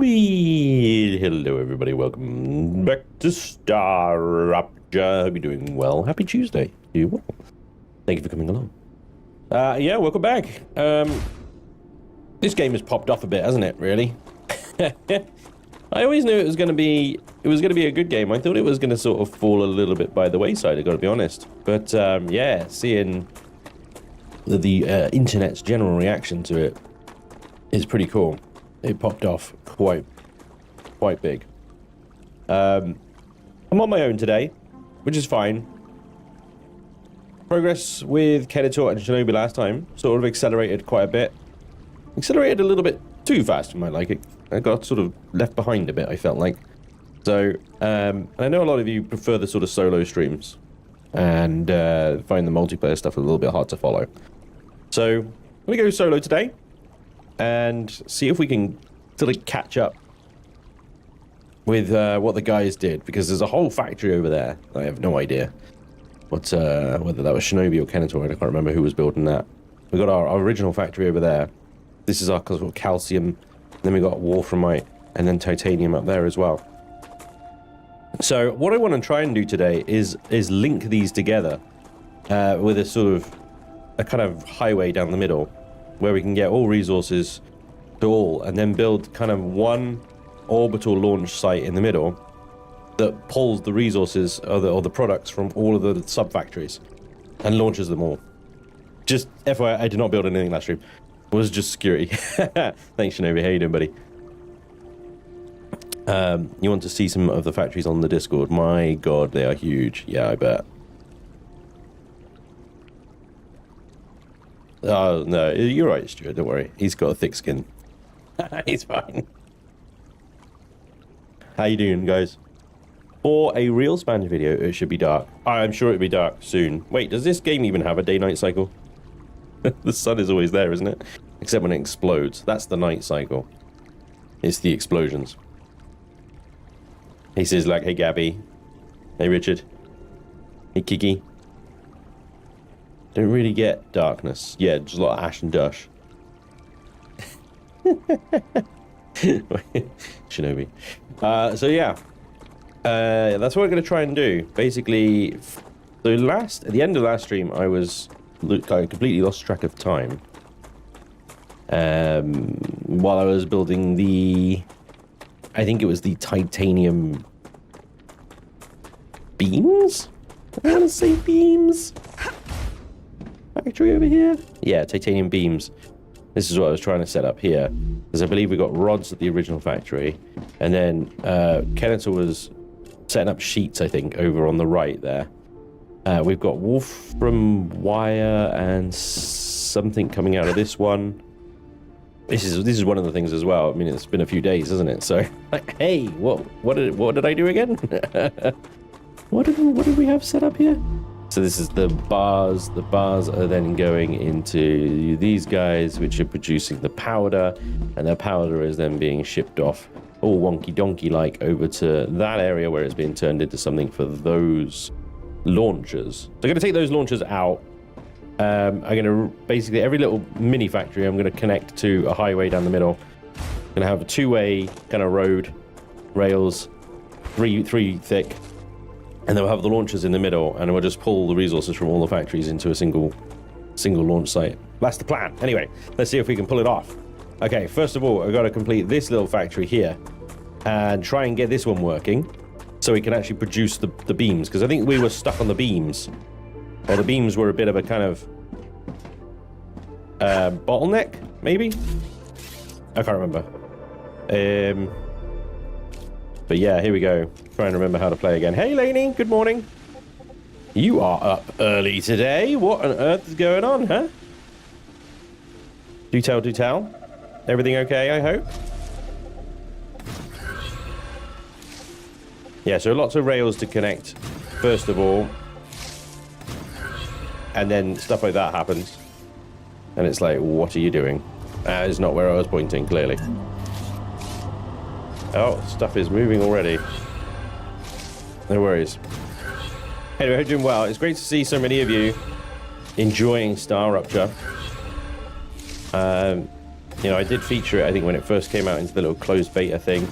Hello everybody, welcome back to Star Rupture. Hope you're doing well. Happy Tuesday. You well. Thank you for coming along. Yeah, welcome back. This game has popped off a bit, hasn't it, really? I always knew it was gonna be a good game. I thought it was gonna sort of fall a little bit by the wayside, I gotta be honest. But yeah, seeing the internet's general reaction to it is pretty cool. It popped off quite big. I'm on my own today, which is fine. Progress with Kenator and Shinobi last time sort of accelerated quite a bit. Accelerated a little bit too fast for my liking. I got sort of left behind a bit, I felt like. So, I know a lot of you prefer the sort of solo streams and find the multiplayer stuff a little bit hard to follow. So, I'm gonna go solo today and see if we can sort of catch up with what the guys did, because there's a whole factory over there. I have no idea what whether that was Shinobi or Kenator. I can't remember who was building that. We got our original factory over there. This is our sort of calcium. Then we got wolframite and then titanium up there as well. So what I want to try and do today is link these together with a sort of a kind of highway down the middle, where we can get all resources to all, and then build kind of one orbital launch site in the middle that pulls the resources or the products from all of the sub-factories and launches them all. Just FYI, I did not build anything last stream. It was just security. Thanks, Shinobi. How you doing, buddy? You want to see some of the factories on the Discord? My god, they are huge. Yeah, I bet. Oh, no, you're right, Stuart, don't worry. He's got a thick skin. He's fine. How you doing, guys? For a real Spanj video, it should be dark. I'm sure it'll be dark soon. Wait, does this game even have a day-night cycle? The sun is always there, isn't it? Except when it explodes. That's the night cycle. It's the explosions. He says like, hey Gabby. Hey Richard. Hey Kiki. Don't really get darkness. Yeah, just a lot of ash and dush. Shinobi. So yeah. That's what we're going to try and do. Basically, at the end of last stream, I completely lost track of time. While I was building I think it was the titanium beams? I want to say beams. Factory over here? Yeah, titanium beams. This is what I was trying to set up here. Because I believe we got rods at the original factory. And then Kenator was setting up sheets, I think, over on the right there. We've got wolfram wire and something coming out of this one. This is one of the things as well. I mean, it's been a few days, isn't it? So, like, hey, what did I do again? What did we have set up here? So this is the bars. The bars are then going into these guys, which are producing the powder, and the powder is then being shipped off all wonky donkey like over to that area where it's being turned into something for those launchers. So I'm going to take those launchers out. I'm going to basically every little mini factory I'm going to connect to a highway down the middle. I'm going to have a two-way kind of road, rails, three thick, and then we'll have the launchers in the middle, and we'll just pull the resources from all the factories into a single launch site. That's the plan. Anyway, let's see if we can pull it off. Okay, first of all, I've got to complete this little factory here and try and get this one working so we can actually produce the beams, because I think we were stuck on the beams. Or the beams were a bit of a kind of bottleneck, maybe? I can't remember. But yeah, here we go. Trying to remember how to play again. Hey, Lainey, good morning. You are up early today. What on earth is going on, huh? Do tell, do tell. Everything okay, I hope? Yeah, so lots of rails to connect, first of all. And then stuff like that happens. And it's like, what are you doing? That is not where I was pointing, clearly. Oh, stuff is moving already. No worries. Anyway, hope you're doing well. It's great to see so many of you enjoying Star Rupture. You know, I did feature it, I think, when it first came out into the little closed beta thing.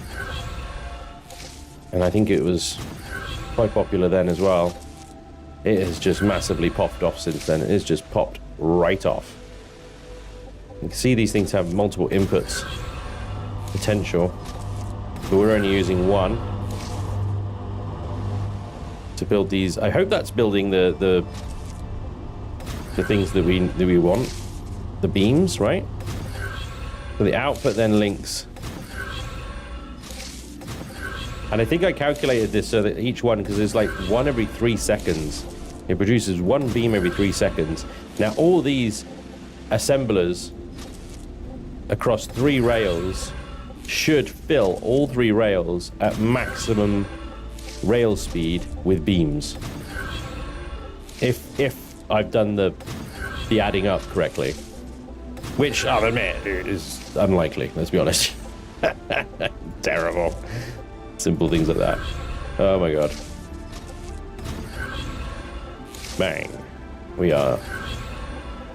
And I think it was quite popular then as well. It has just massively popped off since then. It has just popped right off. You can see these things have multiple inputs potential, but we're only using one to build these. I hope that's building the things that we want, the beams, right? So the output then links. And I think I calculated this so that each one, because there's like one every 3 seconds. It produces one beam every 3 seconds. Now all these assemblers across 3 rails should fill all 3 rails at maximum rail speed with beams. If I've done the adding up correctly. Which, I'll admit, is unlikely, let's be honest. Terrible. Simple things like that. Oh my god. Bang. We are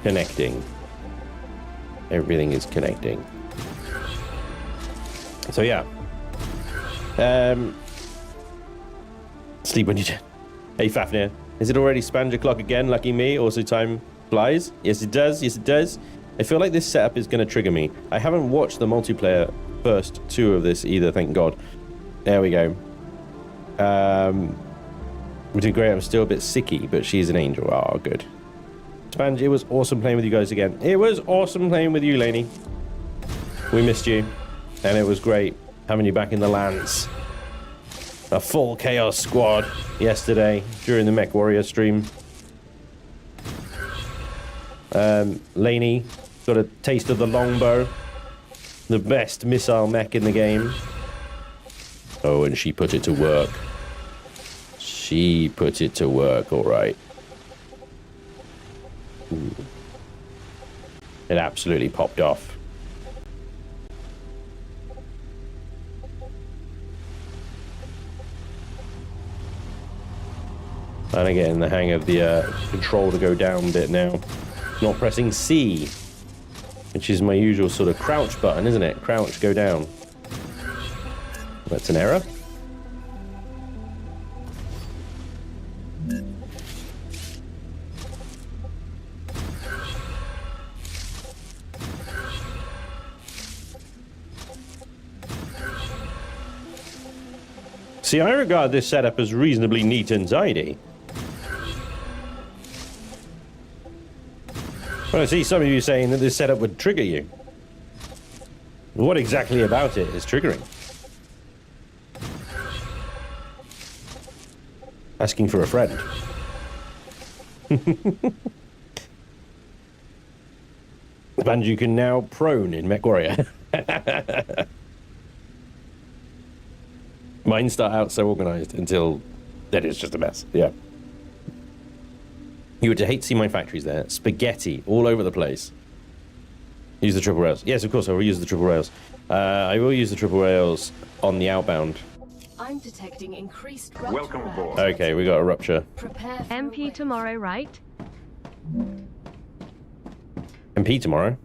connecting. Everything is connecting. So yeah. Sleep when you do. Hey Fafnir, is it already Spanj o'clock again? Lucky me. Also time flies. Yes it does. Yes it does. I feel like this setup is going to trigger me. I haven't watched the multiplayer first 2 of this either, thank God. There we go. We're doing great. I'm still a bit sicky, but she's an angel. Oh, good. Spanj, it was awesome playing with you guys again. It was awesome playing with you, Lainey. We missed you, and it was great having you back in the lands. A full Chaos squad yesterday during the Mech Warrior stream. Lainey got a taste of the longbow, the best missile mech in the game. Oh, and she put it to work. She put it to work, all right. Ooh. It absolutely popped off. And I'm getting the hang of the control to go down bit now. Not pressing C, which is my usual sort of crouch button, isn't it? Crouch, go down. That's an error. See, I regard this setup as reasonably neat and tidy. Well, I see some of you saying that this setup would trigger you. What exactly about it is triggering? Asking for a friend. And you can now prone in Mech Warrior. Mine start out so organized until then it's just a mess. Yeah. You would hate to see my factories there. Spaghetti all over the place. Use the triple rails. Yes, of course, I will use the triple rails. I will use the triple rails on the outbound. I'm detecting increased rupture. Welcome aboard. Okay, we got a rupture. Prepare for MP tomorrow, right? MP tomorrow.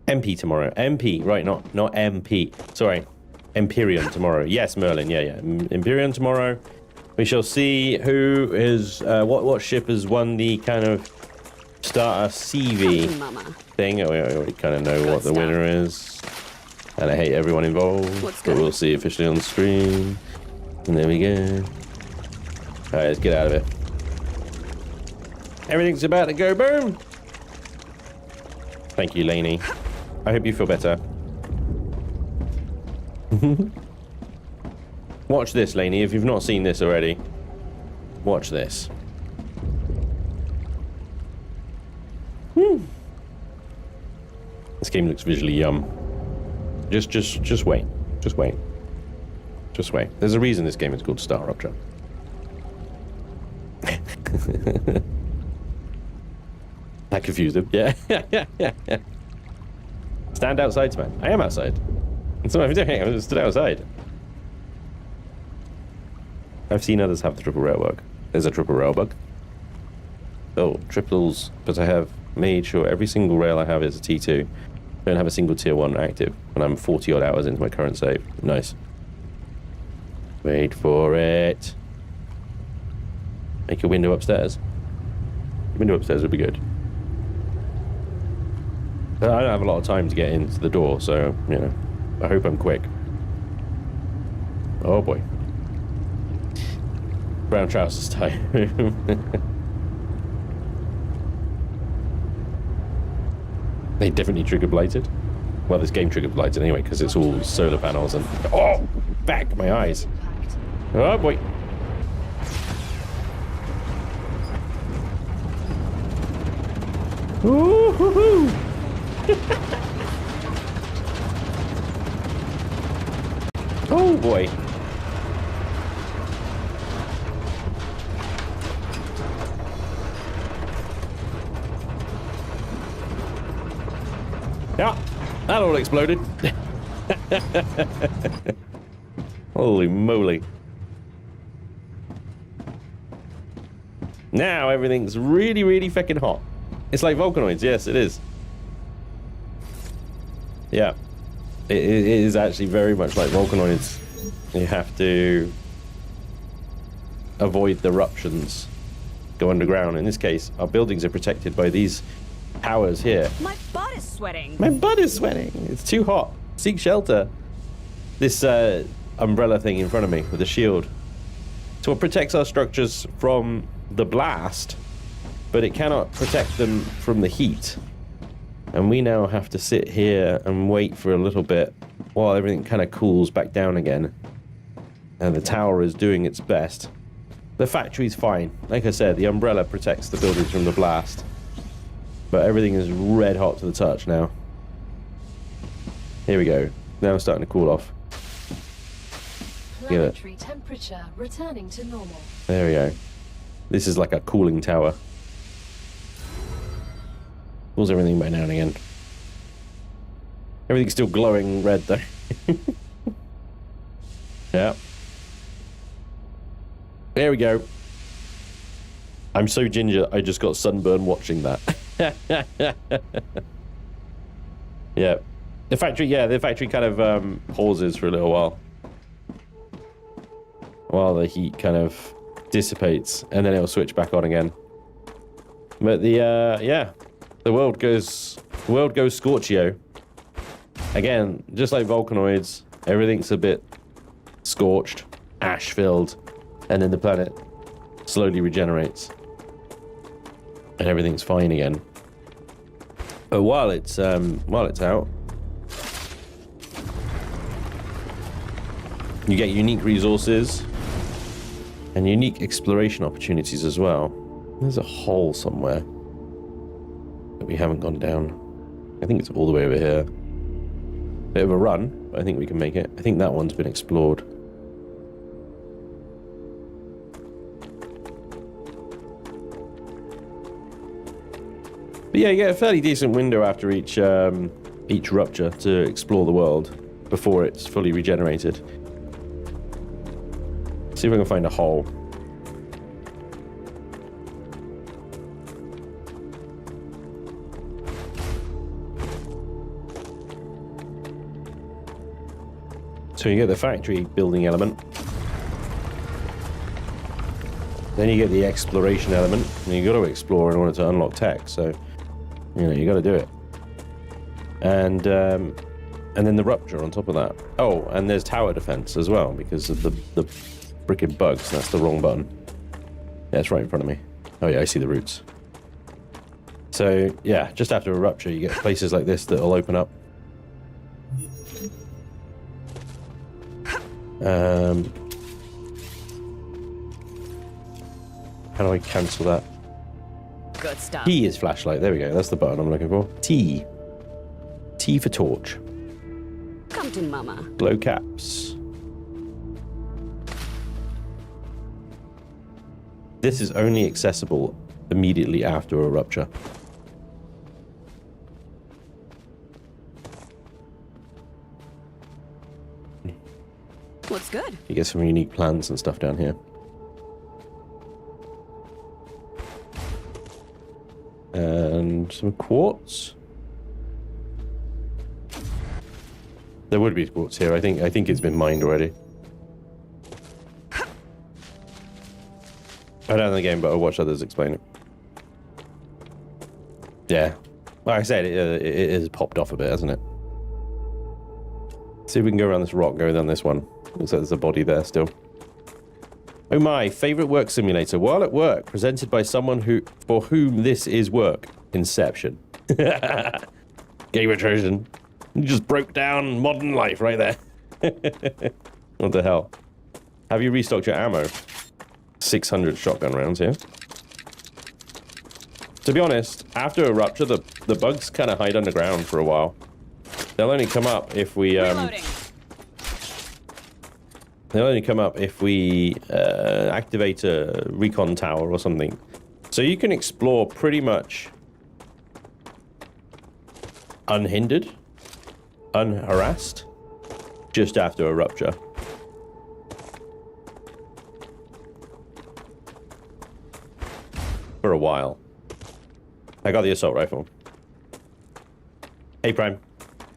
MP tomorrow. MP, right? Not MP. Sorry, Empyrean tomorrow. Yes, Merlin. Yeah. Empyrean tomorrow. We shall see who is what ship has won the kind of starter CV thing. We already kind of know what the winner is, and I hate everyone involved. But we'll see officially on the stream. And there we go. All right, let's get out of it. Everything's about to go boom. Thank you, Lainey. I hope you feel better. Watch this, Lainey, if you've not seen this already. Watch this. This game looks visually yum. Just wait. Just wait. Just wait. There's a reason this game is called Star Rupture. That confused him. Yeah. Stand outside, man. I am outside. That's what I'm doing. I'm just stood outside. I've seen others have the triple rail bug. There's a triple rail bug. Oh, triples, but I have made sure every single rail I have is a T2. Don't have a single tier 1 active, and I'm 40 odd hours into my current save. Nice. Wait for it. Make a window upstairs. Window upstairs would be good. I don't have a lot of time to get into the door, so, you know, I hope I'm quick. Oh boy. Brown trousers time. They definitely trigger blighted. Well, this game trigger blighted anyway, because it's all solar panels and... Oh! Back! My eyes. Oh boy. Ooh, hoo, hoo. Oh boy. Yeah, that all exploded. Holy moly. Now everything's really, really fucking hot. It's like Volcanoids, yes, it is. Yeah, it is actually very much like Volcanoids. You have to avoid the eruptions, go underground. In this case, our buildings are protected by these towers here. My butt is sweating. My butt is sweating. It's too hot. Seek shelter. This umbrella thing in front of me with a shield. So it protects our structures from the blast, but it cannot protect them from the heat. And we now have to sit here and wait for a little bit while everything kind of cools back down again. And the tower is doing its best. The factory's fine. Like I said, the umbrella protects the buildings from the blast. But everything is red hot to the touch now. Here we go. Now it's starting to cool off. Planetary temperature returning to normal. There we go. This is like a cooling tower. Cools everything by now and again. Everything's still glowing red though. Yeah. There we go. I'm so ginger, I just got sunburn watching that. Yeah. The factory kind of pauses for a little while the heat kind of dissipates, and then it'll switch back on again. But the world goes Scorchio. Again, just like Volcanoids, everything's a bit scorched, ash-filled, and then the planet slowly regenerates. And everything's fine again. But while it's out, you get unique resources and unique exploration opportunities as well. There's a hole somewhere that we haven't gone down. I think it's all the way over here. Bit of a run, but I think we can make it. I think that one's been explored. But yeah, you get a fairly decent window after each rupture to explore the world before it's fully regenerated. See if I can find a hole. So you get the factory building element. Then you get the exploration element. And you got to explore in order to unlock tech, so you know, you got to do it. And then the rupture on top of that. Oh, and there's tower defense as well because of the freaking bugs. That's the wrong button. Yeah, it's right in front of me. Oh yeah, I see the roots. So yeah, just after a rupture, you get places like this that will open up. How do I cancel that? Good stuff. T is flashlight. There we go. That's the button I'm looking for. T. T for torch. Come to mama. Glow caps. This is only accessible immediately after a rupture. Looks good. You get some unique plants and stuff down here. and some quartz. There would be quartz here. I think it's been mined already. I don't know the game, but I'll watch others explain it. Yeah. Like I said, it has popped off a bit, hasn't it? See if we can go around this rock, go down this one. Looks like there's a body there still. Oh my, favorite work simulator. While at work, presented by someone for whom this is work. Inception. Game of Trojan. You just broke down modern life right there. What the hell? Have you restocked your ammo? 600 shotgun rounds here. To be honest, after a rupture, the bugs kind of hide underground for a while. They'll only come up if we activate a recon tower or something. So you can explore pretty much unhindered, unharassed, just after a rupture. For a while. I got the assault rifle. Hey Prime,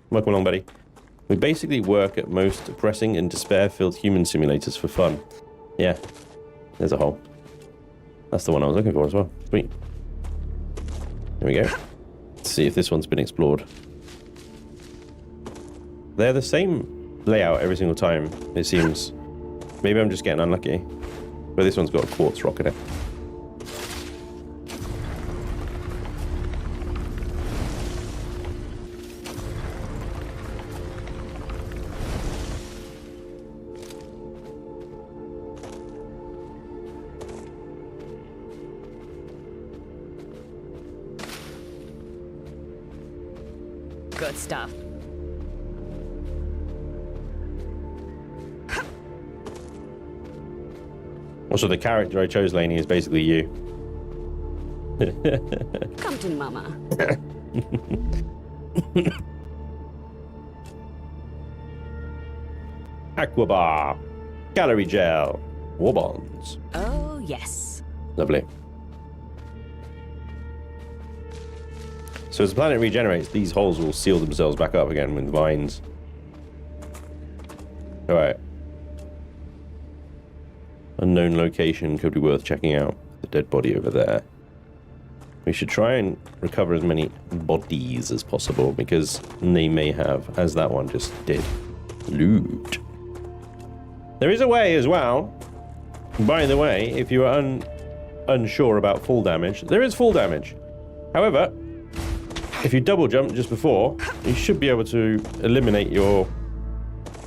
welcome along, buddy. We basically work at most depressing and despair-filled human simulators for fun. Yeah, there's a hole. That's the one I was looking for as well. Sweet. Here we go. Let's see if this one's been explored. They're the same layout every single time, it seems. Maybe I'm just getting unlucky. But this one's got a quartz rock in it. Good stuff. Also, the character I chose, Lainey, is basically you. Come to mama. Aquabar. Calorie gel. War bonds. Oh, yes. Lovely. So as the planet regenerates, these holes will seal themselves back up again with vines. Alright. Unknown location could be worth checking out. The dead body over there. We should try and recover as many bodies as possible, because they may have, as that one just did, loot. There is a way as well. By the way, if you are unsure about full damage, there is full damage. However, if you double jump just before, you should be able to eliminate your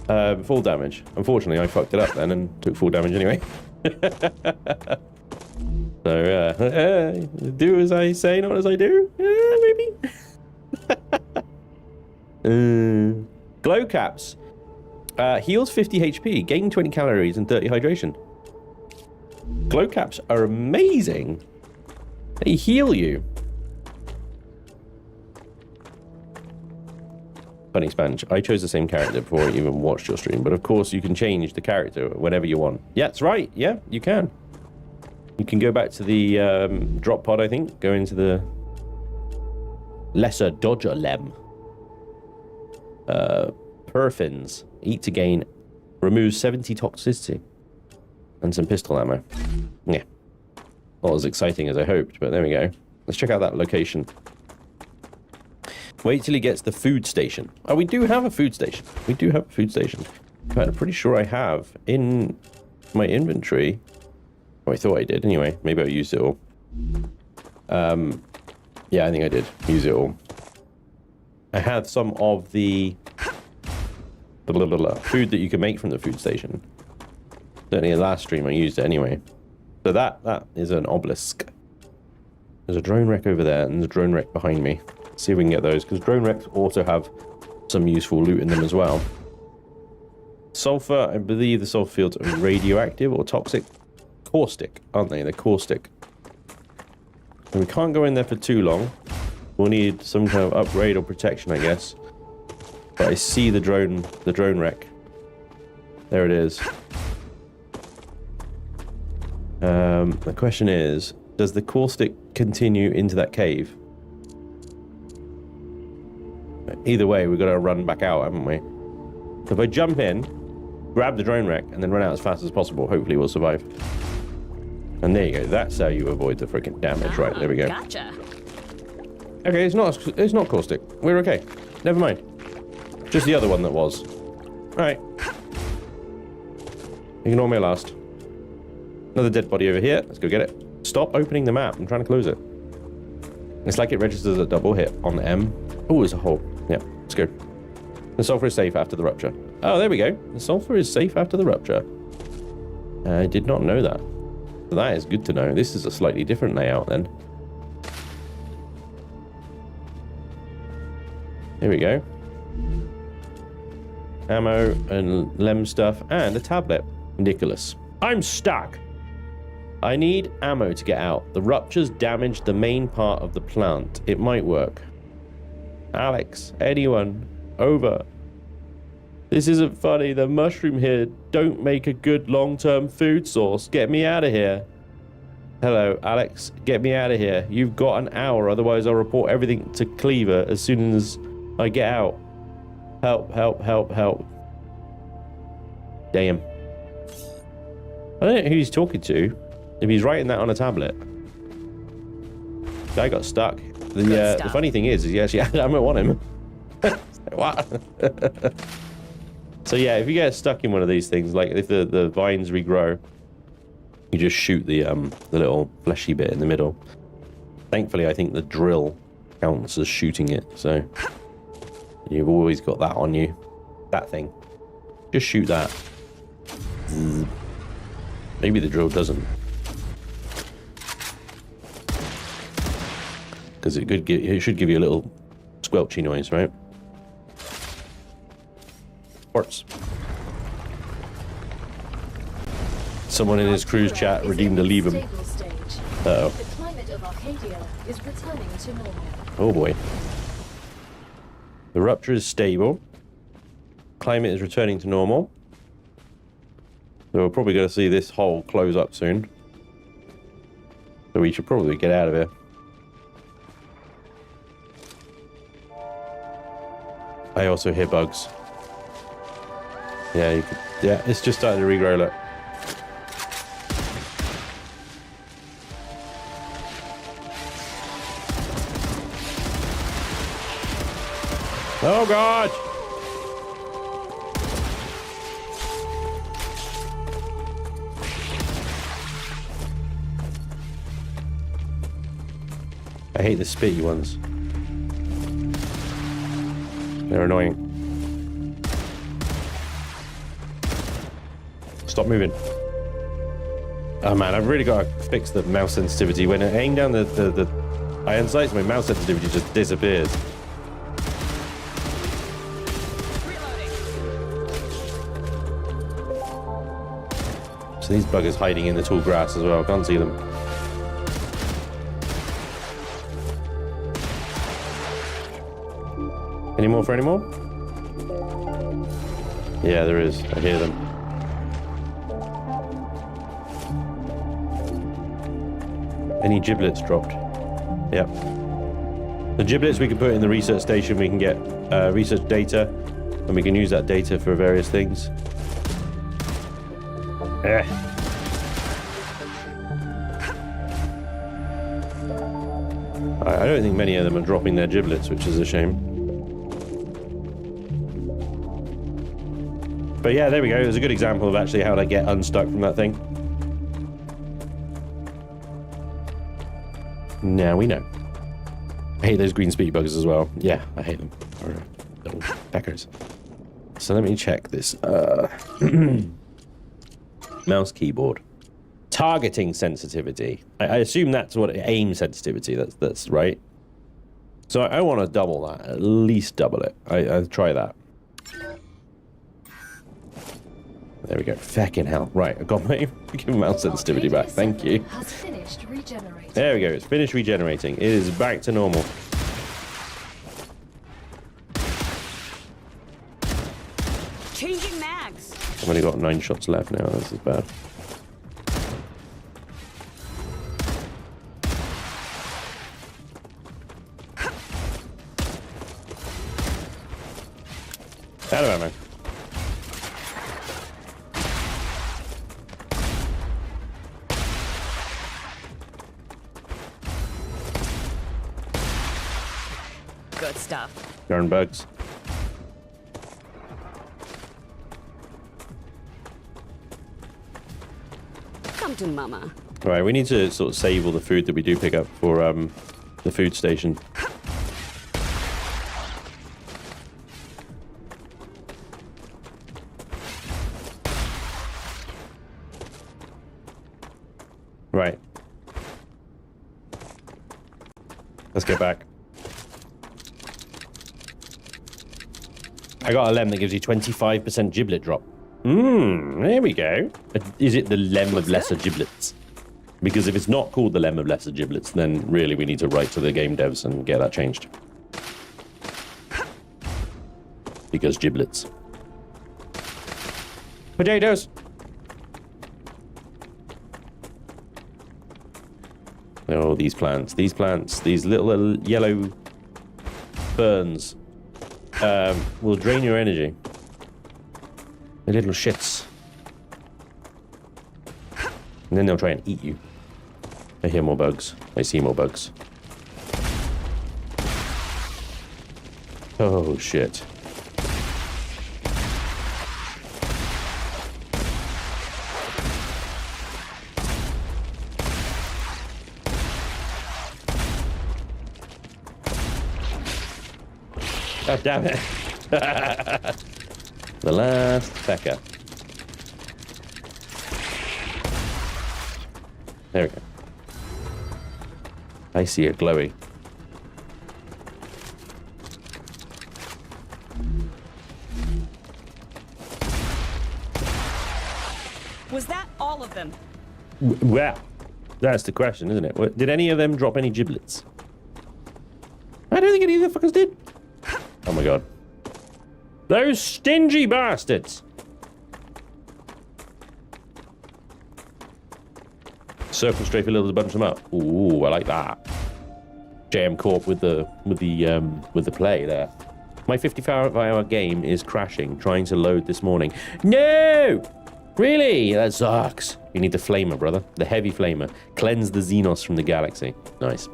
full damage. Unfortunately, I fucked it up then and took full damage anyway. So, do as I say, not as I do. Maybe. Glow caps. Heals 50 HP, gain 20 calories and 30 hydration. Glow caps are amazing. They heal you. Funny Spanj, I chose the same character before I even watched your stream, but of course you can change the character whenever you want. Yeah, that's right. Yeah, you can. You can go back to the drop pod, I think. Go into the lesser dodger lem. Perfins. Eat to gain. Removes 70 toxicity. And some pistol ammo. Yeah. Not as exciting as I hoped, but there we go. Let's check out that location. Wait till he gets the food station. Oh, we do have a food station. We do have a food station. In fact, I'm pretty sure I have in my inventory. Oh, I thought I did. Anyway, maybe I used it all. Yeah, I think I did use it all. I have some of the food that you can make from the food station. Certainly in the last stream I used it anyway. So that is an obelisk. There's a drone wreck over there and there's a drone wreck behind me. See if we can get those, because drone wrecks also have some useful loot in them as well. Sulfur, I believe the sulfur fields are radioactive or toxic. Caustic, aren't they? They're caustic. And we can't go in there for too long. We'll need some kind of upgrade or protection, I guess. But I see the drone wreck. There it is. The question is, does the caustic continue into that cave? either way, we've got to run back out, haven't we? So if I jump in, grab the drone wreck, and then run out as fast as possible, hopefully we'll survive. And there you go. That's how you avoid the freaking damage. Right, there we go. Gotcha. Okay, it's not caustic. We're okay. Never mind. Just the other one that was. Right. Ignore my last. Another dead body over here. Let's go get it. Stop opening the map. I'm trying to close it. It's like it registers a double hit on M. Oh, there's a hole. Yeah, let's go. The sulfur is safe after the rupture. Oh, there we go. The sulfur is safe after the rupture. I did not know that. So that is good to know. This is a slightly different layout then. Here we go. Ammo and lem stuff and a tablet. Nicholas. I'm stuck. I need ammo to get out. The rupture's damaged the main part of the plant. It might work. Alex, anyone, over. This isn't funny. The mushroom here don't make a good long-term food source. Get me out of here. Hello, Alex. Get me out of here. You've got an hour, otherwise I'll report everything to Cleaver as soon as I get out. Help, help, help, help. Damn. I don't know who he's talking to. If he's writing that on a tablet. Guy got stuck. The funny thing is he actually had ammo on him. What? So yeah, if you get stuck in one of these things, like if the vines regrow, you just shoot the little fleshy bit in the middle. Thankfully, I think the drill counts as shooting it, so you've always got that on you. That thing. Just shoot that. Maybe the drill doesn't. Because it should give you a little squelchy noise, right? Hordes. Someone in his cruise chat redeemed a leave him. Uh-oh. The climate of Arcadia is returning to normal. Oh boy. The rupture is stable. Climate is returning to normal. So we're probably going to see this hole close up soon. So we should probably get out of here. I also hear bugs. Yeah, you could, yeah, it's just starting to regrow, look. Oh god! I hate the spitty ones. They're annoying. Stop moving. Oh man, I've really got to fix the mouse sensitivity. When I aim down the iron sights, my mouse sensitivity just disappears. So these buggers hiding in the tall grass as well. Can't see them. Any more for any more? Yeah, there is. I hear them. Any giblets dropped? Yep. The giblets we can put in the research station. We can get research data, and we can use that data for various things. I don't think many of them are dropping their giblets, which is a shame. But yeah, there we go. It was a good example of actually how to get unstuck from that thing. Now we know. I hate those green speed bugs as well. Yeah, I hate them. Little peckers. So let me check this. Mouse keyboard. Targeting sensitivity. I assume that's what aim sensitivity. That's right. So I want to double that. At least double it. I'll try that. There we go. Feckin' hell. Right, I got my mouse sensitivity back. Thank you. Has finished regenerating. There we go. It's finished regenerating. It is back to normal. Changing mags. I've only got 9 shots left now. This is bad. Out of ammo. Good stuff. Darn bugs. Come to mama. All right, we need to sort of save all the food that we do pick up for the food station. Right. Let's get back. I got a lem that gives you 25% giblet drop. There we go. Is it the lem of lesser giblets? Because if it's not called the lem of lesser giblets, then really we need to write to the game devs and get that changed. Because giblets. Potatoes! Oh, these plants, these little yellow ferns will drain your energy. The little shits. And then they'll try and eat you. I hear more bugs. I see more bugs. Oh, shit. Oh, damn it. The last pecker. There we go. I see it glowy. Was that all of them? Well, that's the question, isn't it? Did any of them drop any giblets? I don't think any of the fuckers did. Oh my god. Those stingy bastards! Circle strafe a little to bunch them up. Ooh, I like that. JM Corp with the play there. My 55-hour game is crashing, trying to load this morning. No! Really? That sucks. You need the flamer, brother. The heavy flamer. Cleanse the Xenos from the galaxy. Nice.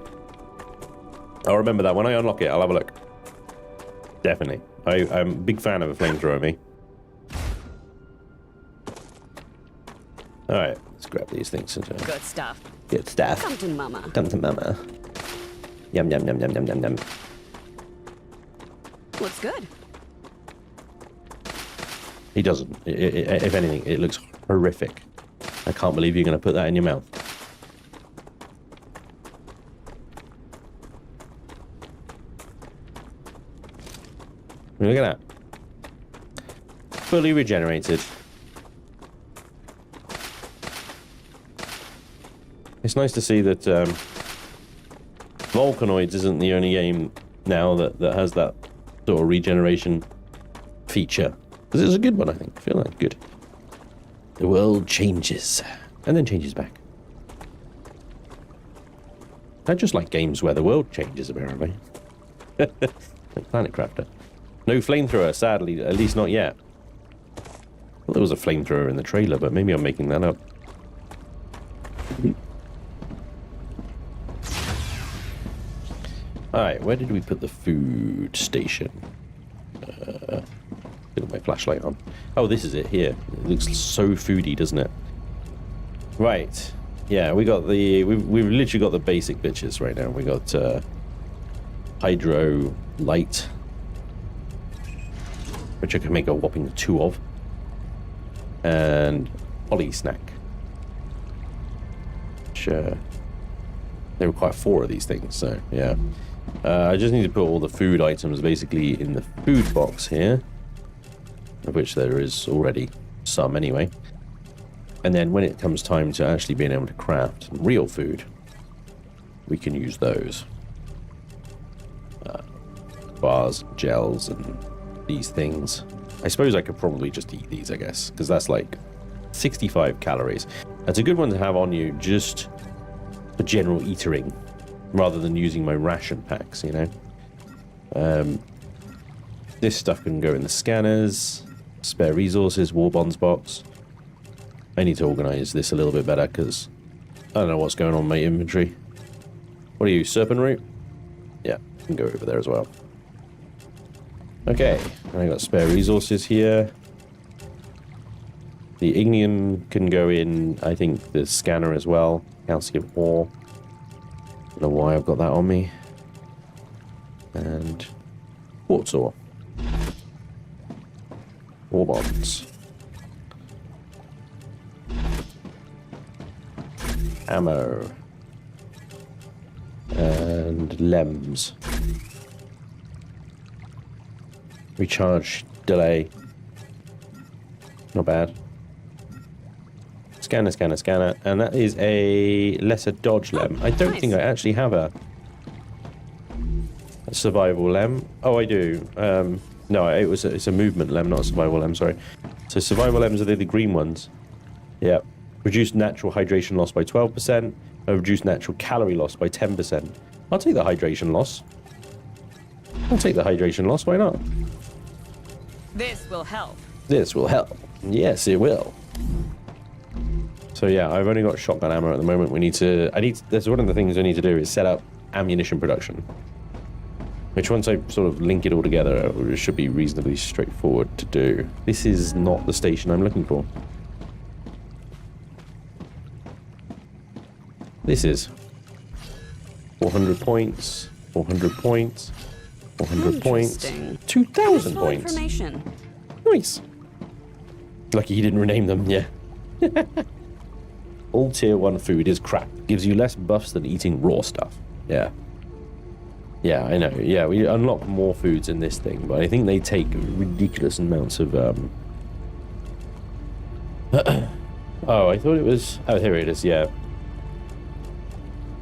I'll remember that. When I unlock it, I'll have a look. Definitely. I'm a big fan of a flamethrower, me. Alright, let's grab these things. Good stuff. Good stuff. Come to mama. Come to mama. Yum, yum, yum, yum, yum, yum, yum. Looks good. He doesn't. If anything, it looks horrific. I can't believe you're going to put that in your mouth. Look at that. Fully regenerated. It's nice to see that Volcanoids isn't the only game now that has that sort of regeneration feature. Because it's a good one, I think. I feel like good. The world changes. And then changes back. I just like games where the world changes, apparently. Like Planet Crafter. No flamethrower, sadly, at least not yet. Well, there was a flamethrower in the trailer, but maybe I'm making that up. Alright, where did we put the food station? Put my flashlight on. Oh, this is it here. It looks so foody, doesn't it? Right. Yeah, we got the... We've literally got the basic bitches right now. We got Hydro Light, which I can make a whopping 2 of, and Poly Snack, which they require 4 of these things, so yeah. I just need to put all the food items basically in the food box here, of which there is already some anyway. And then when it comes time to actually being able to craft real food, we can use those. Bars, gels, and these things. I suppose I could probably just eat these, I guess, because that's like 65 calories. That's a good one to have on you just for general eatering, rather than using my ration packs, you know. This stuff can go in the scanners. Spare resources, war bonds box. I need to organize this a little bit better because I don't know what's going on in my inventory. What are you, serpent root? Yeah, can go over there as well. Okay, I got spare resources here. The ignium can go in, I think, the scanner as well. Calcium ore. Don't know why I've got that on me. And quartz ore. Ore bonds. Ammo. And lems. Recharge delay. Not bad. Scanner, scanner, scanner. And that is a lesser dodge lem. I don't think I actually have a survival lem. Oh, I do. No, it's a movement lem, not a survival lem, sorry. So survival lems are the green ones. Yeah. Reduce natural hydration loss by 12%. Reduce natural calorie loss by 10%. I'll take the hydration loss. I'll take the hydration loss, why not? This will help. This will help. Yes, it will. So yeah, I've only got shotgun ammo at the moment. That's one of the things I need to do is set up ammunition production. Which once I sort of link it all together, it should be reasonably straightforward to do. This is not the station I'm looking for. This is 400 points, 400 points, 400 points, 2,000 points. Information. Nice. Lucky he didn't rename them, yeah. All tier 1 food is crap. Gives you less buffs than eating raw stuff. Yeah. Yeah, I know. Yeah, we unlock more foods in this thing, but I think they take ridiculous amounts of, Oh, I thought it was... Oh, here it is, yeah.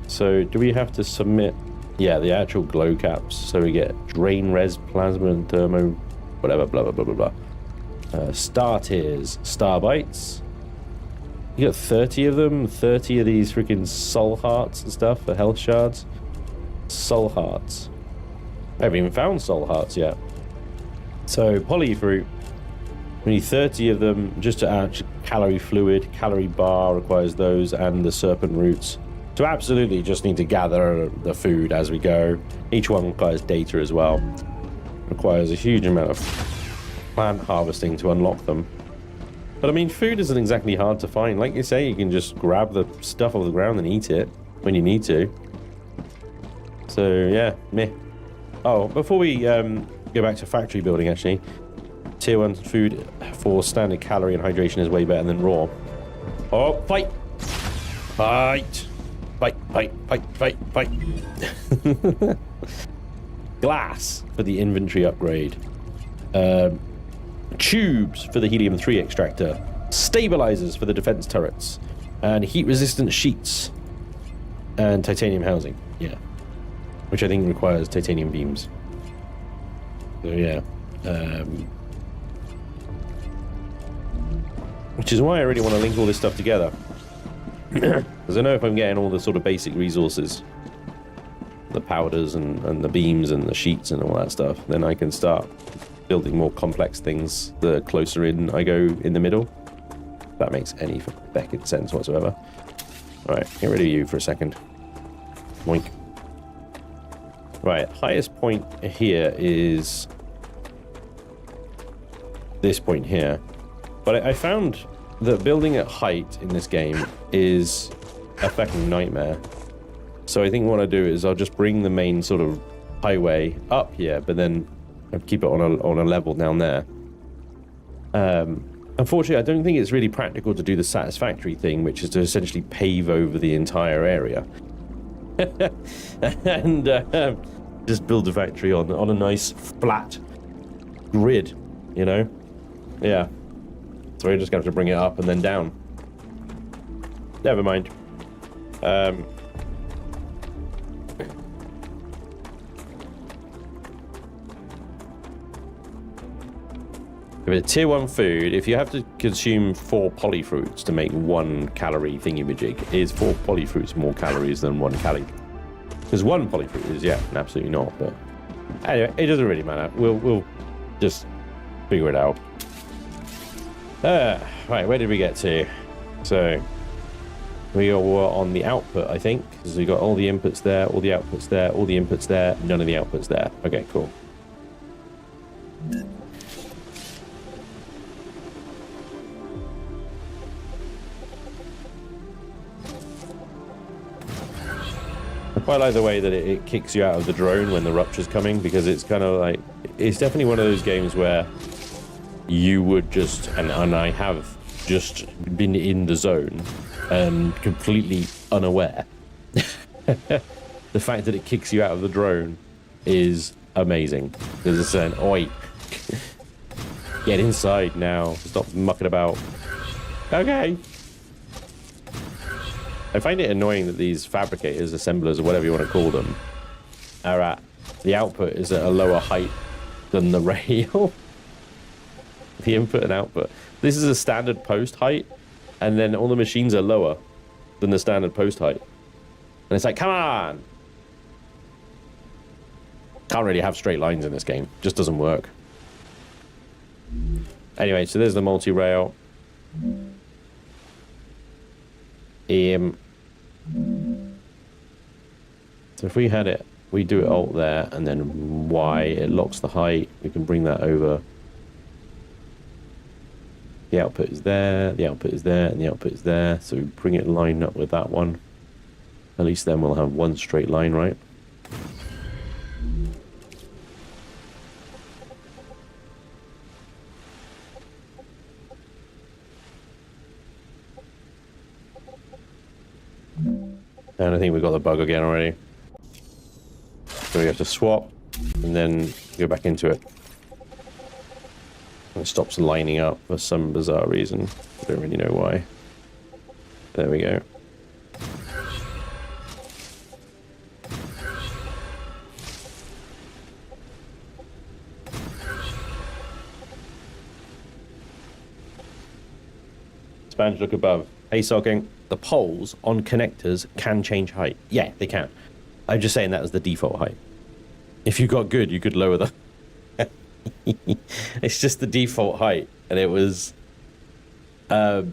So, do we have to submit... Yeah, the actual glow caps. So we get drain, res, plasma, and thermo... Whatever, blah, blah, blah, blah, blah. Star tiers. Star bites. You got 30 of them. 30 of these freaking soul hearts and stuff for health shards. Soul hearts. I haven't even found soul hearts yet. So, polyfruit. We need 30 of them just to add calorie fluid. Calorie bar requires those, and the serpent roots. So absolutely just need to gather the food as we go. Each one requires data as well. Requires a huge amount of plant harvesting to unlock them. But I mean, food isn't exactly hard to find. Like you say, you can just grab the stuff off the ground and eat it when you need to. So yeah, meh. Oh, before we go back to factory building, actually, tier 1 food for standard calorie and hydration is way better than raw. Oh, fight! Fight! Fight, fight, fight, fight, fight. Glass for the inventory upgrade. Tubes for the helium-3 extractor. Stabilizers for the defense turrets. And heat-resistant sheets. And titanium housing, yeah. Which I think requires titanium beams. So yeah. Which is why I really want to link all this stuff together. Because I know if I'm getting all the sort of basic resources, the powders and the beams and the sheets and all that stuff, then I can start building more complex things the closer in I go in the middle. If that makes any fucking sense whatsoever. Alright, get rid of you for a second. Boink. Right, highest point here is this point here. But I found that building at height in this game is a fucking nightmare. So I think what I do is I'll just bring the main sort of highway up here, but then I'll keep it on a level down there. Unfortunately, I don't think it's really practical to do the satisfactory thing, which is to essentially pave over the entire area. And just build a factory on a nice flat grid, you know? Yeah. So we're just going to have to bring it up and then down. Never mind. With tier 1 food, if you have to consume 4 polyfruits to make 1 calorie thingy-majig, is 4 polyfruits more calories than 1 calorie? Because 1 polyfruit is, yeah, absolutely not. But anyway, it doesn't really matter. We'll Just figure it out. Right, where did we get to? So we were on the output, I think, because we got all the inputs there, all the outputs there, all the inputs there, none of the outputs there. Okay, cool. I quite like the way that it kicks you out of the drone when the rupture's coming, because it's kind of like, it's definitely one of those games where you would just, and I have just been in the zone and completely unaware. The fact that it kicks you out of the drone is amazing, because it's saying, oi, get inside now, stop mucking about. Okay. I find it annoying that these fabricators, assemblers, or whatever you want to call them, are at, the output is at a lower height than the rail. The input and output. This is a standard post height, and then all the machines are lower than the standard post height. And it's like, come on! Can't really have straight lines in this game. Just doesn't work. Anyway, so there's the multi-rail. So if we had it, we do it alt there, and then Y, it locks the height. We can bring that over. The output is there, the output is there, and the output is there. So we bring it lined up with that one. At least then we'll have one straight line, right? And I think we got the bug again already. So we have to swap and then go back into it. It stops lining up for some bizarre reason. I don't really know why. There we go. Spanj, look above. Hey, Socking. The poles on connectors can change height. Yeah, they can. I'm just saying that as the default height. If you got good, you could lower the... It's just the default height, and it was... I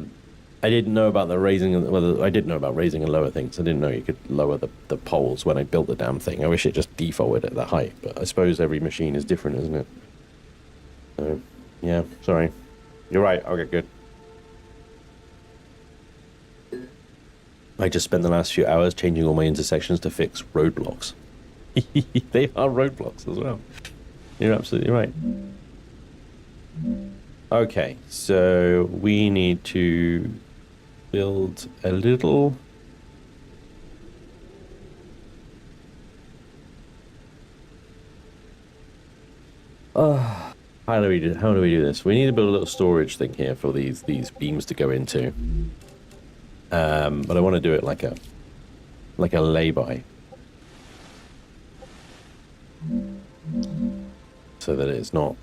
didn't know about the raising... Well, I did know about raising and lower things. I didn't know you could lower the poles when I built the damn thing. I wish it just defaulted at that height, but I suppose every machine is different, isn't it? So, yeah, sorry. You're right, I'll get good. I just spent the last few hours changing all my intersections to fix roadblocks. They are roadblocks as well. You're absolutely right. Okay, so we need to build a little... how do we do this? We need to build a little storage thing here for these beams to go into. But I want to do it like a lay-by, so that it's not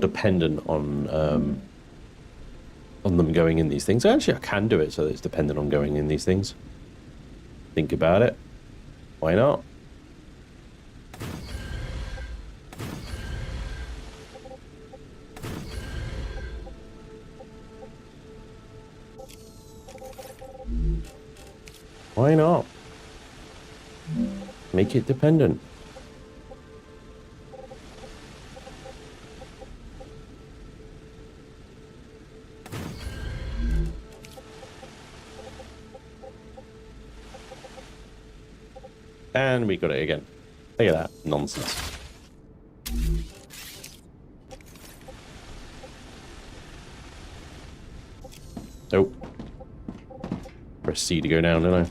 dependent on them going in these things. Actually, I can do it so that it's dependent on going in these things. Think about it. Why not? Why not? Make it dependent. And we got it again. Look at that nonsense. Oh. Press C to go down, don't I?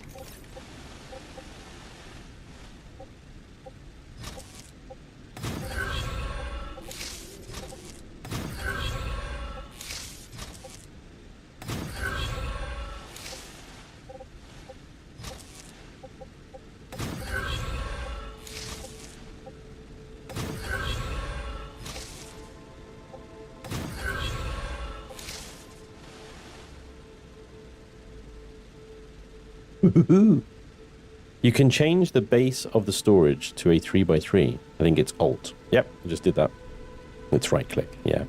You can change the base of the storage to a 3x3. I think it's Alt. Yep, I just did that. Let's right click. Yeah.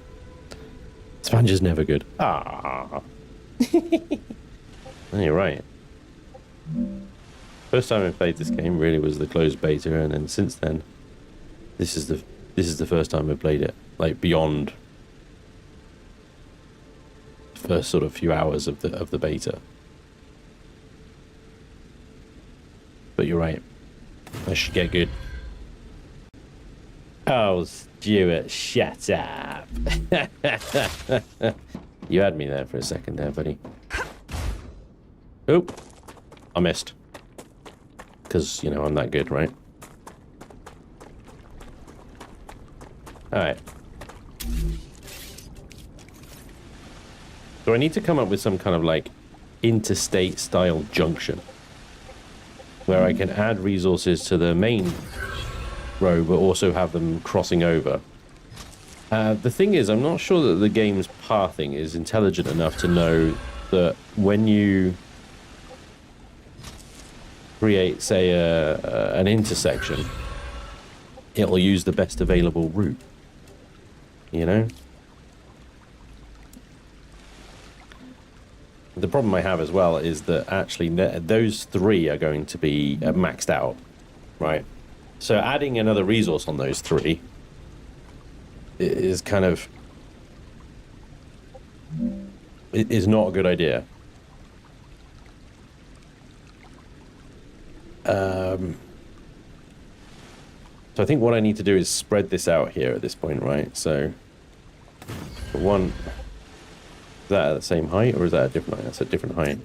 Spanj is never good. Ah. You're right. First time I played this game really was the closed beta, and then since then, this is the first time I played it. Like beyond the first sort of few hours of the beta. But you're right. I should get good. Oh, Stuart, shut up. You had me there for a second there, buddy. Oop. I missed. Because, you know, I'm that good, right? Alright. So I need to come up with some kind of, like, interstate style junction. Where I can add resources to the main row, but also have them crossing over. The thing is, I'm not sure that the game's pathing is intelligent enough to know that when you create, say, an intersection, it'll use the best available route. You know? The problem I have as well is that actually those three are going to be maxed out, right? So adding another resource on those three is kind of... it is not a good idea. So I think what I need to do is spread this out here at this point, right? So, for one... is that at the same height, or is that a different height? That's a different height.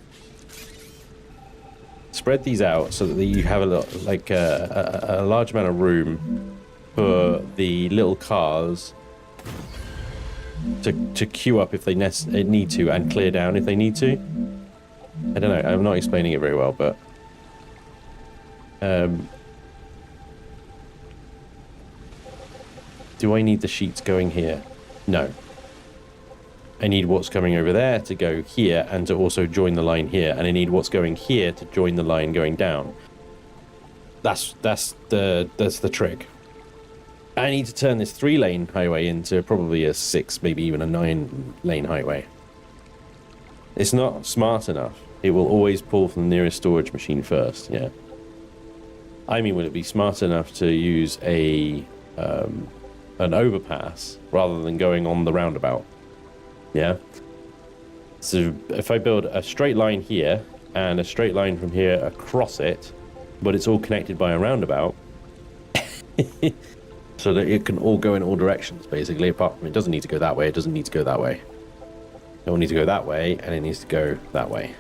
Spread these out so that you have a large amount of room for the little cars to queue up if they need to, and clear down if they need to. I don't know. I'm not explaining it very well, but do I need the sheets going here? No. I need what's coming over there to go here and to also join the line here, and I need what's going here to join the line going down. That's the trick. I need to turn this 3-lane highway into probably a 6, maybe even a 9-lane highway. It's not smart enough. It will always pull from the nearest storage machine first. Yeah. I mean, will it be smart enough to use an overpass rather than going on the roundabout? Yeah. So if I build a straight line here and a straight line from here across it, but it's all connected by a roundabout, so that it can all go in all directions, basically, apart from it doesn't need to go that way, it doesn't need to go that way. It will need to go that way, and it needs to go that way.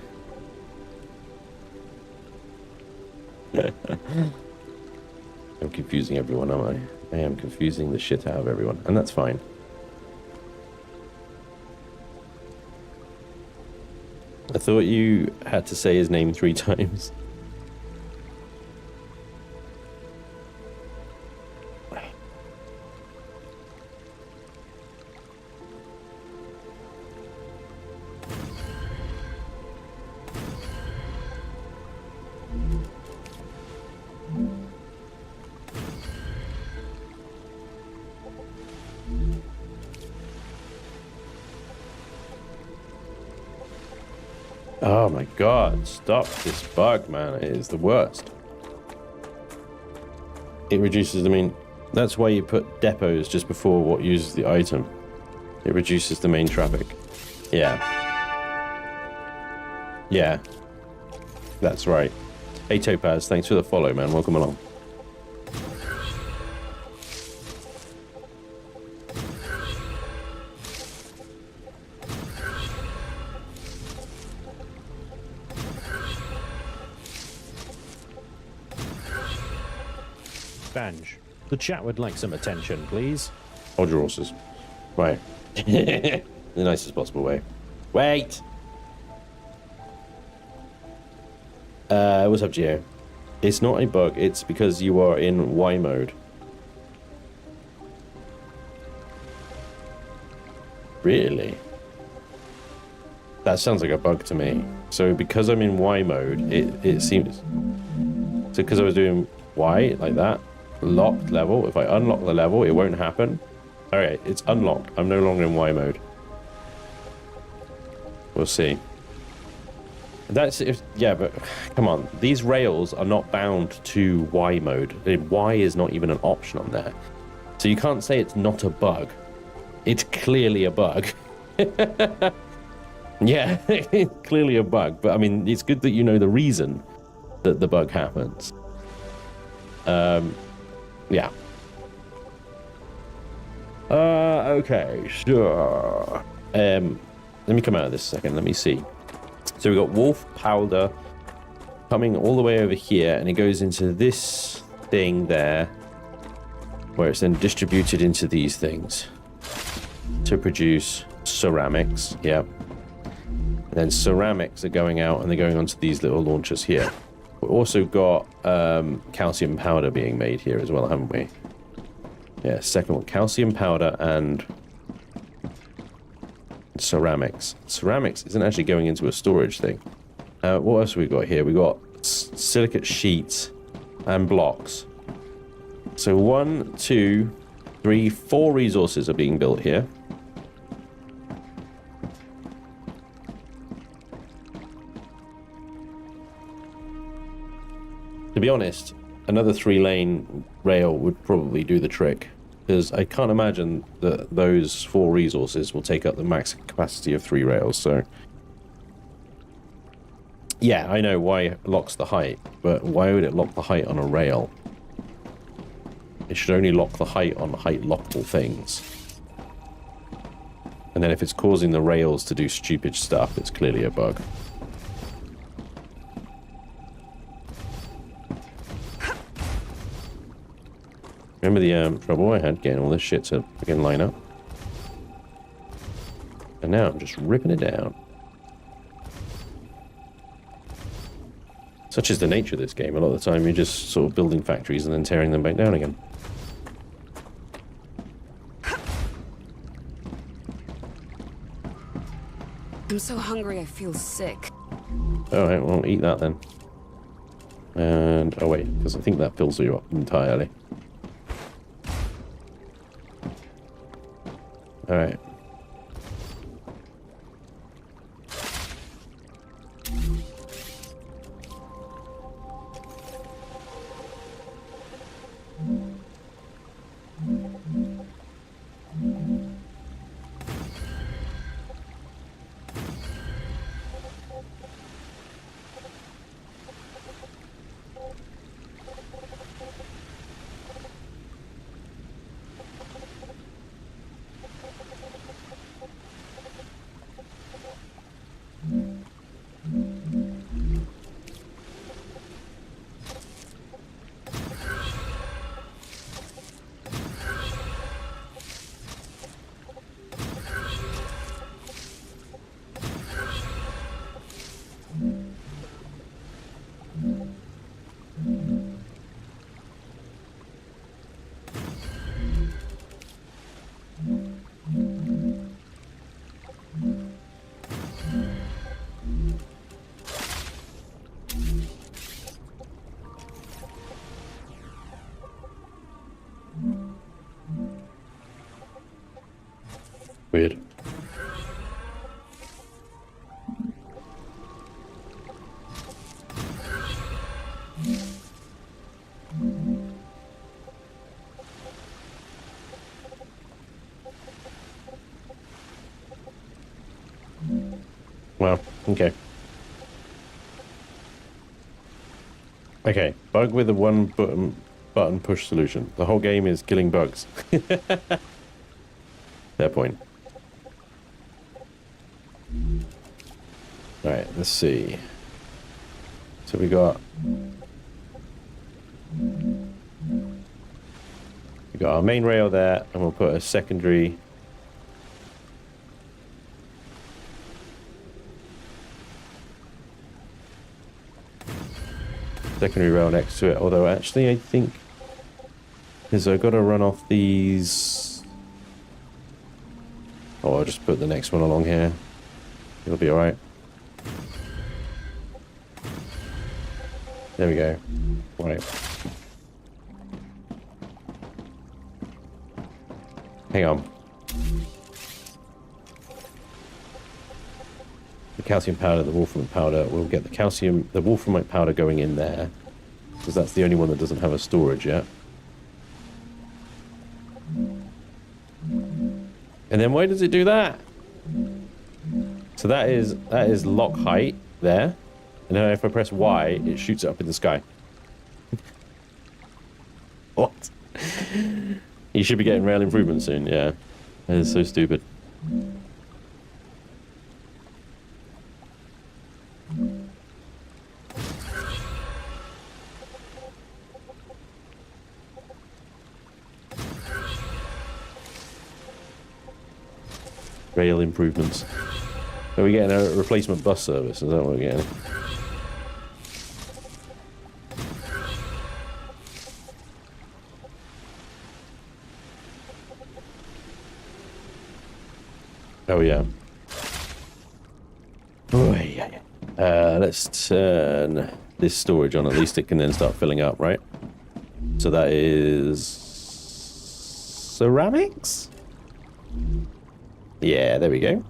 I'm confusing everyone, am I? I am confusing the shit out of everyone, and that's fine. I thought you had to say his name 3 times. Oh my god, stop this bug, man. It is the worst. It reduces, I mean, that's why you put depots just before what uses the item. It reduces the main traffic. Yeah. Yeah. That's right. Hey Topaz, thanks for the follow, man. Welcome along. Spanj, the chat would like some attention, please. Hold your horses. Right. The nicest possible way. Wait! What's up, Gio? It's not a bug, it's because you are in Y mode. Really? That sounds like a bug to me. So because I'm in Y mode, it seems... So because I was doing Y like that, locked level. If I unlock the level, it won't happen. All right, it's unlocked. I'm no longer in Y mode. We'll see. That's if, yeah, but come on. These rails are not bound to Y mode. Y is not even an option on there. So you can't say it's not a bug. It's clearly a bug. Yeah, it's clearly a bug. But I mean, it's good that you know the reason that the bug happens. Yeah. Okay, sure. Let me come out of this a second. Let me see. So we've got wolf powder coming all the way over here, and it goes into this thing there, where it's then distributed into these things to produce ceramics. Yep. And then ceramics are going out, and they're going onto these little launchers here. We've also got calcium powder being made here as well, haven't we? Yeah, second one, calcium powder and ceramics. Ceramics isn't actually going into a storage thing. What else have we got here? We got silicate sheets and blocks. So 1, 2, 3, 4 resources are being built here. To be honest, another 3-lane rail would probably do the trick, because I can't imagine that those 4 resources will take up the max capacity of 3 rails. So yeah, I know why it locks the height, but why would it lock the height on a rail? It should only lock the height on height lockable things. And then if it's causing the rails to do stupid stuff, it's clearly a bug. Remember the trouble I had getting all this shit to freaking line up? And now I'm just ripping it down. Such is the nature of this game. A lot of the time you're just sort of building factories and then tearing them back down again. I'm so hungry I feel sick. Alright, well, eat that then. And, oh wait, because I think that fills you up entirely. Alright. Weird. Well, okay. Okay, bug with a one button push solution. The whole game is killing bugs. Fair point. Alright, let's see. So we got our main rail there, and we'll put a secondary rail next to it. Although actually I think is I've got to run off these. Oh, I'll just put the next one along here. It'll be alright. There we go. Right. Hang on. The calcium powder, the wolframite powder. We'll get the wolframite powder going in there. Because that's the only one that doesn't have a storage yet. And then why does it do that? So that is lock height there. And then if I press Y, it shoots it up in the sky. What? You should be getting rail improvement soon, yeah. That is so stupid. Rail improvements. Are we getting a replacement bus service? Is that what we're getting? Oh yeah. Oh yeah. Let's turn this storage on. At least it can then start filling up, right? So that is ceramics. Yeah, there we go.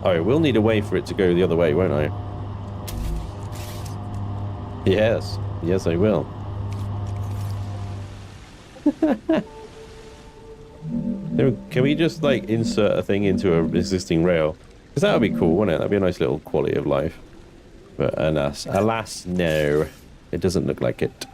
Oh, I will need a way for it to go the other way, won't I? Yes. Yes, I will. Can we just, like, insert a thing into an existing rail? Because that would be cool, wouldn't it? That'd be a nice little quality of life. But alas, no. It doesn't look like it.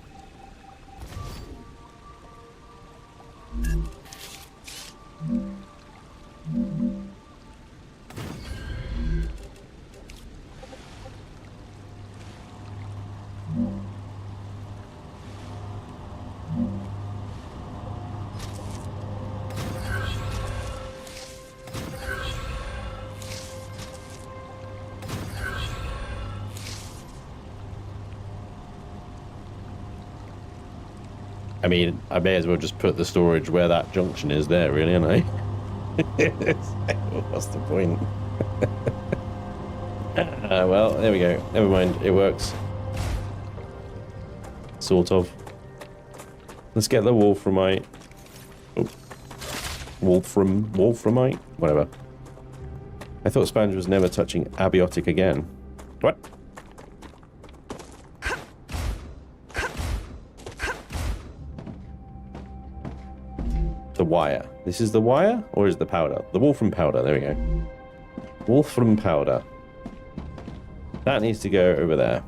I mean, I may as well just put the storage where that junction is there, really, ain't I? What's the point? Well, there we go. Never mind, it works. Sort of. Let's get the wolframite. Oh. Wolframite? Whatever. I thought Spanj was never touching abiotic again. What? The wire. This is the wire, or is the powder? The wolfram powder. There we go. Wolfram powder. That needs to go over there.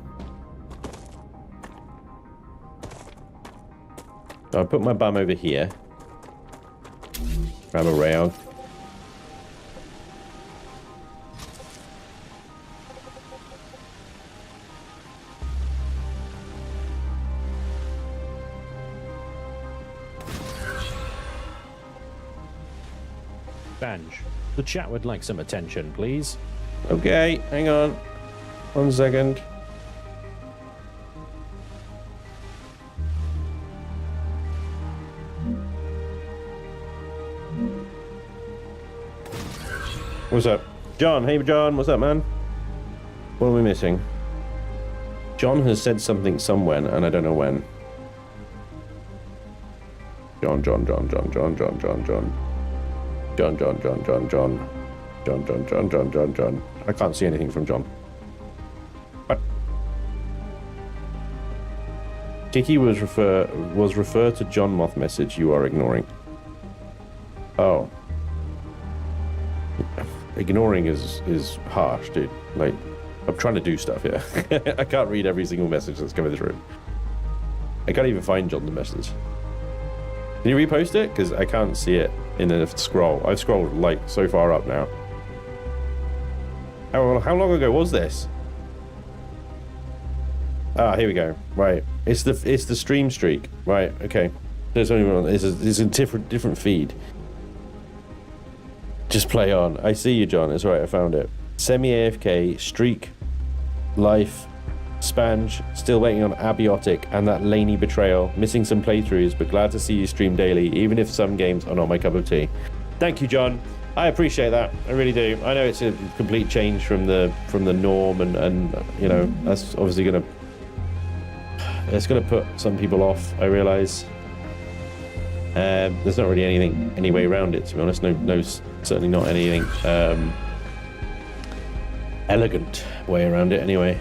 I'll put my bum over here. Grab a rail. Spanj, the chat would like some attention, please. Okay, hang on. 1 second. What's up? John, hey John, what's up, man? What are we missing? John has said something somewhere, and I don't know when. John. John. I can't see anything from John. What? Kiki was refer to John Moth message you are ignoring. Oh. Ignoring is harsh, dude. Like, I'm trying to do stuff here. I can't read every single message that's coming through. I can't even find John's message. Can you repost it? Because I can't see it in the scroll. I've scrolled like so far up now. How long ago was this? Ah, here we go. Right, it's the stream streak. Right, okay. There's only one. It's a different feed. Just play on. I see you, John. It's right. I found it. Semi AFK streak, life. Spanj, still waiting on abiotic and that laney betrayal. Missing some playthroughs, but glad to see you stream daily, even if some games are not my cup of tea. Thank you, John. I appreciate that. I really do. I know it's a complete change from the norm, and you know, that's obviously gonna put some people off. I realise. There's not really any way around it, to be honest. No, certainly not anything elegant way around it. Anyway,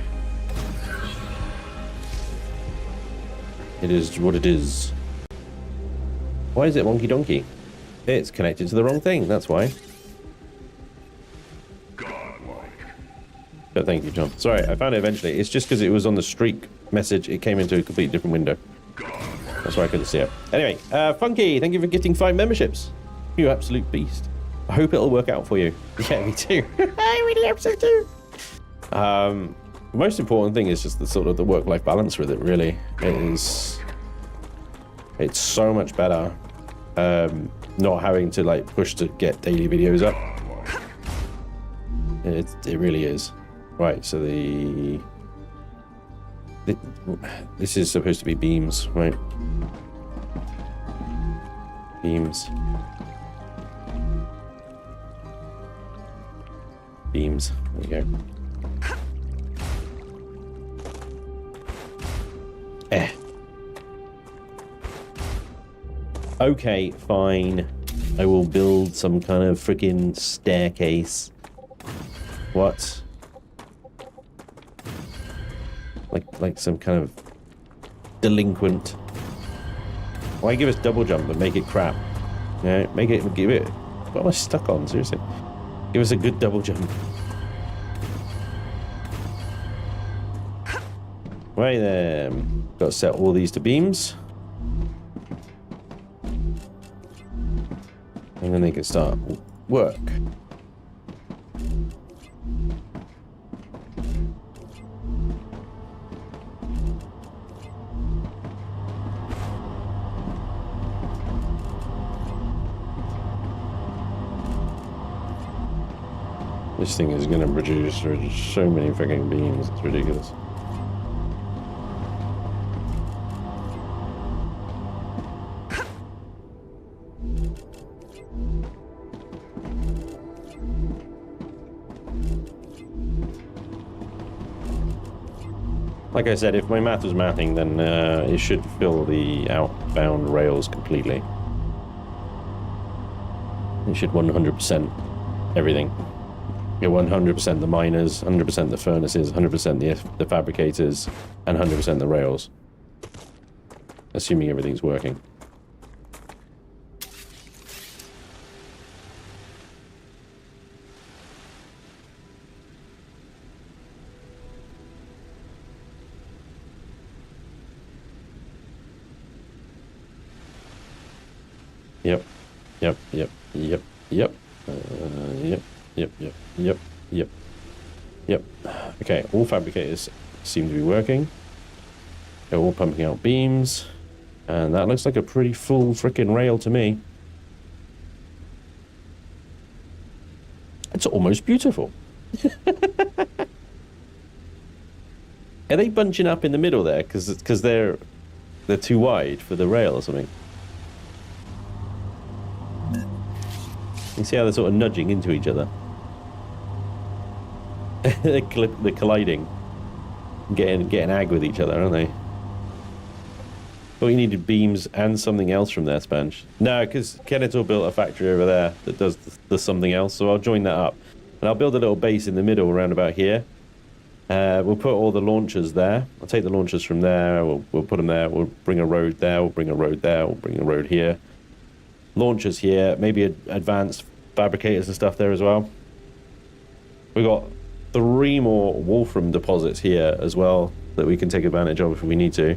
it is what it is. Why is it wonky donkey? It's connected to the wrong thing. That's why. But thank you, John. Sorry, I found it eventually. It's just because it was on the streak message. It came into a completely different window. That's why I couldn't see it. Anyway, Funky, thank you for getting 5 memberships. You absolute beast. I hope it'll work out for you. Yeah, me too. I really hope so too. The most important thing is just the sort of the work-life balance with it, really. It's so much better not having to like push to get daily videos up. It really is. Right, so this is supposed to be beams, right? Beams. Beams. There we go. Okay, fine. I will build some kind of freaking staircase. What? Like some kind of delinquent. Why give us double jump but make it crap? Yeah, give it. What am I stuck on? Seriously, give us a good double jump. Right then, got to set all these to beams, and then they can start work. This thing is going to produce so many freaking beams, it's ridiculous. Like I said, if my math was mathing, then it should fill the outbound rails completely. It should 100% everything. Get 100% the miners, 100% the furnaces, 100% the fabricators, and 100% the rails. Assuming everything's working. Yep. Yep. Yep. Yep. Yep. Yep. Yep, yep, yep, yep, yep. Okay, all fabricators seem to be working. They're all pumping out beams. And that looks like a pretty full frickin' rail to me. It's almost beautiful. Are they bunching up in the middle there? Because they're too wide for the rail or something? You see how they're sort of nudging into each other? They're colliding, getting ag with each other, aren't they? But we needed beams and something else from there, Spanj. No, because Kenetor built a factory over there that does the something else, so I'll join that up. And I'll build a little base in the middle around about here. We'll put all the launchers there. I'll take the launchers from there, we'll put them there, we'll bring a road there, we'll bring a road there, we'll bring a road here. Launchers here, maybe advanced fabricators and stuff there as well. We got 3 more Wolfram deposits here as well that we can take advantage of if we need to.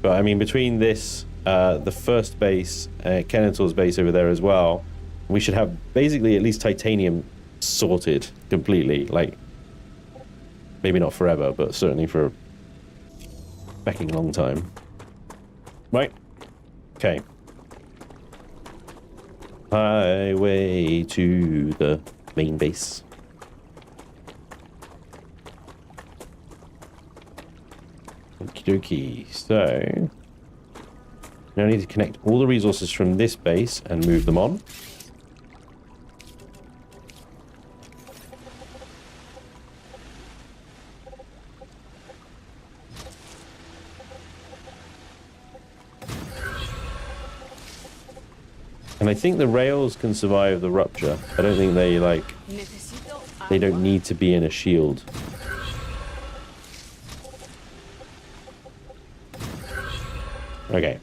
But I mean, between this, the first base, Kenetor's base over there as well, we should have basically at least titanium sorted completely. Like, maybe not forever, but certainly for a fucking long time. Right. Okay. Highway to the main base. Okie dokie. So Now I need to connect all the resources from this base and move them on. And I think the rails can survive the rupture. I don't think they, like, they don't need to be in a shield. Okay.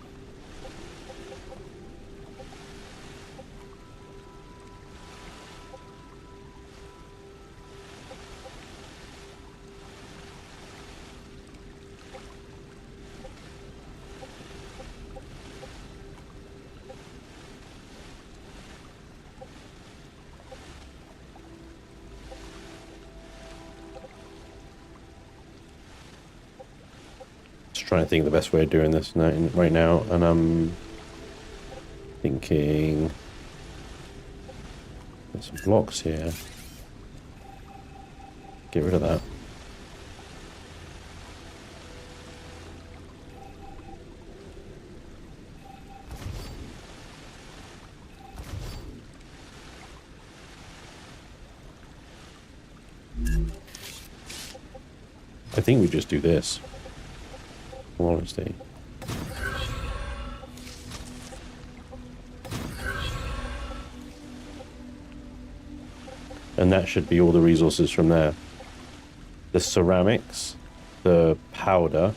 Trying to think of the best way of doing this right now, and I'm thinking there's some blocks here. Get rid of that. I think we just do this. Honesty. And that should be all the resources from there. The ceramics, the powder,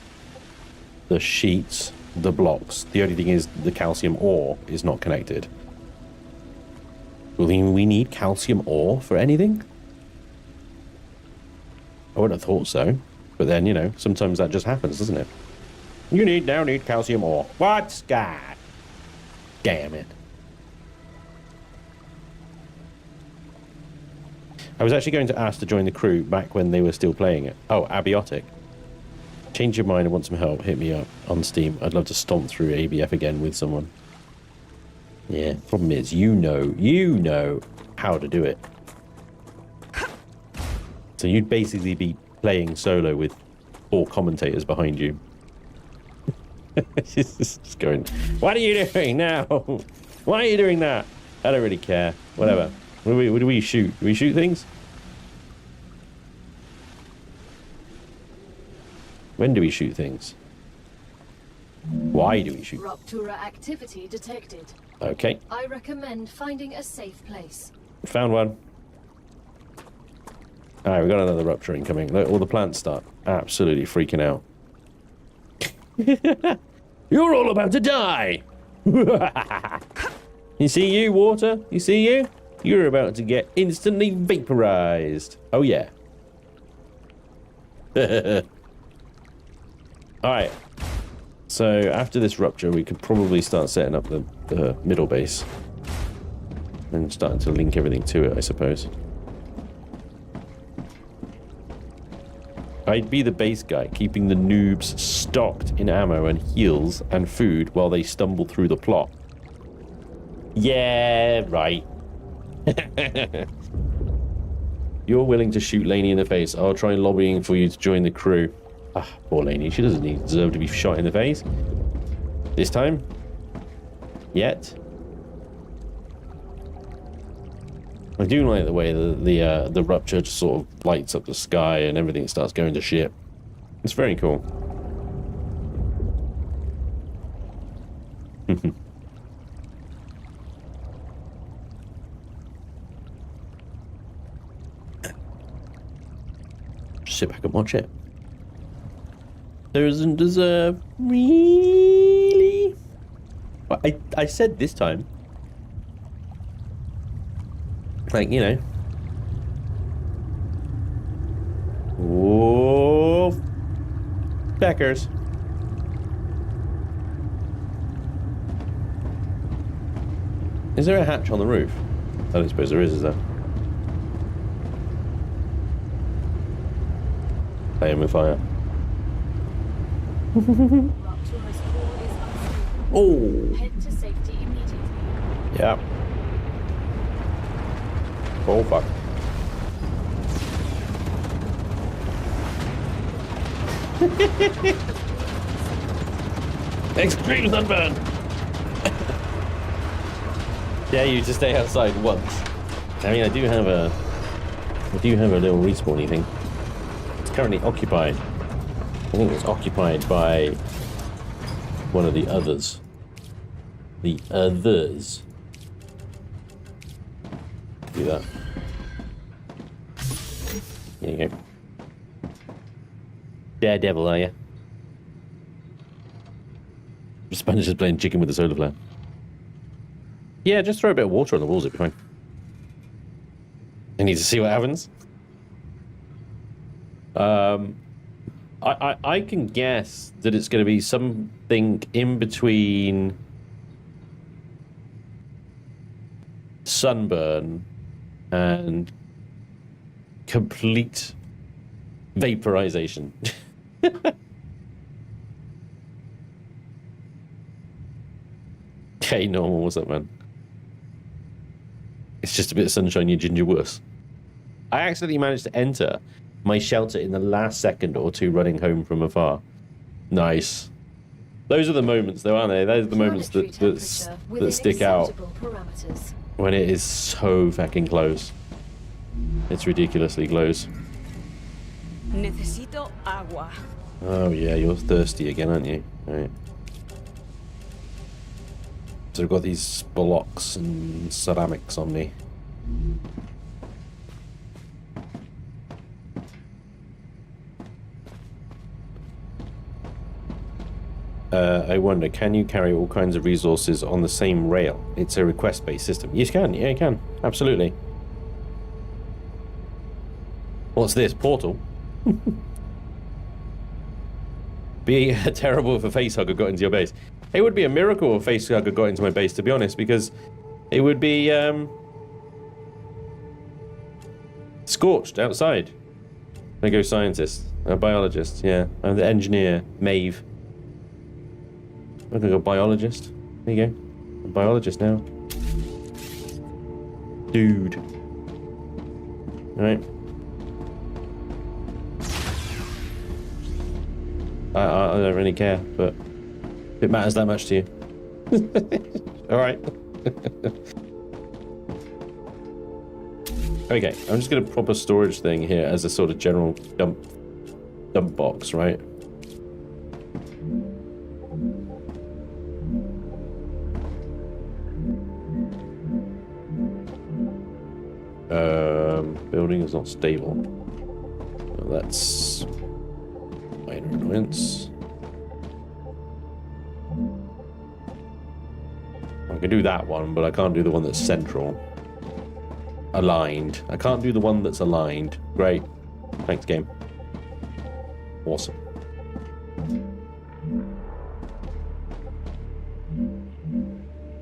the sheets, the blocks. The only thing is the calcium ore is not connected. Well, then we need calcium ore for anything? I wouldn't have thought so. But then, you know, sometimes that just happens, doesn't it? You now need calcium ore. What? God damn it. I was actually going to ask to join the crew back when they were still playing it. Oh, Abiotic. Change your mind and want some help, hit me up on Steam. I'd love to stomp through ABF again with someone. Yeah, problem is, you know how to do it. So you'd basically be playing solo with 4 commentators behind you. Just going, what are you doing now? Why are you doing that? I don't really care. Whatever. What do we shoot? Do we shoot things? When do we shoot things? Why do we shoot? Rupture activity detected. Okay. I recommend finding a safe place. Found one. Alright, we got another rupture incoming. Look, all the plants start absolutely freaking out. You're all about to die! You see you, water? You see you? You're about to get instantly vaporized. Oh, yeah. Alright. So, after this rupture, we could probably start setting up the middle base. And starting to link everything to it, I suppose. I'd be the base guy, keeping the noobs stocked in ammo and heals and food while they stumble through the plot. Yeah, right. You're willing to shoot Lainey in the face. I'll try lobbying for you to join the crew. Ah, poor Lainey. She doesn't deserve to be shot in the face. This time? Yet? I do like the way the rupture just sort of lights up the sky and everything starts going to shit. It's very cool. Just sit back and watch it. Doesn't deserve, really? Well, I said this time. Like, you know. Whoa. Beckers. Is there a hatch on the roof? I don't suppose there is there? Playing with fire. Oh. Head to safety immediately. Yeah. Oh, fuck. Extreme sunburn! Yeah, you just stay outside once. I mean, I do have a little respawny thing. It's currently occupied. I think it's occupied by one of the others. The others. Do that. There you go. Daredevil, are you? Spanj is playing chicken with the solar flare. Yeah, just throw a bit of water on the walls, it'll be fine. I need to see what happens. I can guess that it's going to be something in between sunburn and complete vaporization. Okay, normal, what's up, man? It's just a bit of sunshine, you ginger wuss. I accidentally managed to enter my shelter in the last second or two running home from afar. Nice. Those are the moments, though, aren't they? Those are the moments that stick out when it is so fucking close. It's ridiculously close. Necesito agua. Oh yeah, you're thirsty again, aren't you? All right. So I've got these blocks and ceramics on me. I wonder, can you carry all kinds of resources on the same rail? It's a request-based system. Yes, you can. Yeah, you can. Absolutely. What's this? Portal? Be terrible if a facehugger got into your base. It would be a miracle if a facehugger got into my base, to be honest, because it would be scorched outside. There go scientist, a biologist, yeah, and the engineer, Maeve. I'm gonna go biologist. There you go, a biologist now. Dude. All right. I don't really care, but if it matters that much to you. All right. Okay, I'm just gonna prop a storage thing here as a sort of general dump box, right? Building is not stable. Well, that's minor annoyance. I can do that one, but I can't do the one that's central. Aligned. I can't do the one that's aligned. Great. Thanks, game. Awesome.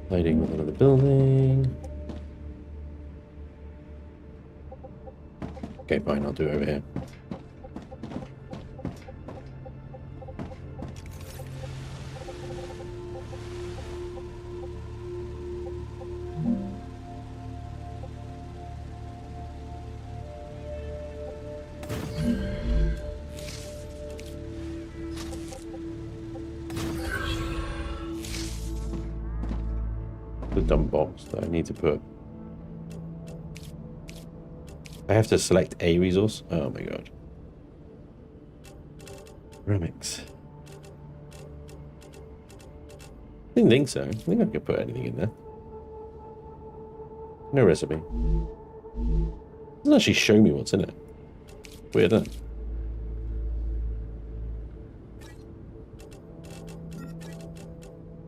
Lighting with another building. Okay, fine, I'll do it over here. The dump box that I need to put. I have to select a resource. Oh my god. Ceramics. Didn't think so. I think I could put anything in there. No recipe. Doesn't actually show me what's in it. Weird, isn't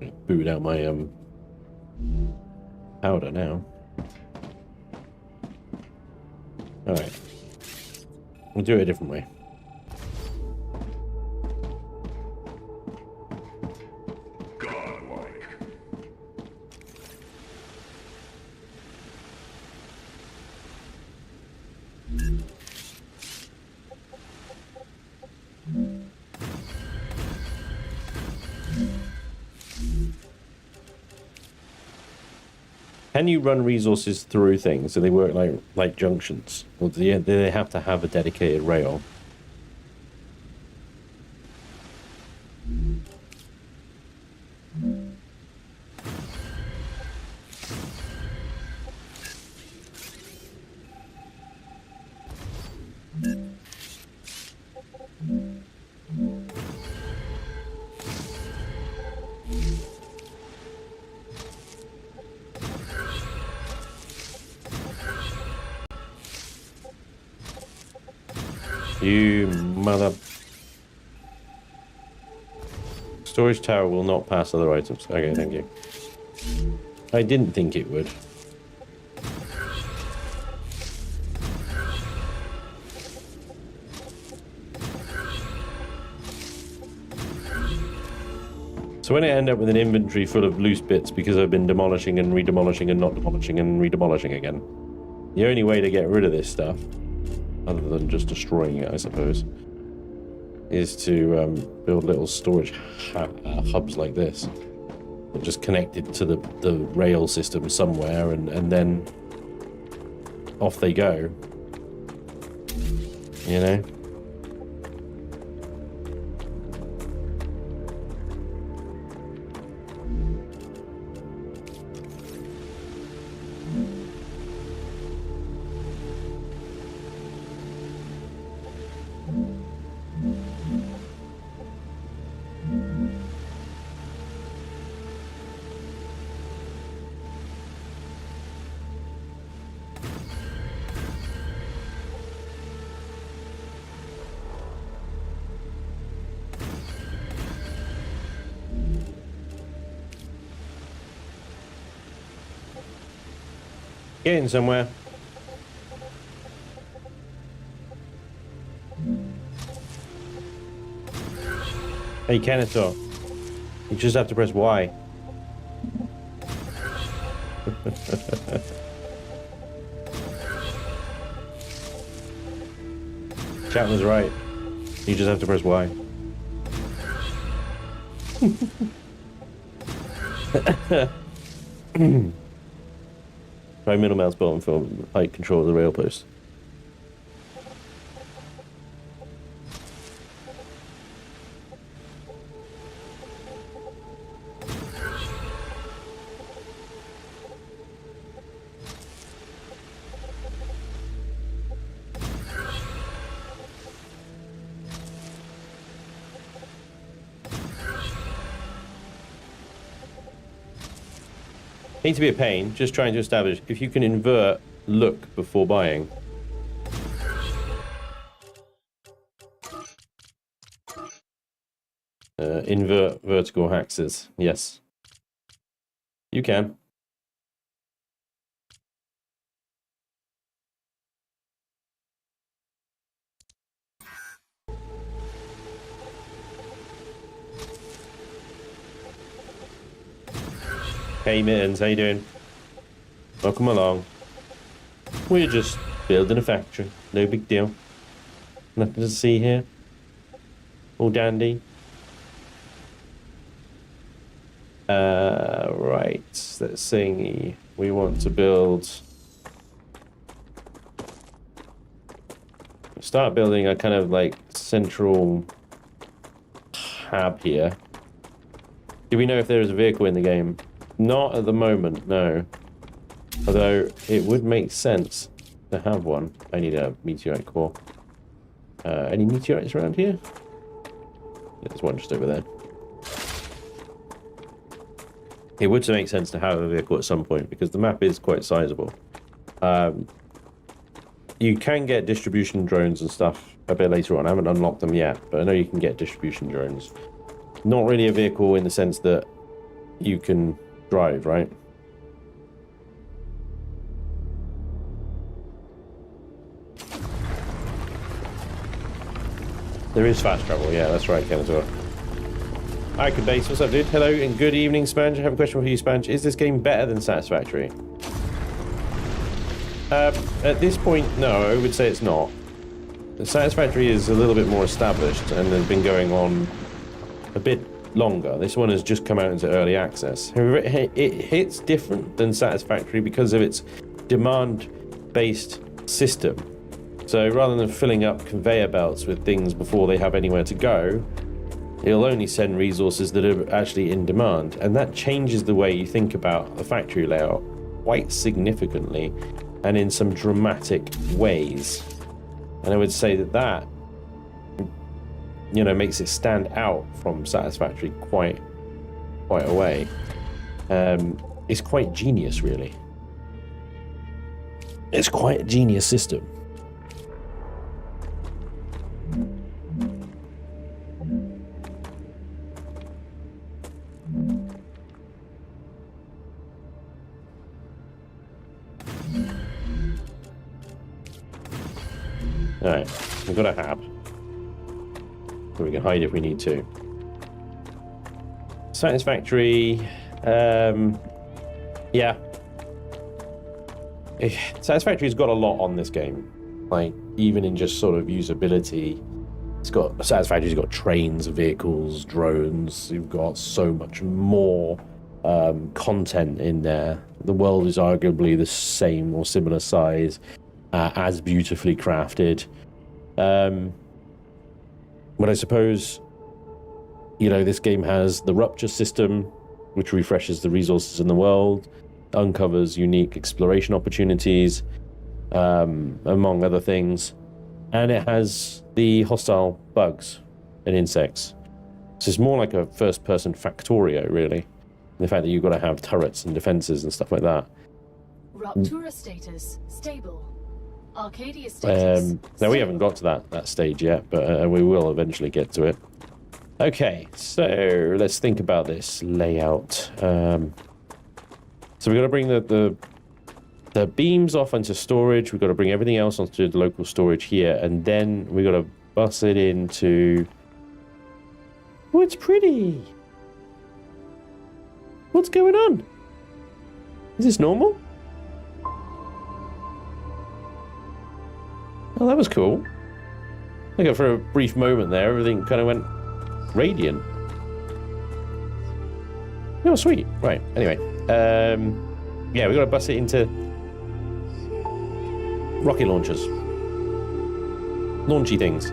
it? Boot out my powder now. Alright. We'll do it a different way. Godlike. Can you run resources through things? Do they work like junctions? Or do they have to have a dedicated rail? You mother... Storage tower will not pass other items. Okay, thank you. I didn't think it would. So when I end up with an inventory full of loose bits because I've been demolishing and redemolishing and not demolishing and redemolishing again, the only way to get rid of this stuff, other than just destroying it, I suppose, is to build little storage hubs like this. Just connected to the rail system somewhere, and then off they go. You know? Getting somewhere. Hey, Kennetor. You just have to press Y. Chat was right. You just have to press Y. Try middle mouse button for height control of the rail post. Need to be a pain, just trying to establish if you can invert look before buying. Invert vertical axis, yes. You can. Hey Mittens, how you doing? Welcome along. We're just building a factory, no big deal. Nothing to see here. All dandy. Right, let's see. We want to build... Start building a kind of like central hub here. Do we know if there is a vehicle in the game? Not at the moment, no. Although it would make sense to have one. I need a meteorite core. Any meteorites around here? There's one just over there. It would make sense to have a vehicle at some point because the map is quite sizable. You can get distribution drones and stuff a bit later on. I haven't unlocked them yet, but I know you can get distribution drones. Not really a vehicle in the sense that you can drive, right? There is fast travel, yeah, that's right, Kennetor. Hi, good base, what's up, dude? Hello and good evening, Spanj. I have a question for you, Spanj. Is this game better than Satisfactory? At this point, no, I would say it's not. Satisfactory is a little bit more established and has been going on a bit longer. This one has just come out into early access. However, it hits different than Satisfactory because of its demand-based system. So rather than filling up conveyor belts with things before they have anywhere to go, it'll only send resources that are actually in demand. And that changes the way you think about the factory layout quite significantly and in some dramatic ways. And I would say that you know, makes it stand out from Satisfactory quite a way. It's quite genius, really. It's quite a genius system. Alright, we've got a hab. So we can hide if we need to. Satisfactory. Yeah. Satisfactory's got a lot on this game. Like, even in just sort of usability. Satisfactory's got trains, vehicles, drones. You've got so much more content in there. The world is arguably the same or similar size, as beautifully crafted. But I suppose, you know, this game has the Rupture system, which refreshes the resources in the world, uncovers unique exploration opportunities, among other things. And it has the hostile bugs and insects. So it's more like a first-person Factorio, really. The fact that you've got to have turrets and defenses and stuff like that. Ruptura status stable. Arcadia status. Now we haven't got to that stage yet, but we will eventually get to it. Okay, so let's think about this layout. So we've got to bring the beams off into storage. We've got to bring everything else onto the local storage here, and then we've got to bus it into... Oh, it's pretty! What's going on? Is this normal? Oh, that was cool. Look, for a brief moment there, everything kind of went radiant. Oh, sweet. Right, anyway. Yeah, we've got to bus it into rocket launchers. Launchy things.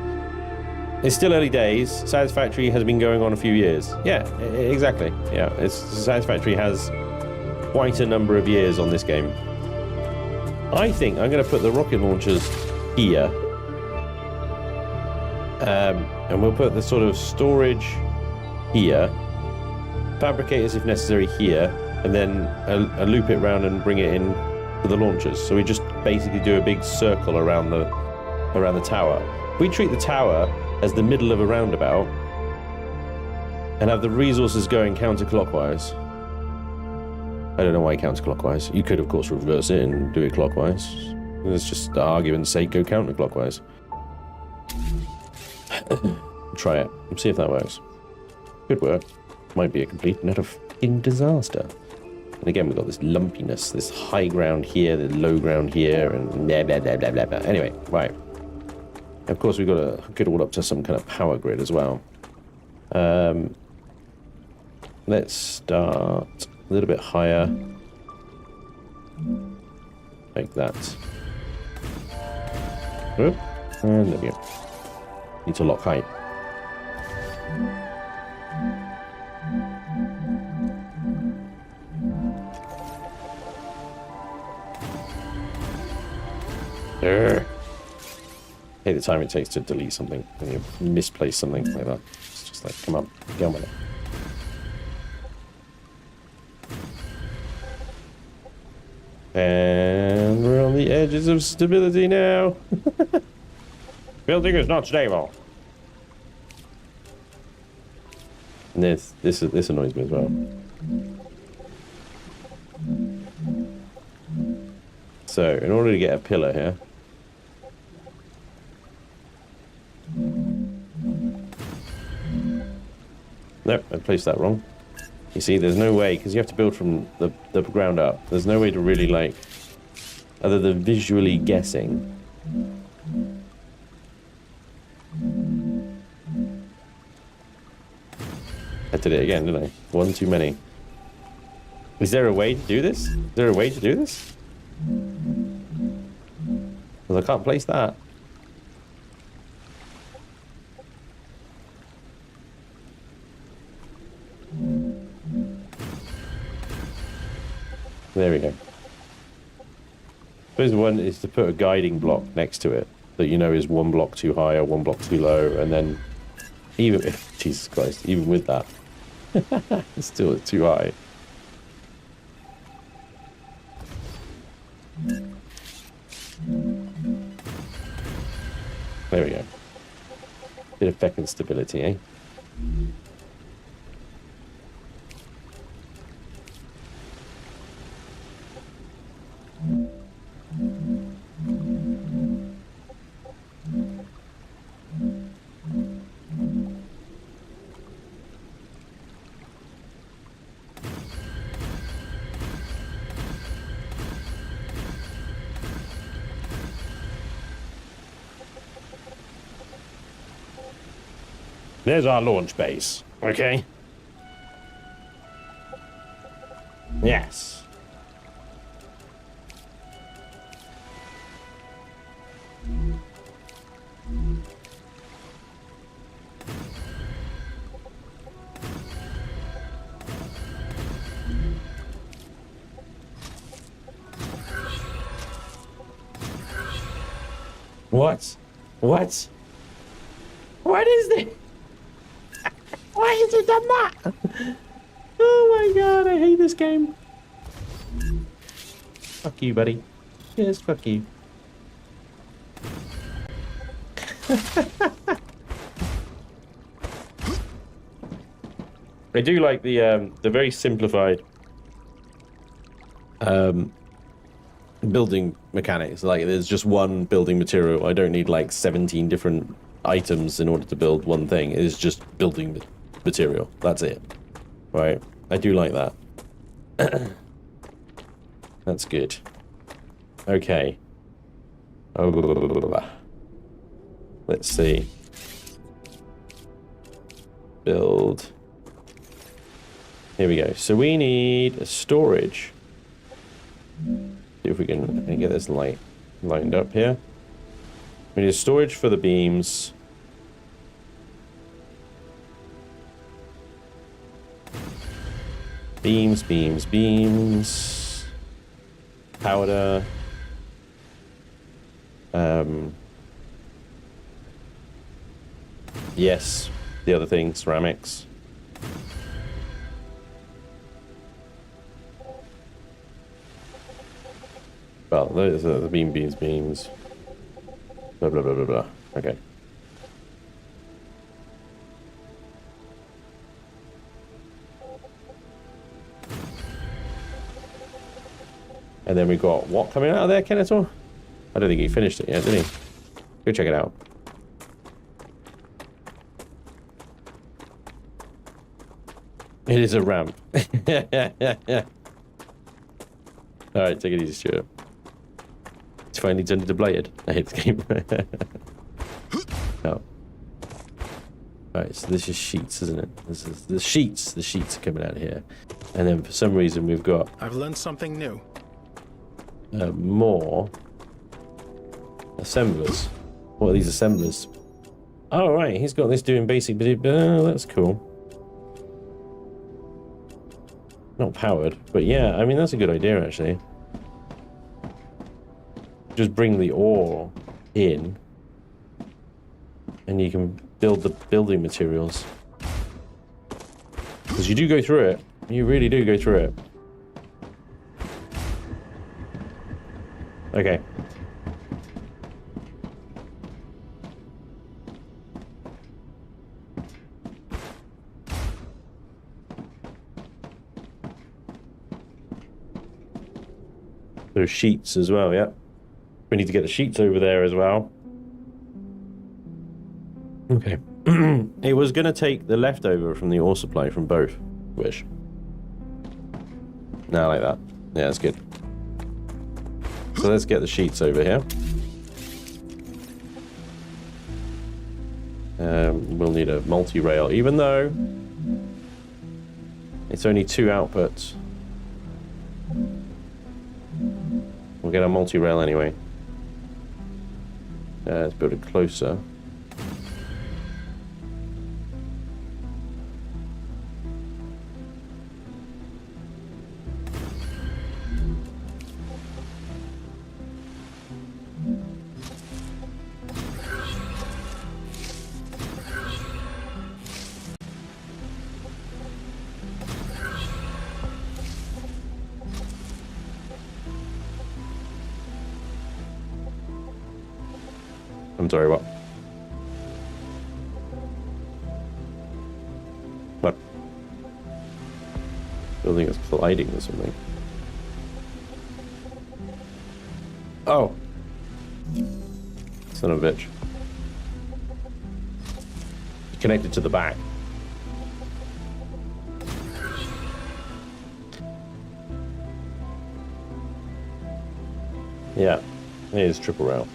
It's still early days. Satisfactory has been going on a few years. Yeah, exactly. Yeah, Satisfactory has quite a number of years on this game. I think I'm going to put the rocket launchers here. And we'll put the sort of storage here. Fabricators, if necessary, here. And then a loop it around and bring it in to the launchers. So we just basically do a big circle around the tower. We treat the tower as the middle of a roundabout and have the resources going counterclockwise. I don't know why counterclockwise. You could, of course, reverse it and do it clockwise. Let's just, for argument's sake, go counterclockwise. Try it and see if that works. Could work. Might be a complete and utter fucking disaster. And again, we've got this lumpiness, this high ground here, the low ground here, and blah, blah, blah, blah, blah, blah. Anyway, right. Of course, we've got to hook it all up to some kind of power grid as well. Let's start a little bit higher. Like that. Oop. And there we go. Need to lock height. Hey, the time it takes to delete something when you misplace something like that. It's just like, come on, get on with it. And we're on the edges of stability now. Building is not stable. And this annoys me as well. So, in order to get a pillar here, nope, I placed that wrong. You see, there's no way, because you have to build from the ground up. There's no way to really, like, other than visually guessing. I did it again, didn't I? One too many. Is there a way to do this? Is there a way to do this? Because I can't place that. There we go. Suppose one is to put a guiding block next to it that you know is one block too high or one block too low, and then even if, Jesus Christ, even with that, it's still too high. There we go. Bit of feckin' stability, eh? There's our launch base. Okay. Yes. What? What? What is this? Why has it done that? Oh my god, I hate this game. Fuck you, buddy. Yes, fuck you. I do like the very simplified building mechanics. Like, there's just one building material. I don't need like 17 different items in order to build one thing. It is just building material. That's it. Right? I do like that. That's good. Okay. Oh, let's see. Build. Here we go. So we need a storage. See if we can get this light lined up here. We need a storage for the beams. Beams, beams, beams. Powder. Yes. The other thing, ceramics. Well, those are the beams. Blah, blah, blah, blah, blah. Okay. And then we got what coming out of there, Kennetor? I don't think he finished it yet, did he? Go check it out. It is a ramp. Alright, take it easy, Stuart. It's finally turned into bladed. I hate this game. No. Alright, so this is sheets, isn't it? This is the sheets. The sheets are coming out of here. And then for some reason we've got... I've learned something new. More assemblers. What are these assemblers? Oh, right, he's got this doing basic... Oh, that's cool. Not powered, but yeah, I mean, that's a good idea, actually. Just bring the ore in, and you can build the building materials. Because you do go through it. You really do go through it. Okay. There's sheets as well, yeah. We need to get the sheets over there as well. Okay. It was going to take the leftover from the ore supply from both. Wish. No, like that. Yeah, that's good. So let's get the sheets over here. We'll need a multi-rail, even though it's only 2 outputs. We'll get a multi-rail anyway. Let's build it closer. I'm sorry, what? What? Building is colliding with something. Oh! Son of a bitch. Connected to the back. Yeah, it is triple rail.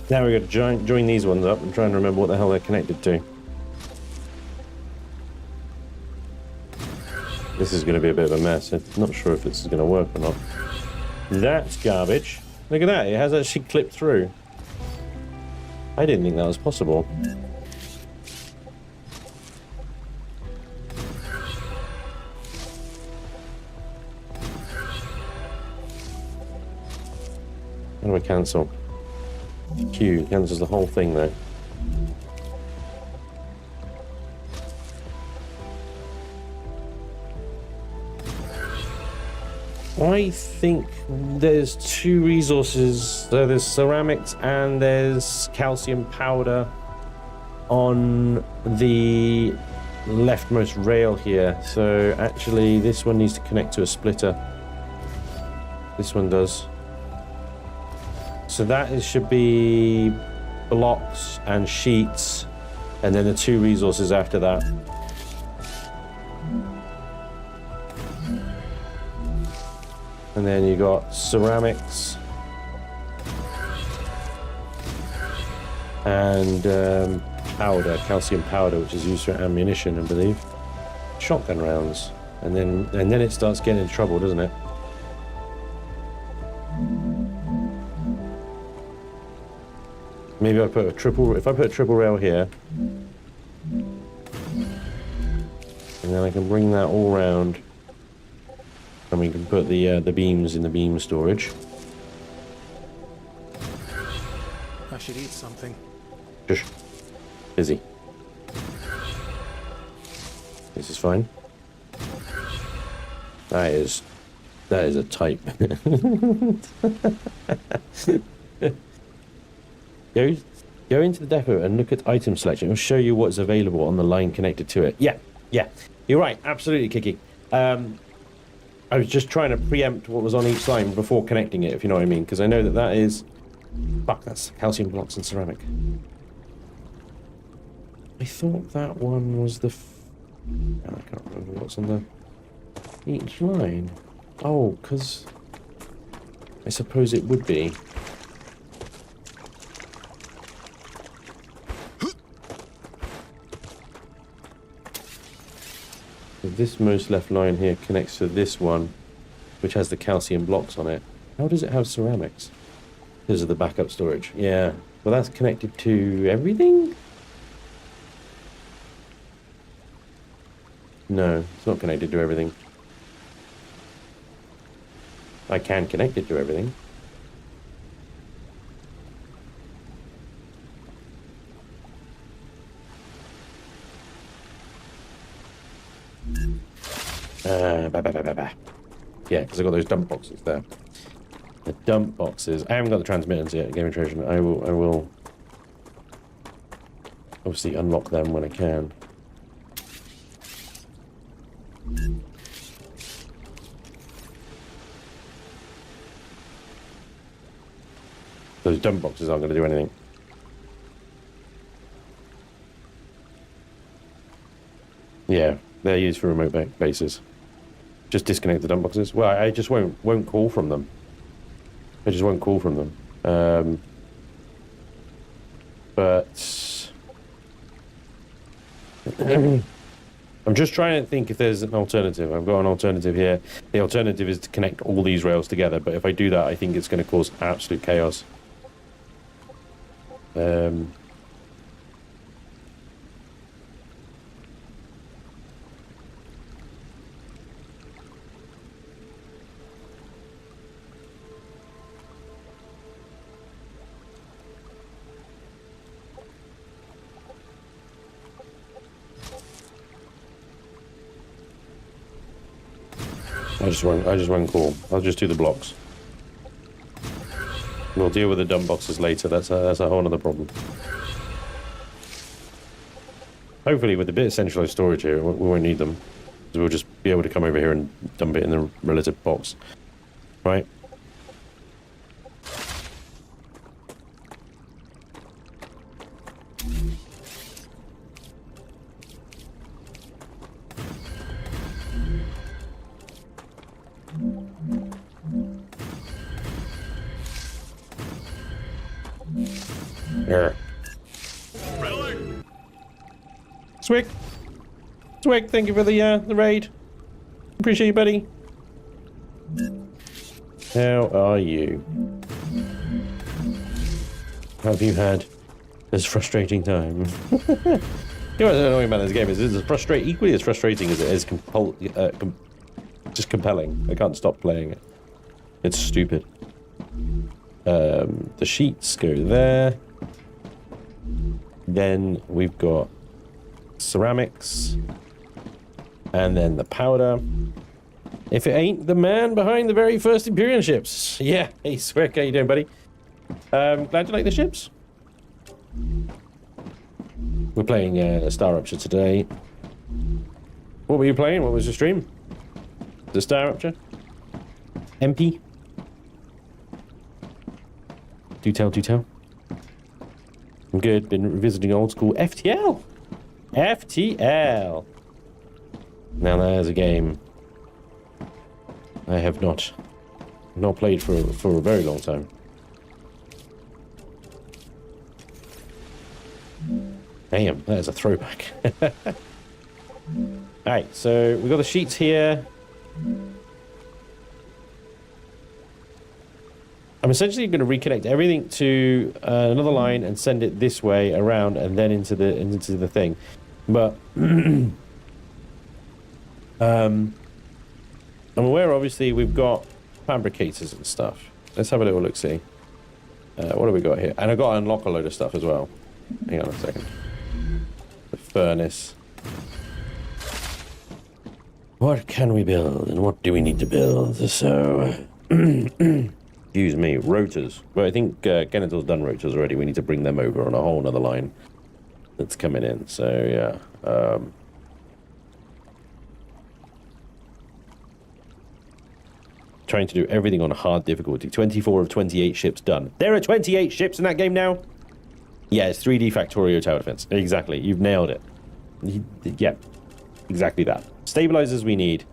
Now we've got to join these ones up and try and remember what the hell they're connected to. This is going to be a bit of a mess. I'm not sure if this is going to work or not. That's garbage. Look at that. It has actually clipped through. I didn't think that was possible. How do I cancel? Q cancels the whole thing though. I think there's two resources. So there's ceramics and there's calcium powder on the leftmost rail here. So actually this one needs to connect to a splitter. This one does. So that should be blocks and sheets, and then the two resources after that. And then you got ceramics and powder, calcium powder, which is used for ammunition, I believe. Shotgun rounds, and then it starts getting in trouble, doesn't it? Maybe I put a triple. If I put a triple rail here, and then I can bring that all round, and we can put the beams in the beam storage. I should eat something. Shush. Busy. This is fine. That is a type. Go into the depot and look at item selection. It will show you what's available on the line connected to it. Yeah, you're right. Absolutely, Kiki. I was just trying to preempt what was on each line before connecting it, if you know what I mean, because I know that is... Fuck, that's calcium blocks and ceramic. I thought that one was the... I can't remember what's on the... each line. Oh, because... I suppose it would be. This most left line here connects to this one, which has the calcium blocks on it. How does it have ceramics? Because of the backup storage. Yeah. Well, that's connected to everything? No, it's not connected to everything. I can connect it to everything. Yeah, because I've got those dump boxes there. The dump boxes. I haven't got the transmitters yet, Game Intrusion. I will obviously unlock them when I can. Those dump boxes aren't going to do anything. Yeah, they're used for remote bases. Just disconnect the dump boxes. Well, I just won't call from them. I just won't call from them. But I'm just trying to think if there's an alternative. I've got an alternative here. The alternative is to connect all these rails together, but if I do that, I think it's going to cause absolute chaos. I just won't call. I'll just do the blocks. We'll deal with the dump boxes later. That's a whole other problem. Hopefully, with a bit of centralized storage here, we won't need them. We'll just be able to come over here and dump it in the relative box, right? Swick, thank you for the raid. Appreciate you, buddy. How are you? Have you had this frustrating time? You know what's annoying about this game is it's equally as frustrating as it is just compelling. I can't stop playing it. It's stupid. The sheets go there. Then we've got ceramics. And then the powder. If it ain't the man behind the very first Imperial ships. Yeah. Hey, Swick, how you doing, buddy? Glad you like the ships. We're playing Star Rupture today. What were you playing? What was your stream? The Star Rupture? MP? Do tell. I'm good. Been revisiting old school FTL. FTL. Now there's a game I have not played for a very long time. Damn, that is a throwback. Alright, so we've got the sheets here. I'm essentially going to reconnect everything to another line and send it this way around and then into the thing. But I'm aware, obviously, we've got fabricators and stuff. Let's have a little look-see. What do we got here? And I've got to unlock a load of stuff as well. Hang on a second. The furnace. What can we build and what do we need to build? So, excuse me, rotors. Well, I think Genitals done rotors already. We need to bring them over on a whole other line that's coming in. So, yeah. Trying to do everything on a hard difficulty. 24 of 28 ships done. There are 28 ships in that game now? Yeah, it's 3D Factorio Tower Defense. Exactly. You've nailed it. Yeah, exactly that. Stabilizers we need.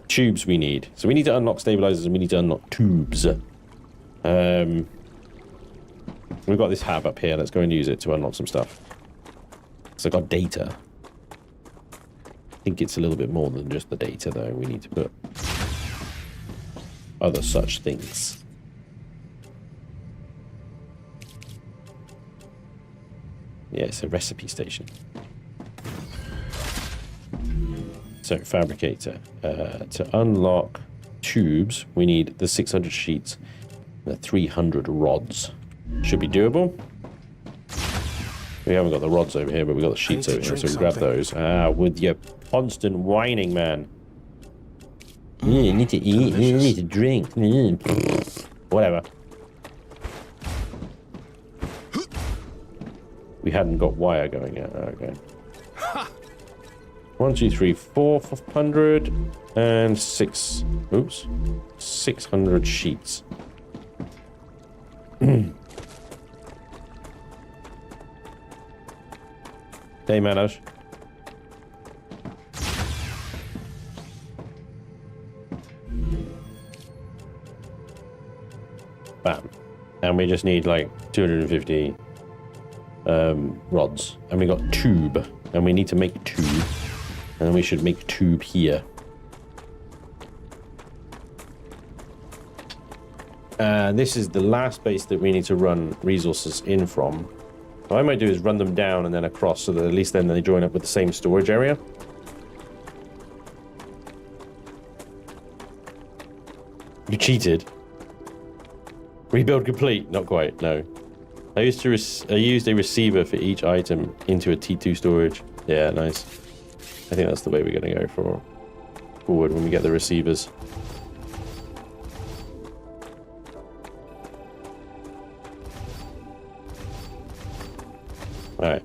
Tubes we need. So we need to unlock stabilizers and we need to unlock tubes. We've got this hab up here. Let's go and use it to unlock some stuff. So I've got data. I think it's a little bit more than just the data, though. We need to put other such things. Yeah, it's a recipe station. So, fabricator. To unlock tubes, we need the 600 sheets, the 300 rods. Should be doable. We haven't got the rods over here, but we've got the sheets over here, so we grab those. With your constant whining, man. You need to eat, you need to drink. Whatever. We hadn't got wire going yet. Okay. 1, 2, 3, 400 and 6. Oops. 600 sheets. Hey, Manoj. Bam. And we just need like 250 rods. And we got tube. And we need to make tube. And then we should make tube here. This is the last base that we need to run resources in from. What I might do is run them down and then across so that at least then they join up with the same storage area. You cheated. Rebuild complete. Not quite, no. I used a receiver for each item into a T2 storage. Yeah, nice. I think that's the way we're going to go forward when we get the receivers. Alright.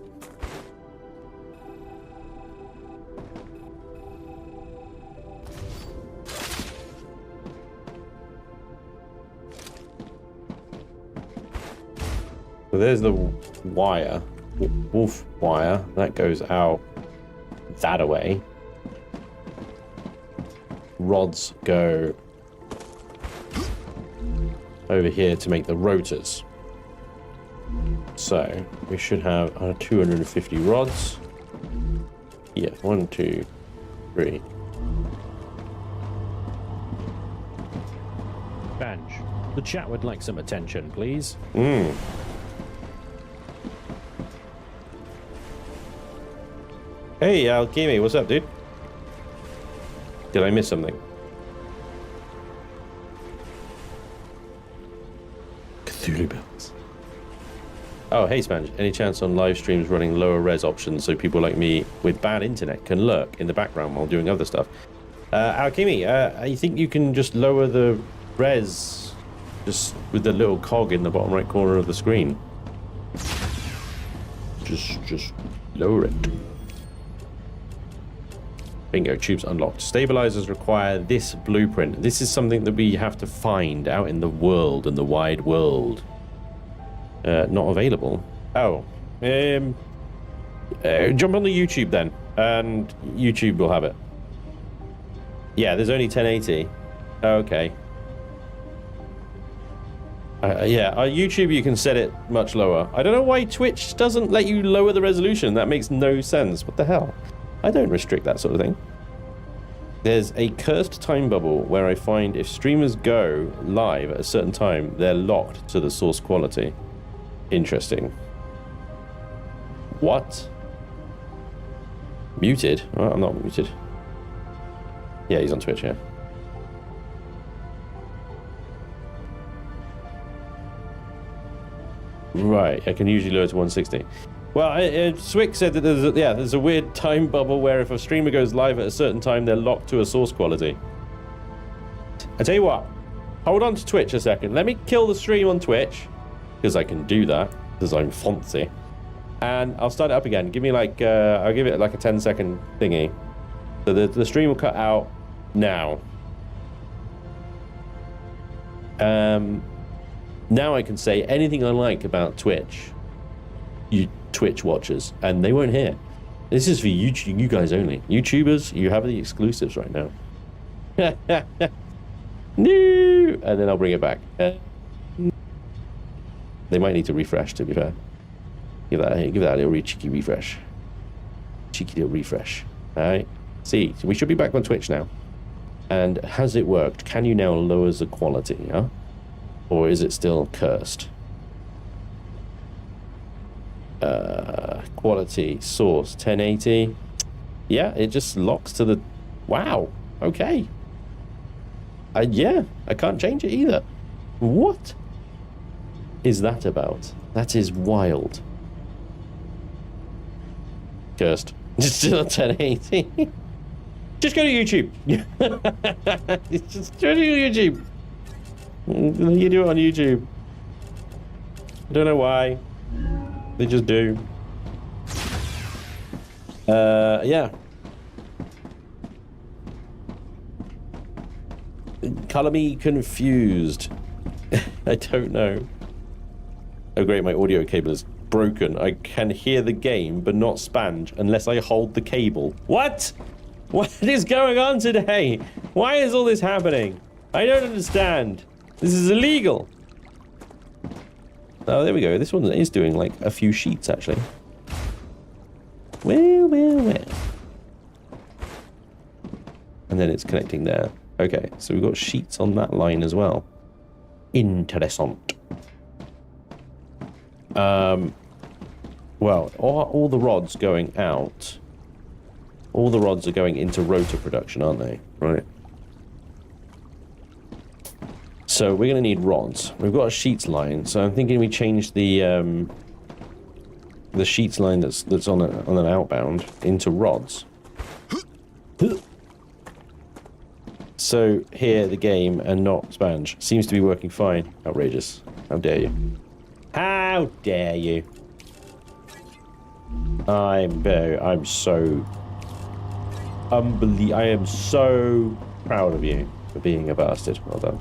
So there's the wire, wolf wire, that goes out that away. Rods go over here to make the rotors. So we should have 250 rods. Yeah, 1, 2, 3. Spanj, the chat would like some attention, please. Hey, Alchemy, what's up, dude? Did I miss something? Cthulhu bells. Oh, hey, Spanj. Any chance on live streams running lower res options so people like me with bad internet can lurk in the background while doing other stuff? Alchemy, I think you can just lower the res just with the little cog in the bottom right corner of the screen. Just lower it. Bingo, tubes unlocked. Stabilizers require this blueprint. This is something that we have to find out in the world, in the wide world. Not available. Oh. Jump on the YouTube then, and YouTube will have it. Yeah, there's only 1080. Okay. Yeah, YouTube you can set it much lower. I don't know why Twitch doesn't let you lower the resolution. That makes no sense. What the hell? I don't restrict that sort of thing. There's a cursed time bubble where I find if streamers go live at a certain time, they're locked to the source quality. Interesting. What? Muted? Oh, I'm not muted. Yeah, he's on Twitch, yeah. Right, I can usually lower to 160. Well, Swick said that there's a weird time bubble where if a streamer goes live at a certain time, they're locked to a source quality. I tell you what, hold on to Twitch a second. Let me kill the stream on Twitch, because I can do that, because I'm fancy. And I'll start it up again. Give me like, I'll give it like a 10-second thingy. So the stream will cut out now. Now I can say anything I like about Twitch. You Twitch watchers, and they won't hear. This is for YouTube, you guys only. YouTubers, you have the exclusives right now. No, and then I'll bring it back. They might need to refresh, to be fair. Give that a little cheeky refresh. Cheeky little refresh. All right. See, so we should be back on Twitch now. And has it worked? Can you now lower the quality? Huh? Or is it still cursed? Quality source 1080. Yeah, it just locks to the. Wow. Okay. Yeah, I can't change it either. What is that about? That is wild. Cursed. It's still 1080. Just go to YouTube. Just go to YouTube. You do it on YouTube. I don't know why. They just do. Yeah. Color me confused. I don't know. Oh great, my audio cable is broken. I can hear the game, but not Spanj unless I hold the cable. What? What is going on today? Why is all this happening? I don't understand. This is illegal. Oh, there we go. This one is doing like a few sheets, actually. Well. And then it's connecting there. Okay, so we've got sheets on that line as well. Interessant. Well, all the rods going out. All the rods are going into rotor production, aren't they? Right. So we're going to need rods. We've got a sheets line, so I'm thinking we change the sheets line that's on an outbound into rods. So here the game and not Spanj seems to be working fine. Outrageous! How dare you? How dare you? I am so proud of you for being a bastard. Well done.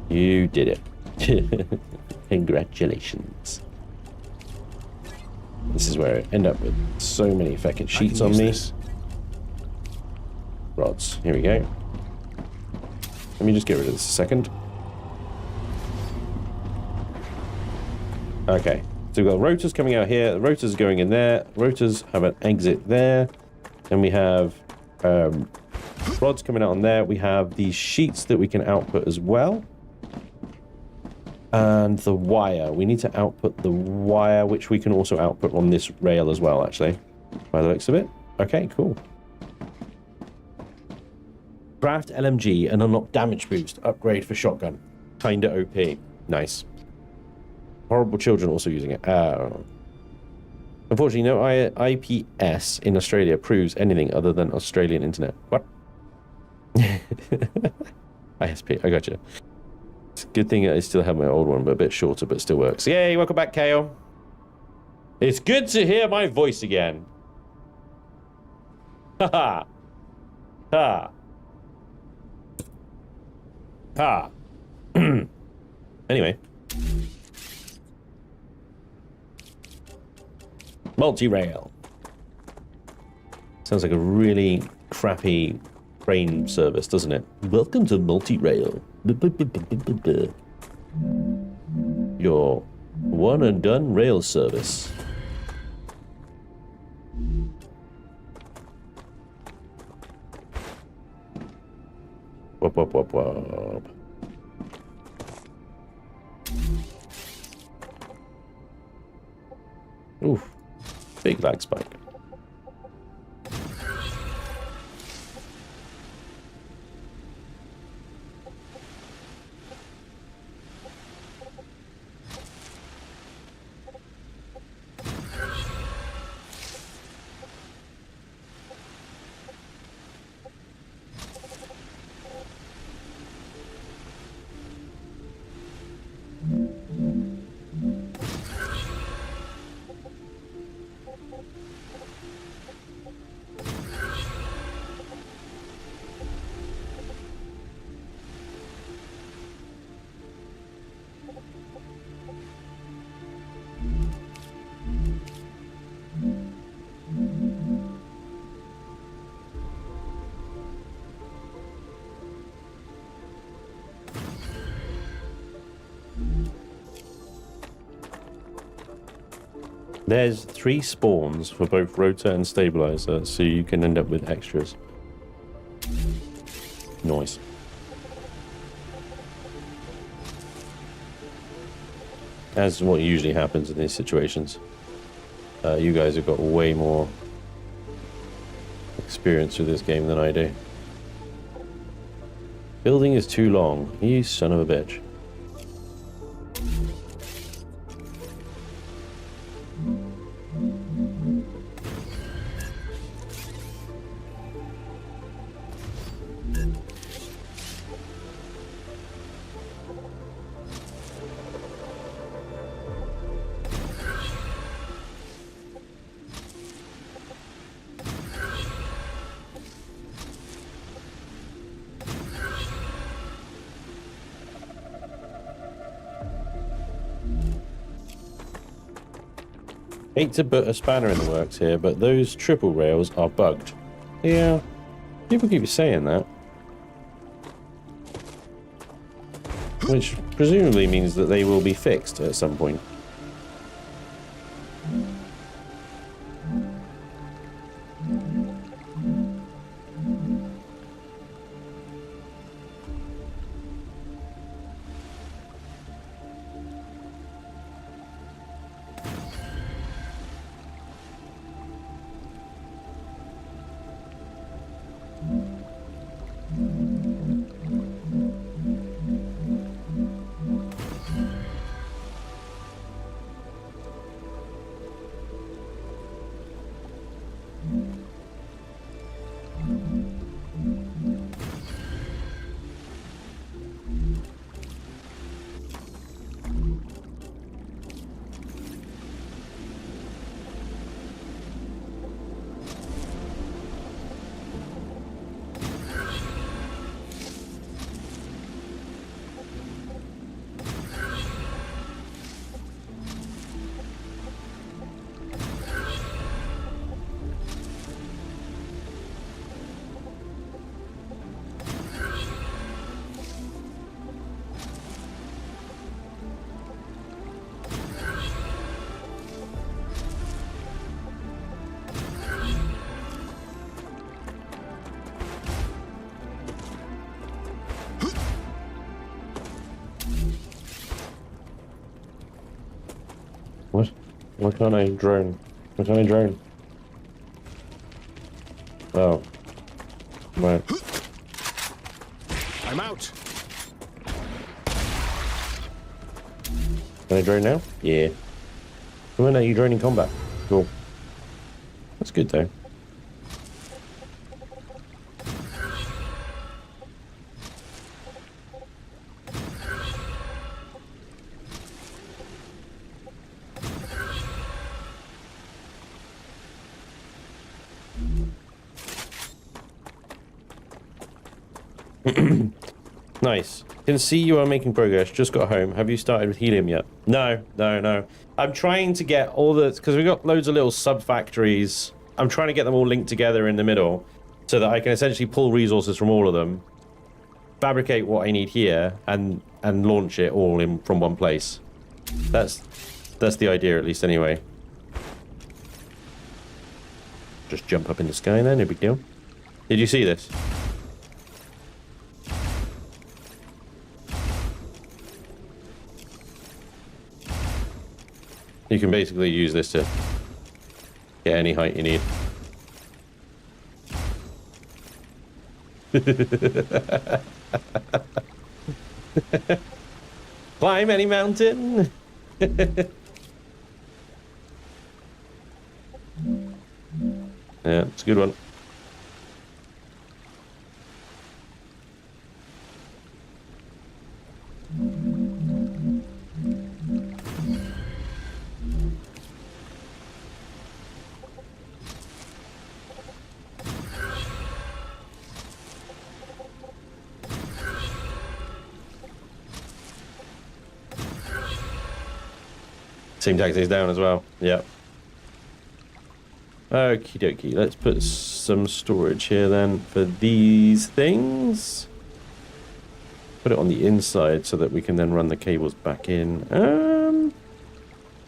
You did it. Congratulations. This is where I end up with so many fucking sheets on me. Rods. Here we go. Let me just get rid of this a second. Okay, so we've got rotors coming out here. The rotors are going in there. Rotors have an exit there. Then we have rods coming out on there. We have these sheets that we can output as well. And the wire. We need to output the wire, which we can also output on this rail as well, actually, by the looks of it. Okay, cool. Craft LMG and unlock damage boost. Upgrade for shotgun. Kinda OP. Nice. Horrible children also using it. Unfortunately, no IPS in Australia proves anything other than Australian internet. What? ISP, I gotcha. It's a good thing I still have my old one, but a bit shorter, but still works. Yay, welcome back, Kale. It's good to hear my voice again. Haha. Ha. Ha. Anyway. Multi-rail. Sounds like a really crappy train service, doesn't it? Welcome to multi-rail. Your one and done rail service. Wop wop wop wop. Oof. Big lag spike. There's 3 spawns for both rotor and stabilizer, so you can end up with extras. Nice. As what usually happens in these situations. You guys have got way more experience with this game than I do. Building is too long. You son of a bitch. Hate to put a spanner in the works here, but those triple rails are bugged. Yeah, people keep saying that. Which presumably means that they will be fixed at some point. Why can't I drone? Why can't I drone? Oh. Right. I'm out. Can I drone now? Yeah. Come on now, you drone in combat. Cool. That's good though. Nice. Can see you are making progress. Just got home. Have you started with helium yet? No. I'm trying to get all the... Because we've got loads of little sub-factories. I'm trying to get them all linked together in the middle so that I can essentially pull resources from all of them, fabricate what I need here, and launch it all in from one place. That's the idea, at least, anyway. Just jump up in the sky there, no big deal. Did you see this? You can basically use this to get any height you need. Climb any mountain. Yeah, it's a good one. Same tactics down as well. Yep. Okie dokie. Let's put some storage here then for these things. Put it on the inside so that we can then run the cables back in. Do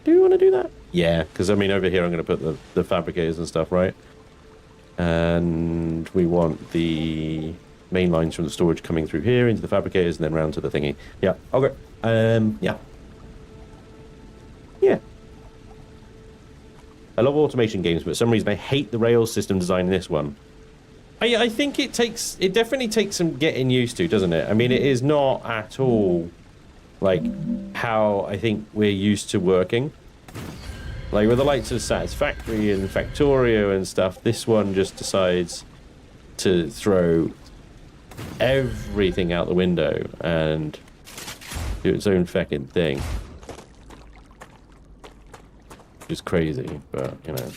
we want to do that? Yeah, because I mean over here I'm going to put the fabricators and stuff, right? And we want the main lines from the storage coming through here into the fabricators and then round to the thingy. Yeah. Okay. Yeah. Yeah. I love automation games, but for some reason I hate the rails system design in this one. I think it definitely takes some getting used to, doesn't it? I mean, it is not at all like how I think we're used to working. Like with the likes of Satisfactory and Factorio and stuff, this one just decides to throw everything out the window and do its own fucking thing. Which is crazy, but you know.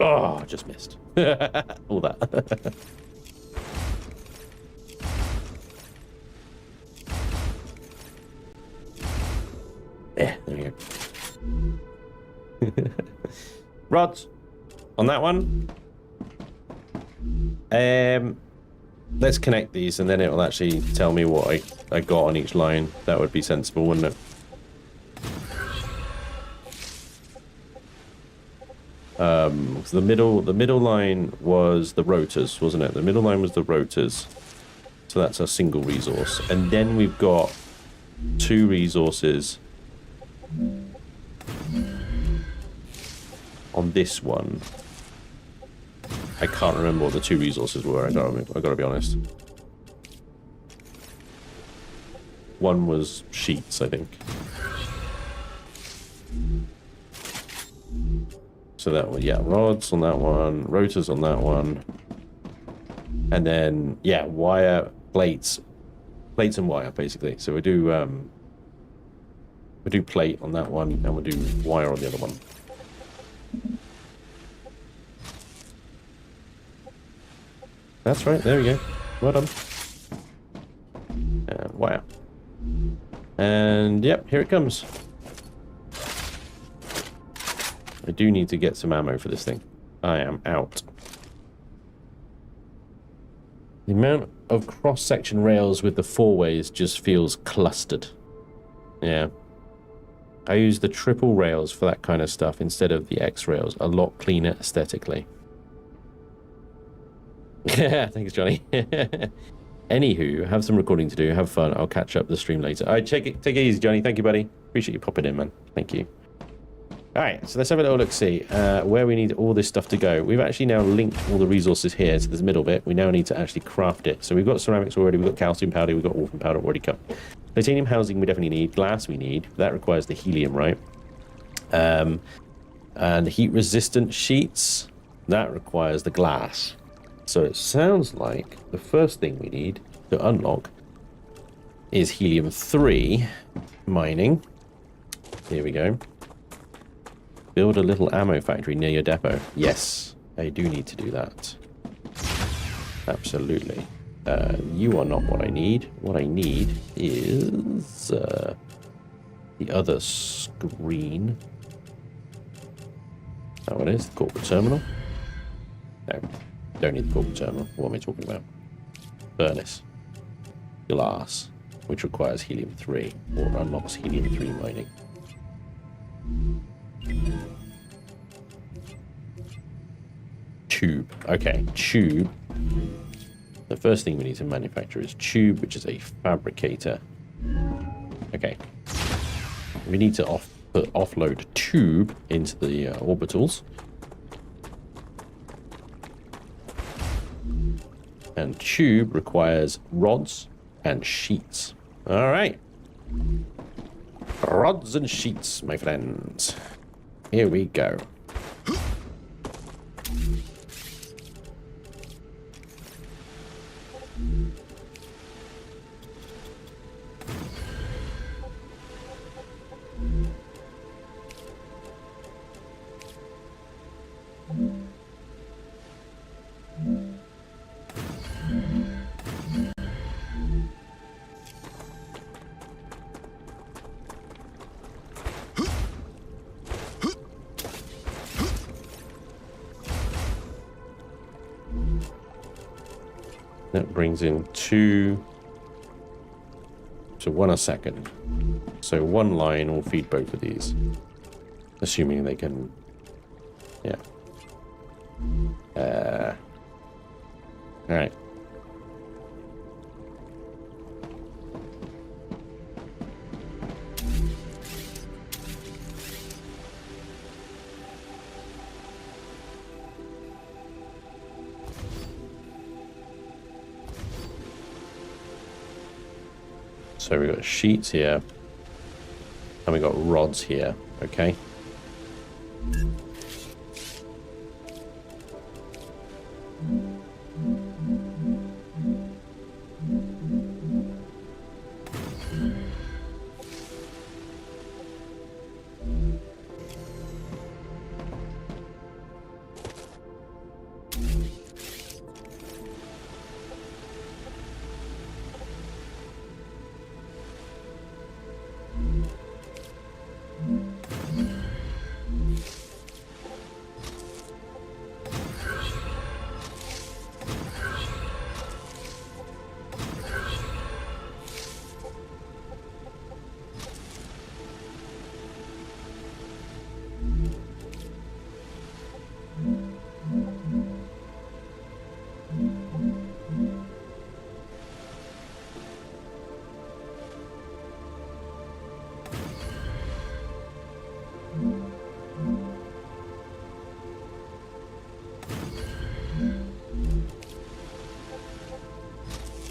Oh, just missed. All that. Yeah, there you go. Rods on that one. Let's connect these and then it will actually tell me what I got on each line. That would be sensible, wouldn't it? So the middle line was the rotors, wasn't it? The middle line was the rotors. So that's a single resource. And then we've got 2 resources on this one. I can't remember what the 2 resources were. I gotta be honest. One was sheets, I think. So that one, yeah, rods on that one, rotors on that one, and then yeah, wire, plates and wire basically. So we do plate on that one, and we'll do wire on the other one. That's right, there we go. Well done. And wire. And yep, here it comes. I do need to get some ammo for this thing. I am out. The amount of cross-section rails with the 4-ways just feels clustered. Yeah. I use the triple rails for that kind of stuff instead of the X rails. A lot cleaner aesthetically. Yeah, thanks, Johnny. Anywho, have some recording to do. Have fun. I'll catch up the stream later. All right, take it easy, Johnny. Thank you, buddy. Appreciate you popping in, man. Thank you. All right, so let's have a little look-see where we need all this stuff to go. We've actually now linked all the resources here to this middle bit. We now need to actually craft it. So we've got ceramics already. We've got calcium powder. We've got orphan powder already cut. Titanium housing we definitely need. Glass we need. That requires the helium, right? And heat-resistant sheets. That requires the glass. So it sounds like the first thing we need to unlock is helium-3 mining. Here we go. Build a little ammo factory near your depot. Yes, I do need to do that. Absolutely. You are not what I need. What I need is the other screen. That one is the corporate terminal. No, don't need the corporate terminal. What am I talking about? Furnace. Glass, which requires helium-3 or unlocks helium-3 mining. Tube. Okay, tube. The first thing we need to manufacture is tube, which is a fabricator. Okay. We need to offload tube into the orbitals. And tube requires rods and sheets. All right. Rods and sheets, my friends. Here we go. That brings in 2, so 1 a second. So 1 line will feed both of these, assuming they can, yeah. All right. So we've got sheets here, and we've got rods here, okay?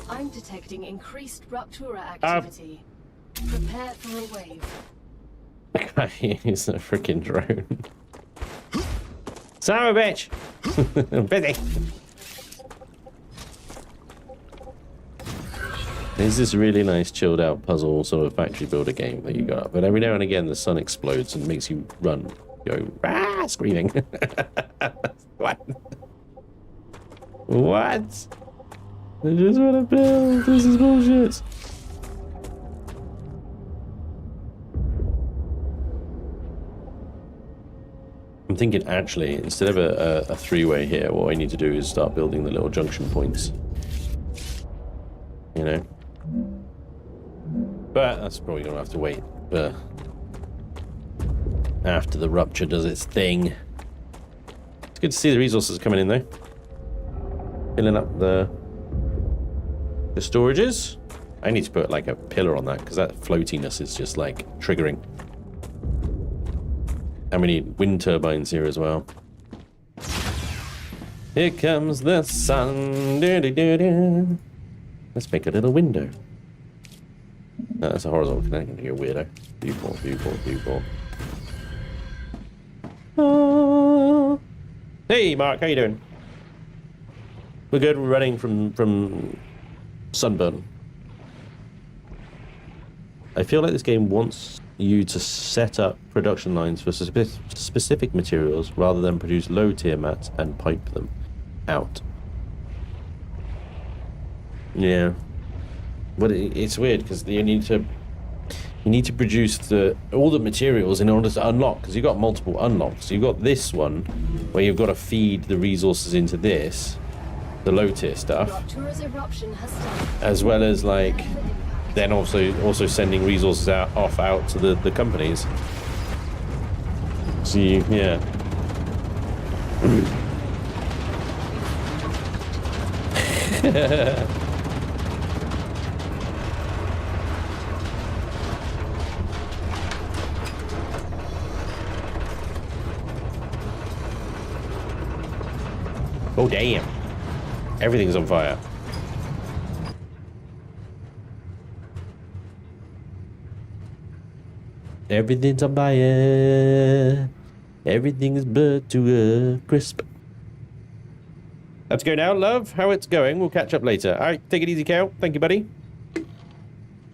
I'm detecting increased Ruptura activity. Prepare for a wave. I can't use a freaking drone. Son of a bitch! I'm busy. There's this really nice chilled out puzzle sort of factory builder game that you got, but every now and again the sun explodes and makes you run, go screaming. What? What? I just want to build. This is bullshit. I'm thinking actually, instead of a three-way here, what I need to do is start building the little junction points. You know? But that's probably going to have to wait for after the rupture does its thing. It's good to see the resources coming in though. Filling up the storages. I need to put like a pillar on that because that floatiness is just like triggering. And we need wind turbines here as well. Here comes the sun. Do-do-do-do. Let's make a little window. No, that's a horizontal connection. You're a weirdo. Viewport, viewport, viewport. Oh. Hey, Mark, how you doing? We're good. We're running from sunburn. I feel like this game wants you to set up production lines for specific materials rather than produce low tier mats and pipe them out. Yeah, but it's weird because you need to produce all the materials in order to unlock, because you've got multiple unlocks. You've got this one where you've got to feed the resources into this, the low tier stuff, as well as like then also sending resources out to the companies. So yeah. Oh damn. Everything's on fire. Everything's on fire. Everything is burnt to a crisp. Let's go now, love. How it's going, we'll catch up later. Alright, take it easy, Cal. Thank you, buddy.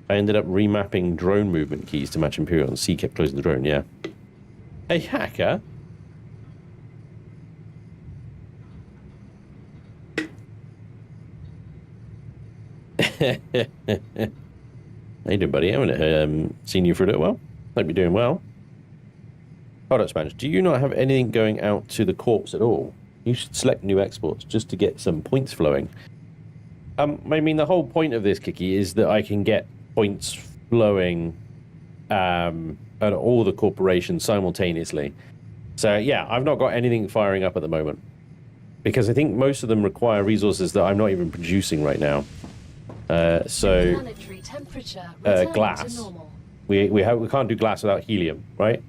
I ended up remapping drone movement keys to match Imperial, and C kept closing the drone, yeah. A hacker? How you doing, buddy? I haven't seen you for a little while. Hope you're doing well. Hold up, Spanj. Do you not have anything going out to the corpse at all? You should select new exports just to get some points flowing. I mean, the whole point of this, Kiki, is that I can get points flowing at all the corporations simultaneously. So, yeah, I've not got anything firing up at the moment, because I think most of them require resources that I'm not even producing right now. Glass. We can't do glass without helium, right?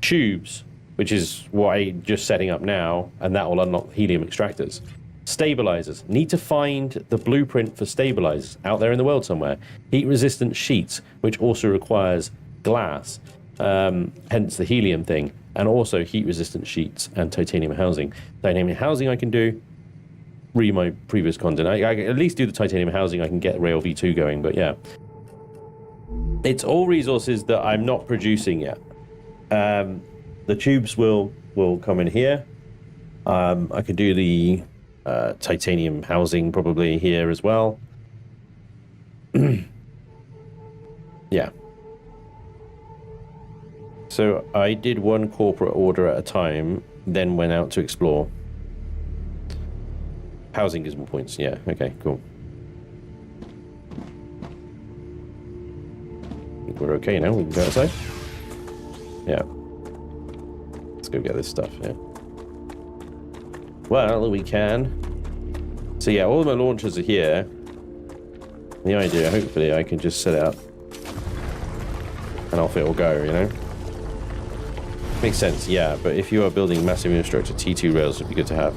Tubes, which is what I'm just setting up now, and that will unlock helium extractors. Stabilizers. Need to find the blueprint for stabilizers out there in the world somewhere. Heat-resistant sheets, which also requires glass, hence the helium thing, and also heat-resistant sheets and titanium housing. Titanium housing I can do. Read my previous content. I can at least do the titanium housing. I can get Rail V2 going, but yeah. It's all resources that I'm not producing yet. The tubes will come in here. I could do the titanium housing probably here as well. Yeah. So I did one corporate order at a time, then went out to explore. Housing gives more points. Yeah, okay, cool. I think we're okay now. We can go outside. Yeah. Let's go get this stuff, yeah. Well, we can. So yeah, all of my launchers are here. The idea, hopefully, I can just set it up. And off it will go, you know? Makes sense, yeah, but if you are building massive infrastructure, T2 rails would be good to have.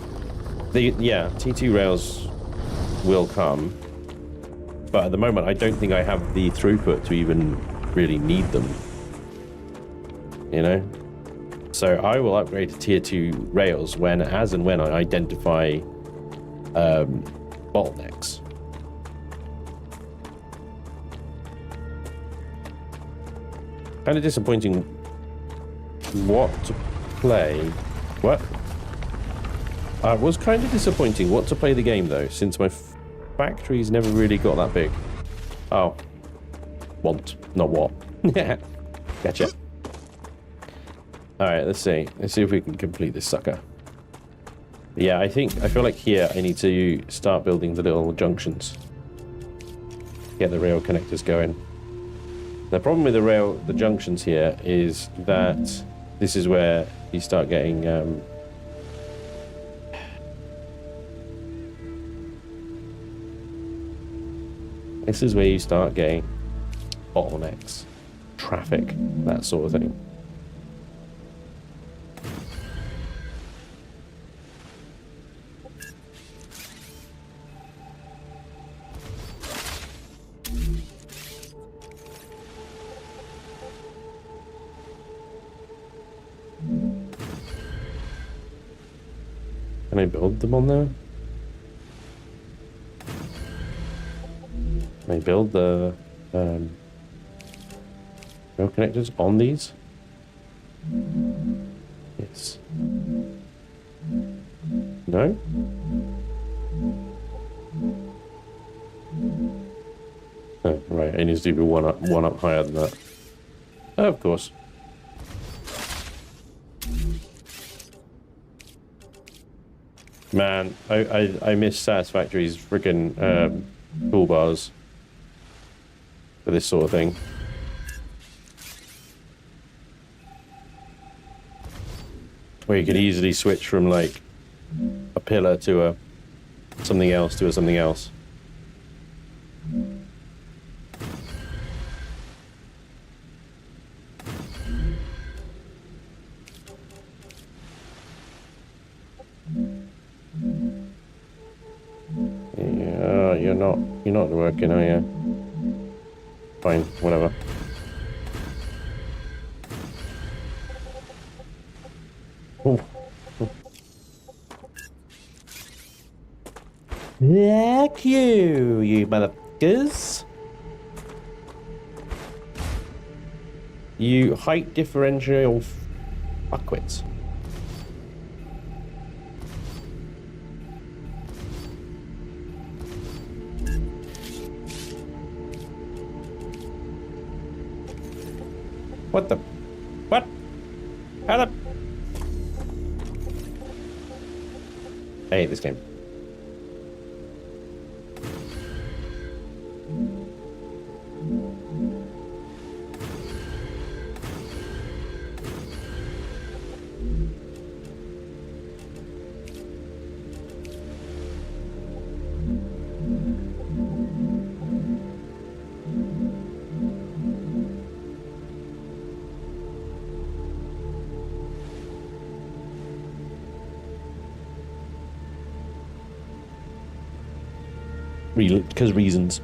Yeah, T2 rails will come, but at the moment I don't think I have the throughput to even really need them, you know? So I will upgrade to tier 2 rails as and when I identify bottlenecks. Kind of disappointing what to play. What? It was kind of disappointing what to play the game, though, since my factory's never really got that big. Oh. Want, not what. Yeah. Gotcha. Alright, let's see. Let's see if we can complete this sucker. Yeah, I feel like here I need to start building the little junctions. Get the rail connectors going. The problem with the junctions here is that this is where you start getting This is where you start getting bottlenecks, traffic, that sort of thing. Can I build them on there? Can I build the rail connectors on these? Yes. No? Oh, right, it needs to be one up higher than that. Oh, of course. Man, I miss Satisfactory's freaking toolbars for this sort of thing. Where you could easily switch from like a pillar to a something else to a something else. Yeah, you're not working, are you? Fine, whatever. Ooh. Heck you motherfuckers. You height differential fuckwits. What the? What? How the? I hate this game. Because reasons.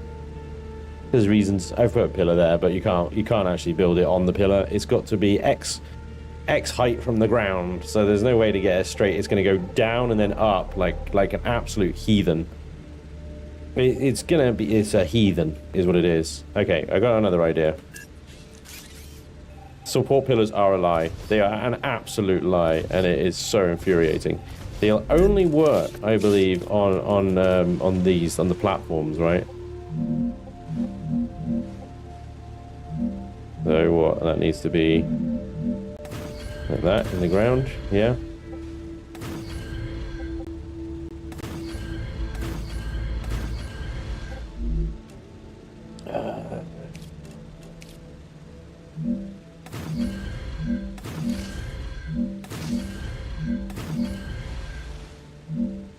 I've put a pillar there, but you can't actually build it on the pillar. It's got to be X height from the ground, so there's no way to get it straight. It's going to go down and then up like an absolute heathen. It's a heathen is what it is. Okay, I got another idea. Support pillars are a lie. They are an absolute lie, and it is so infuriating. They'll only work, I believe, on the platforms, right? So what? That needs to be like that in the ground, yeah.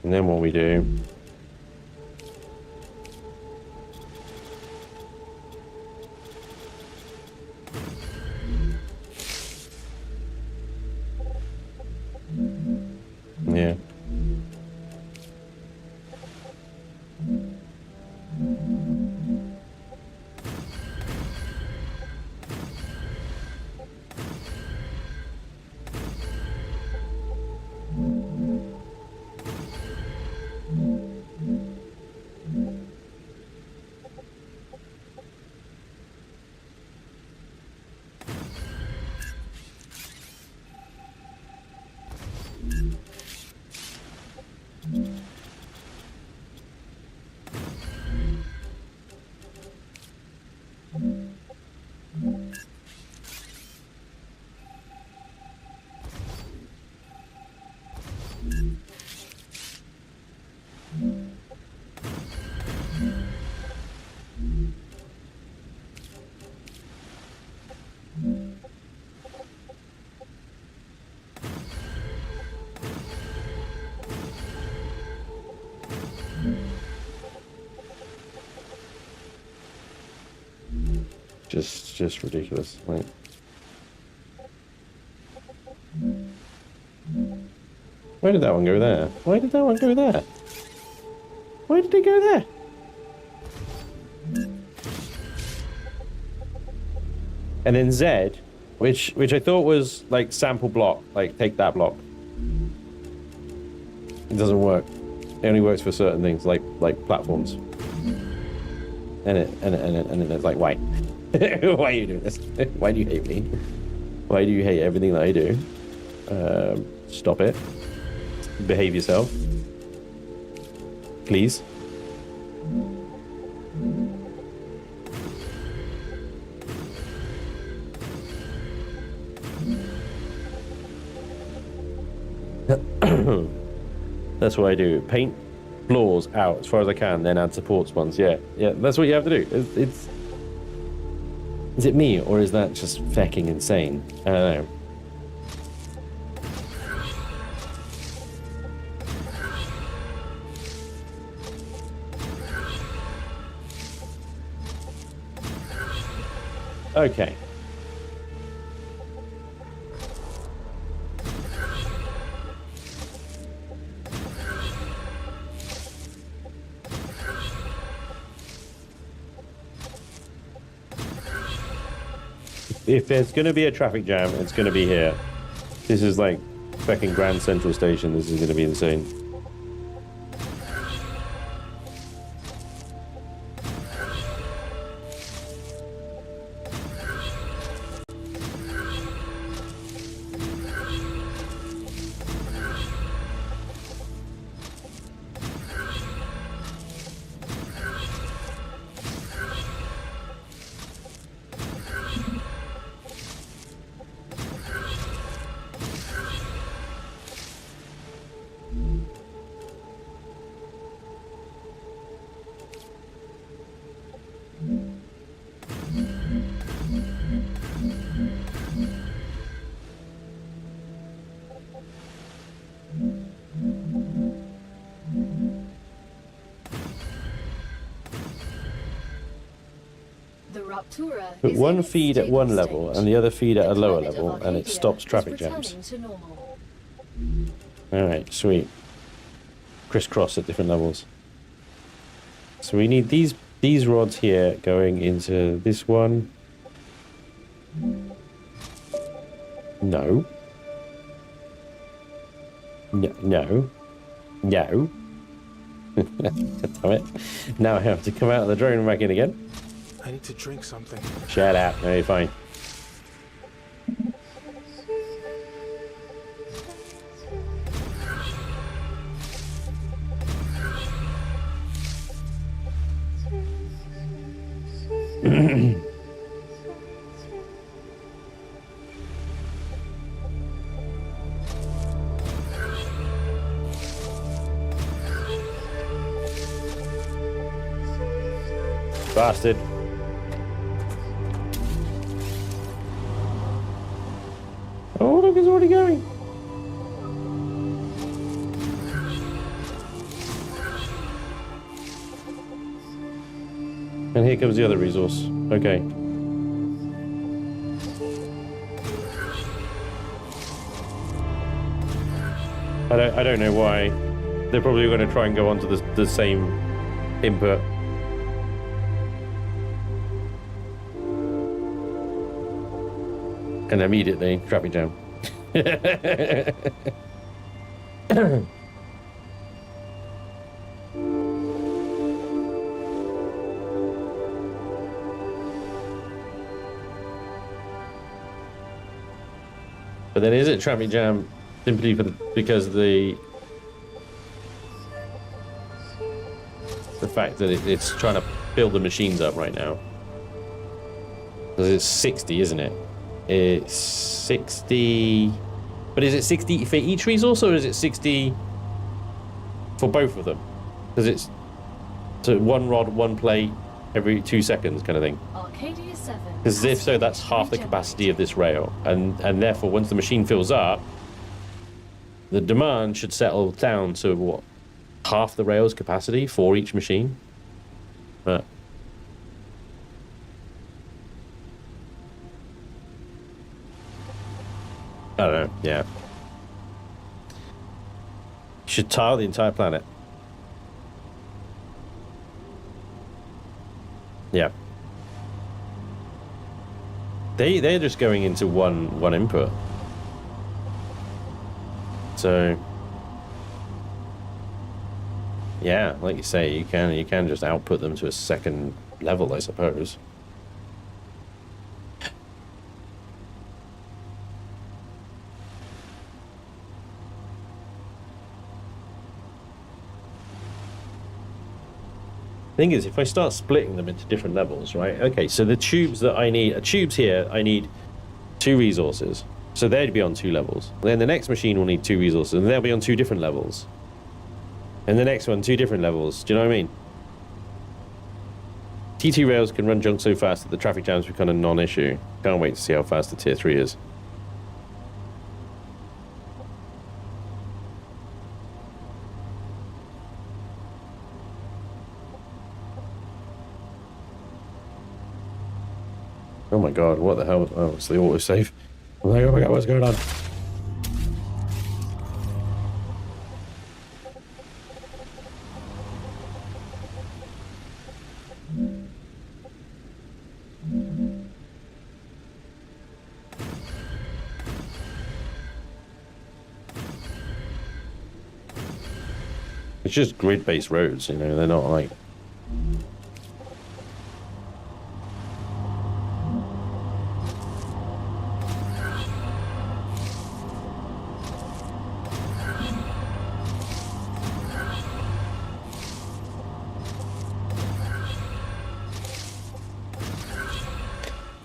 And then what we do? Yeah. just ridiculous. Like, why did that one go there? Why did that one go there? Why did it go there? And then Z, which I thought was like sample block, like take that block. It doesn't work. It only works for certain things, like platforms. And it's like, why? Why are you doing this? Why do you hate me? Why do you hate everything that I do? Stop it. Behave yourself. Please. That's what I do. Paint floors out as far as I can, then add supports ones. Yeah, that's what you have to do. It's is it me, or is that just fecking insane? I don't know. Okay. If there's going to be a traffic jam, it's going to be here. This is like fucking Grand Central Station. This is going to be insane. Put one feed at one level and the other feed at a lower level, and it stops traffic jams. Alright, sweet. Crisscross at different levels. So we need these rods here going into this one. No. No. No. Damn it. Now I have to come out of the drone and back in again. I need to drink something. Shut up. No, you're fine. Bastard. Oh, look, it's already going. And here comes the other resource. Okay. I don't know why. They're probably going to try and go onto the same input. And immediately, traffic jam. But then is it traffic jam simply because the fact that it's trying to build the machines up right now? Because it's 60, isn't it? It's 60, but is it 60 for each resource, or is it 60 for both of them? Because it's so one rod, one plate every 2 seconds kind of thing. Because if so, that's half the capacity of this rail, and therefore once the machine fills up, the demand should settle down to what, half the rail's capacity for each machine. But I don't know, yeah. You should tile the entire planet. Yeah. They're just going into one input. So yeah, like you say, you can just output them to a second level, I suppose. Thing is, if I start splitting them into different levels, right? Okay, so the tubes that I need, tubes here, I need 2 resources. So they'd be on 2 levels. Then the next machine will need 2 resources, and they'll be on 2 different levels. And the next one, 2 different levels. Do you know what I mean? T2 rails can run junk so fast that the traffic jams become a non-issue. Can't wait to see how fast the tier 3 is. Oh my god, what the hell? Oh, it's the autosave. I'm like, oh my god, what's going on? It's just grid-based roads, you know, they're not like...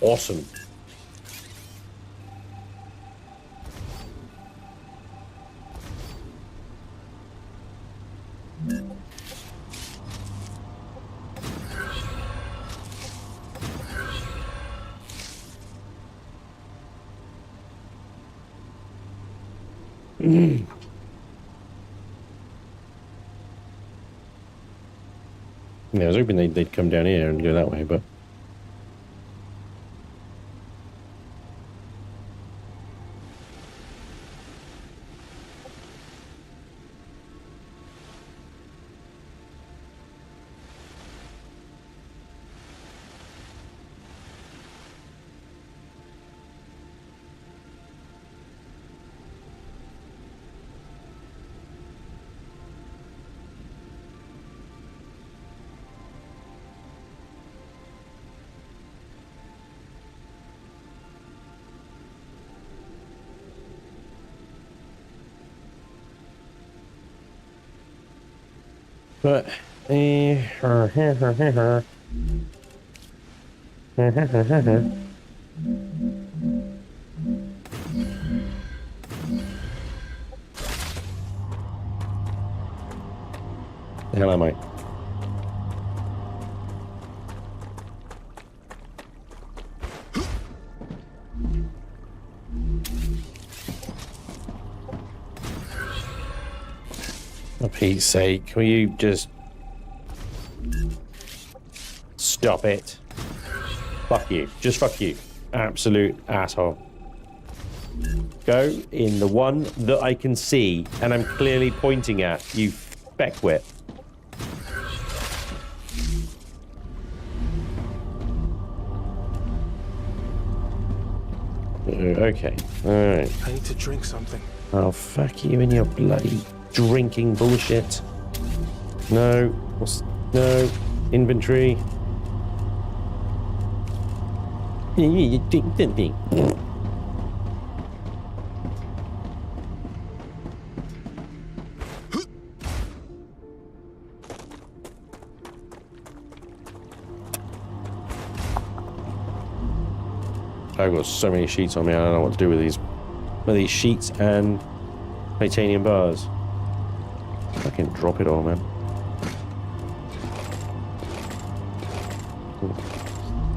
Awesome. Yeah, I was hoping they'd come down here and go that way, but... But, the hell am I? For Pete's sake, will you just stop it? Fuck you. Just fuck you. Absolute asshole. Go in the one that I can see and I'm clearly pointing at, you speckwit. Okay, alright. I need to drink something. Oh, fuck you and your bloody drinking bullshit. No. No. Inventory. I've got so many sheets on me, I don't know what to do with these. With these sheets and titanium bars. Fucking drop it all, man.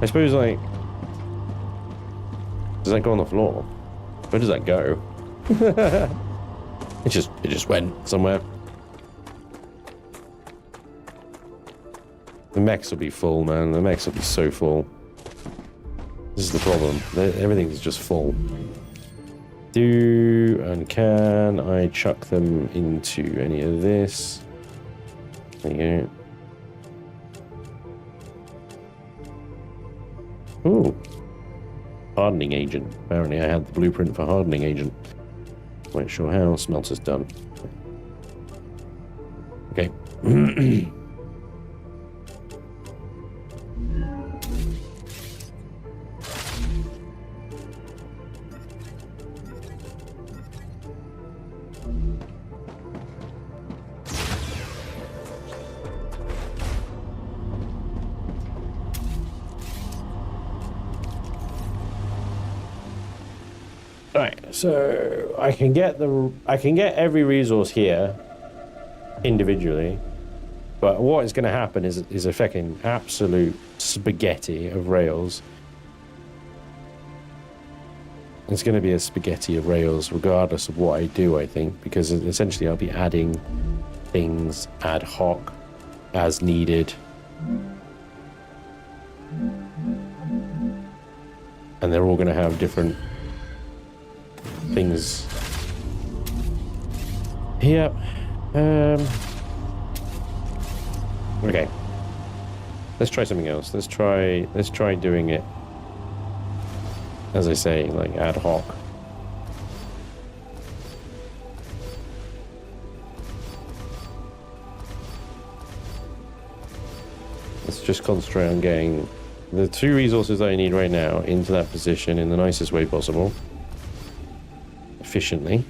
I suppose, like... Does that go on the floor? Where does that go? It just went somewhere. The mechs will be full, man. The mechs will be so full. This is the problem. Everything's just full. do and can I chuck them into any of this? There you go. Ooh. Hardening agent. Apparently I had the blueprint for hardening agent. Quite sure how. Smelter's done. Okay. Right, so I can get every resource here individually, but what is going to happen is a fucking absolute spaghetti of rails. It's going to be a spaghetti of rails regardless of what I do, I think, because essentially I'll be adding things ad hoc as needed. And they're all going to have different things. Yep. Okay. Let's try something else. Let's try doing it, as I say, like ad hoc. Let's just concentrate on getting the 2 resources that I need right now into that position in the nicest way possible. Efficiently.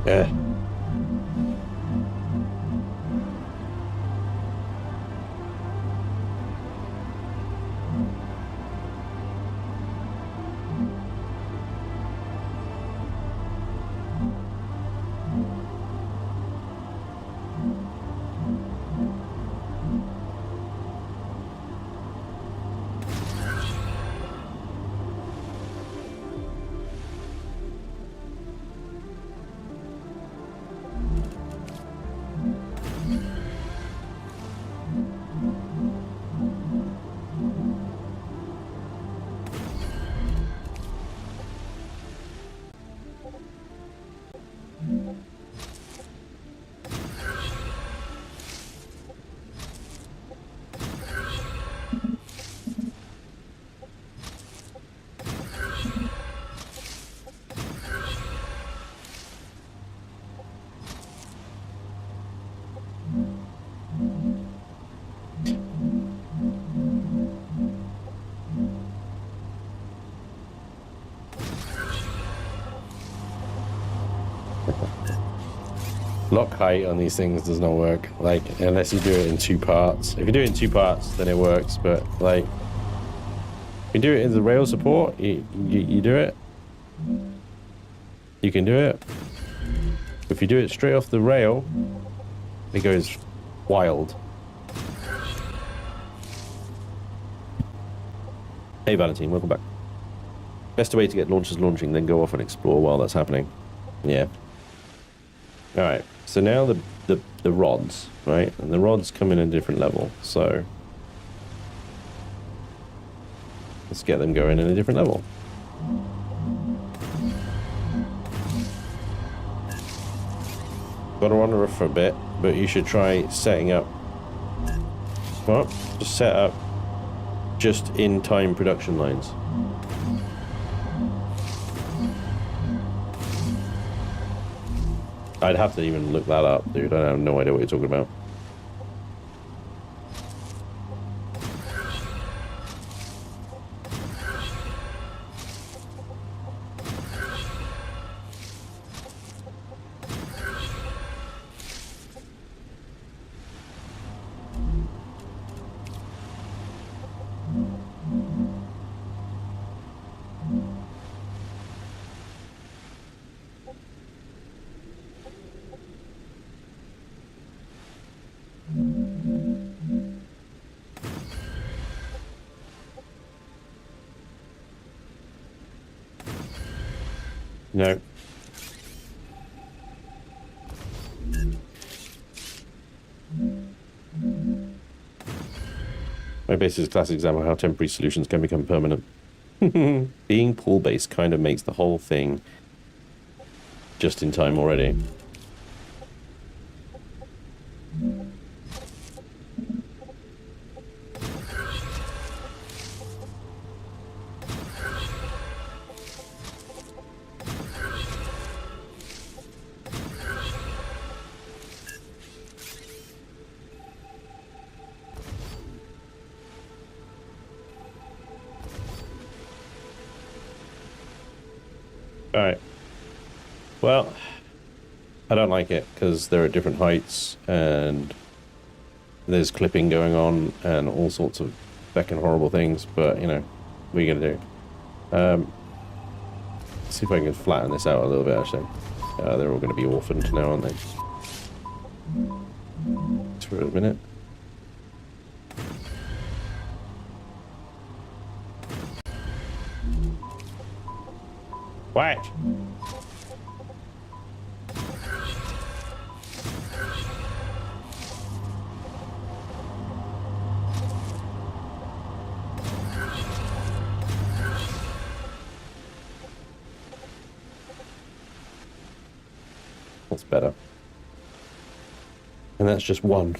Yeah. Lock height on these things does not work, like, unless you do it in 2 parts. If you do it in 2 parts, then it works, but, like, if you do it in the rail support, you do it. You can do it. If you do it straight off the rail, it goes wild. Hey Valentine, welcome back. Best way to get launchers launching, then go off and explore while that's happening. Yeah. Alright, so now the rods, right? And the rods come in a different level, so let's get them going in a different level. Gotta run the roof for a bit, but you should try setting up, well, just set up just in time production lines. I'd have to even look that up, dude. I have no idea what you're talking about. No. My base is a classic example of how temporary solutions can become permanent. Being pool-based kind of makes the whole thing just in time already. Alright. Well, I don't like it because they're at different heights and there's clipping going on and all sorts of fucking horrible things, but you know, what are you gonna do? See if I can flatten this out a little bit actually. They're all gonna be orphaned now, aren't they? Just for a minute. What? That's better. And that's just one.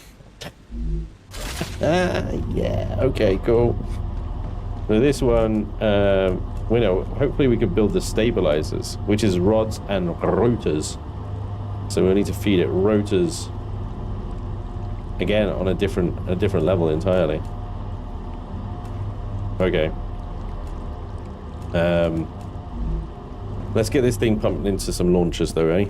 Yeah, okay, cool. So this one, we know, hopefully we can build the stabilizers, which is rods and rotors. So we'll need to feed it rotors again on a different level entirely. Okay. Let's get this thing pumped into some launchers though, eh?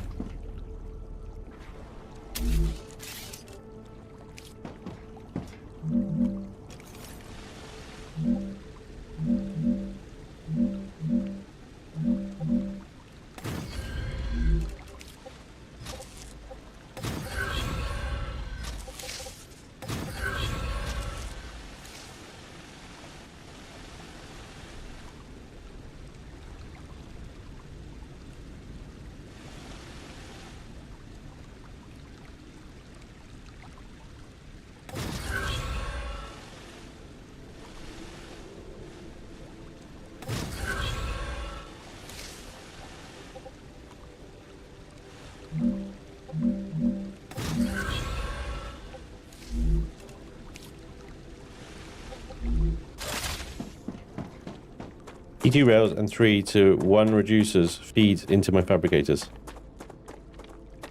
E2 rails and 3 to 1 reducers feed into my fabricators.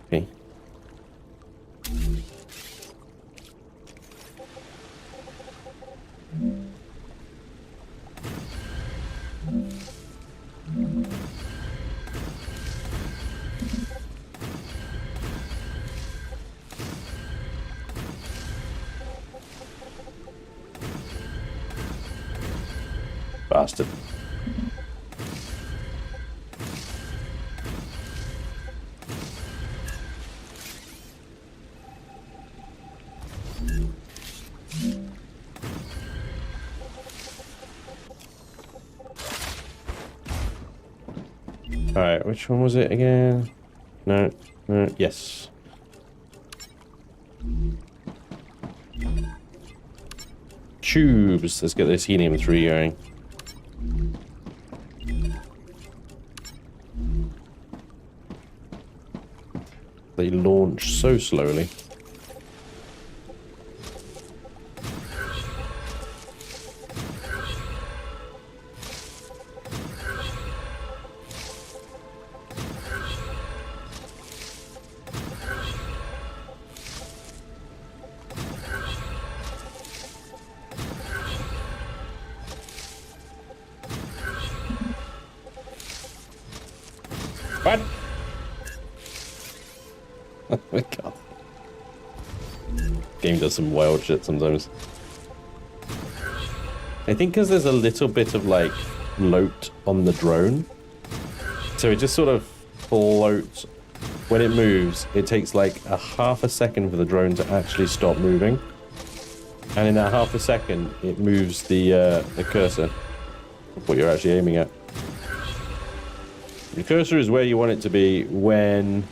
Okay. Bastard. Alright, which one was it again? No, no, yes. Tubes. Let's get this helium-3 going. They launch so slowly. What? Oh my god. Game does some wild shit sometimes. I think because there's a little bit of like float on the drone, so it just sort of floats. When it moves, it takes like a half a second for the drone to actually stop moving, and in that half a second it moves the cursor of what you're actually aiming at. Your cursor is where you want it to be when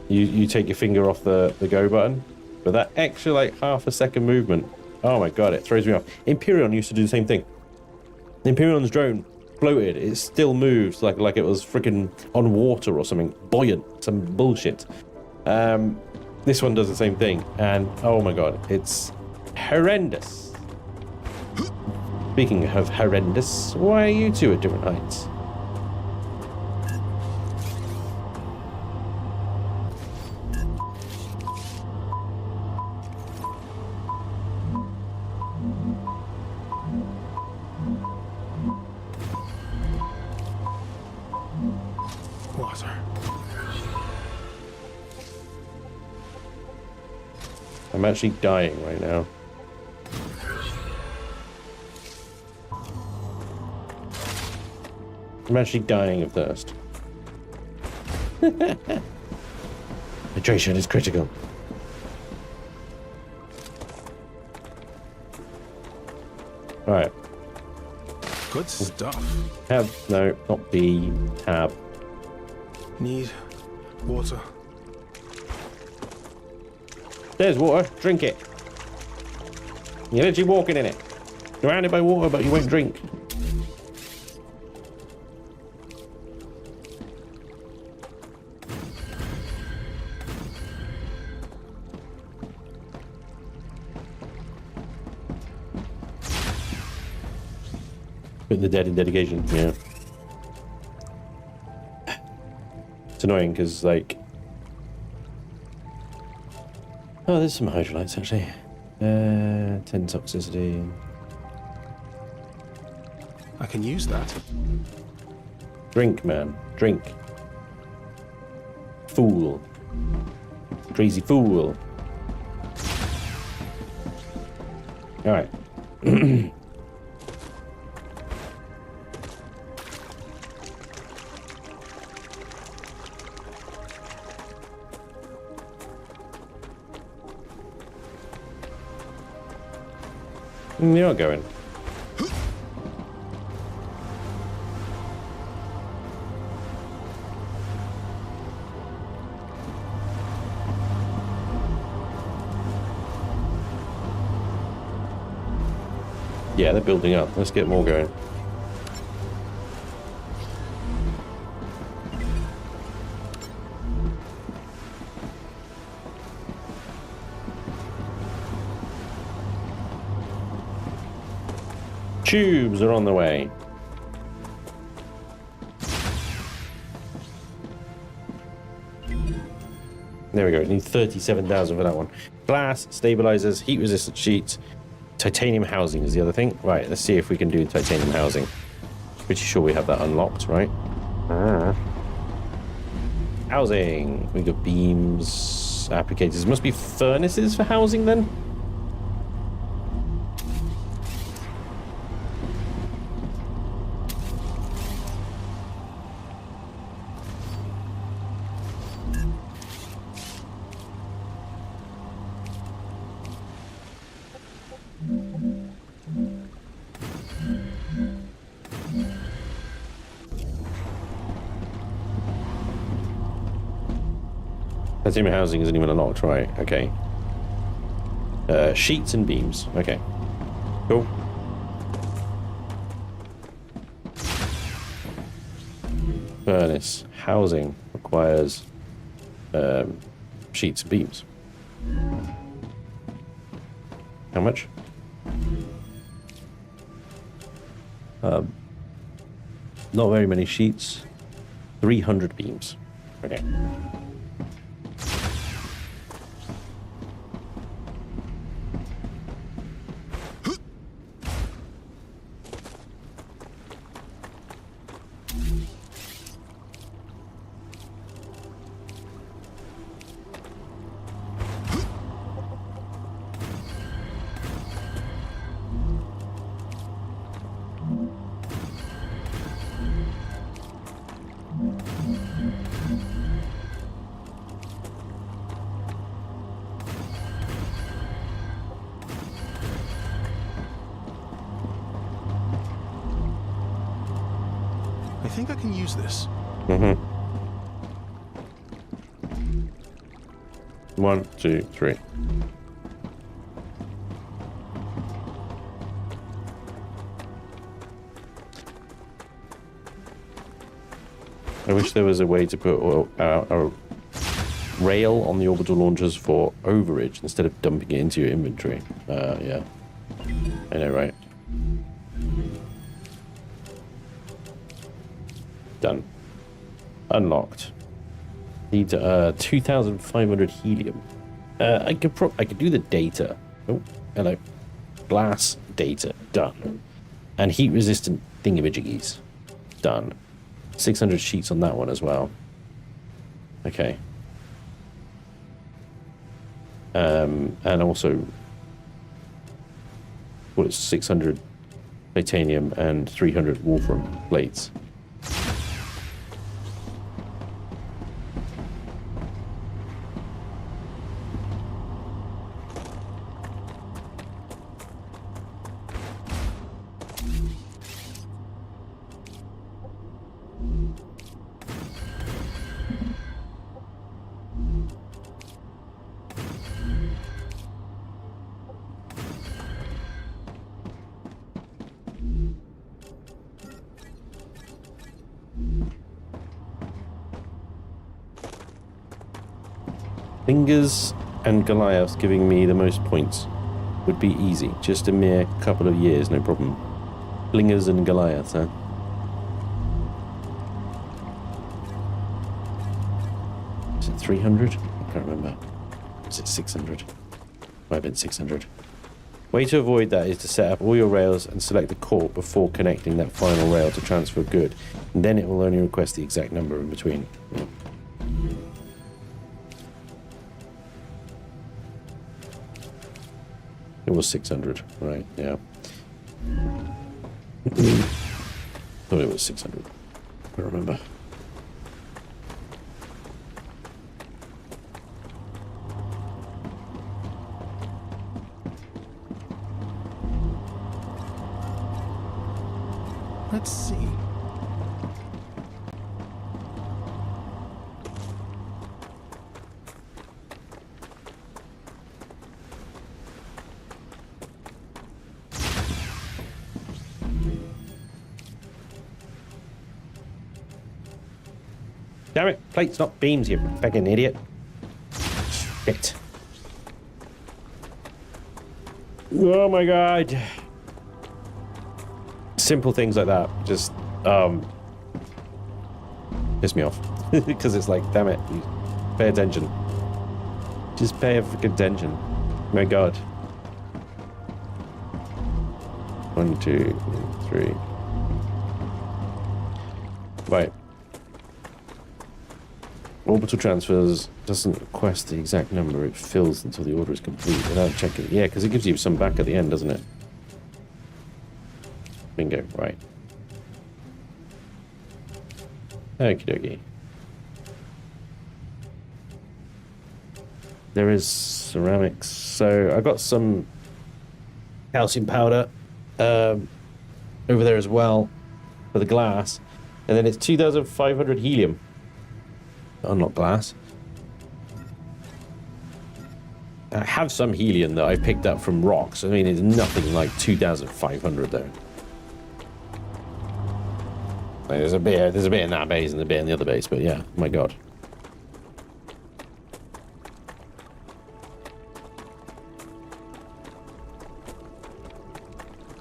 you take your finger off the go button. But that extra like half a second movement, oh my god, it throws me off. Imperion used to do the same thing. Imperion's drone floated, it still moves like it was freaking on water or something, buoyant, some bullshit. This one does the same thing, and oh my god, it's horrendous. Speaking of horrendous, why are you two at different heights? Water. I'm actually dying right now. I'm actually dying of thirst. Hydration is critical. Alright. Good stuff. No, not B. Tab. Need water. There's water. Drink it. You're literally walking in it. Surrounded by water, but you won't drink. Putting the dead in dedication, yeah. It's annoying because, like... Oh, there's some hydrolytes, actually. 10 toxicity. I can use that. Drink, man. Drink. Fool. Crazy fool. Alright. They are going. Yeah, they're building up. Let's get more going. Tubes are on the way. There we go. Need 37,000 for that one. Glass, stabilizers, heat resistant sheets, titanium housing is the other thing. Right, let's see if we can do titanium housing. Pretty sure we have that unlocked, right? Housing. We got beams, applicators. Must be furnaces for housing then? Titanium housing isn't even unlocked, right? Okay. Sheets and beams. Okay. Cool. Furnace. Housing requires sheets and beams. How much? Not very many sheets. 300 beams. Okay. I think I can use this. Mm-hmm. 1, 2, 3. I wish there was a way to put a rail on the orbital launchers for overage instead of dumping it into your inventory. Yeah. I know, right? Done. Unlocked. Need 2,500 helium. I could do the data. Oh, hello. Glass data. Done. And heat resistant thingamajiggies. Done. 600 sheets on that one as well. Okay. And also, well, it's 600 titanium and 300 wolfram plates. Fingers and Goliath giving me the most points would be easy. Just a mere couple of years, no problem. Flingers and Goliath, huh? Is it 300? I can't remember. Is it 600? Might have been 600. Way to avoid that is to set up all your rails and select the core before connecting that final rail to transfer good. And then it will only request the exact number in between. Yeah. It was 600, right? Yeah. Thought it was 600. I remember. Let's see. Damn it, plates, not beams, you fucking idiot. Shit. Oh my god. Simple things like that just piss me off. Because it's like, damn it, you pay attention. Just pay a fucking attention. My god. 1, 2, 3. Right. Orbital transfers doesn't request the exact number, it fills until the order is complete without checking. Yeah, because it gives you some back at the end, doesn't it? Bingo, right. Okie dokie. There is ceramics. So I got some calcium powder over there as well for the glass. And then it's 2,500 helium. Unlock glass. I have some helium that I picked up from rocks. I mean, it's nothing like 2,500 though. Like, there's a bit in that base and a bit in the other base, but yeah, oh my god.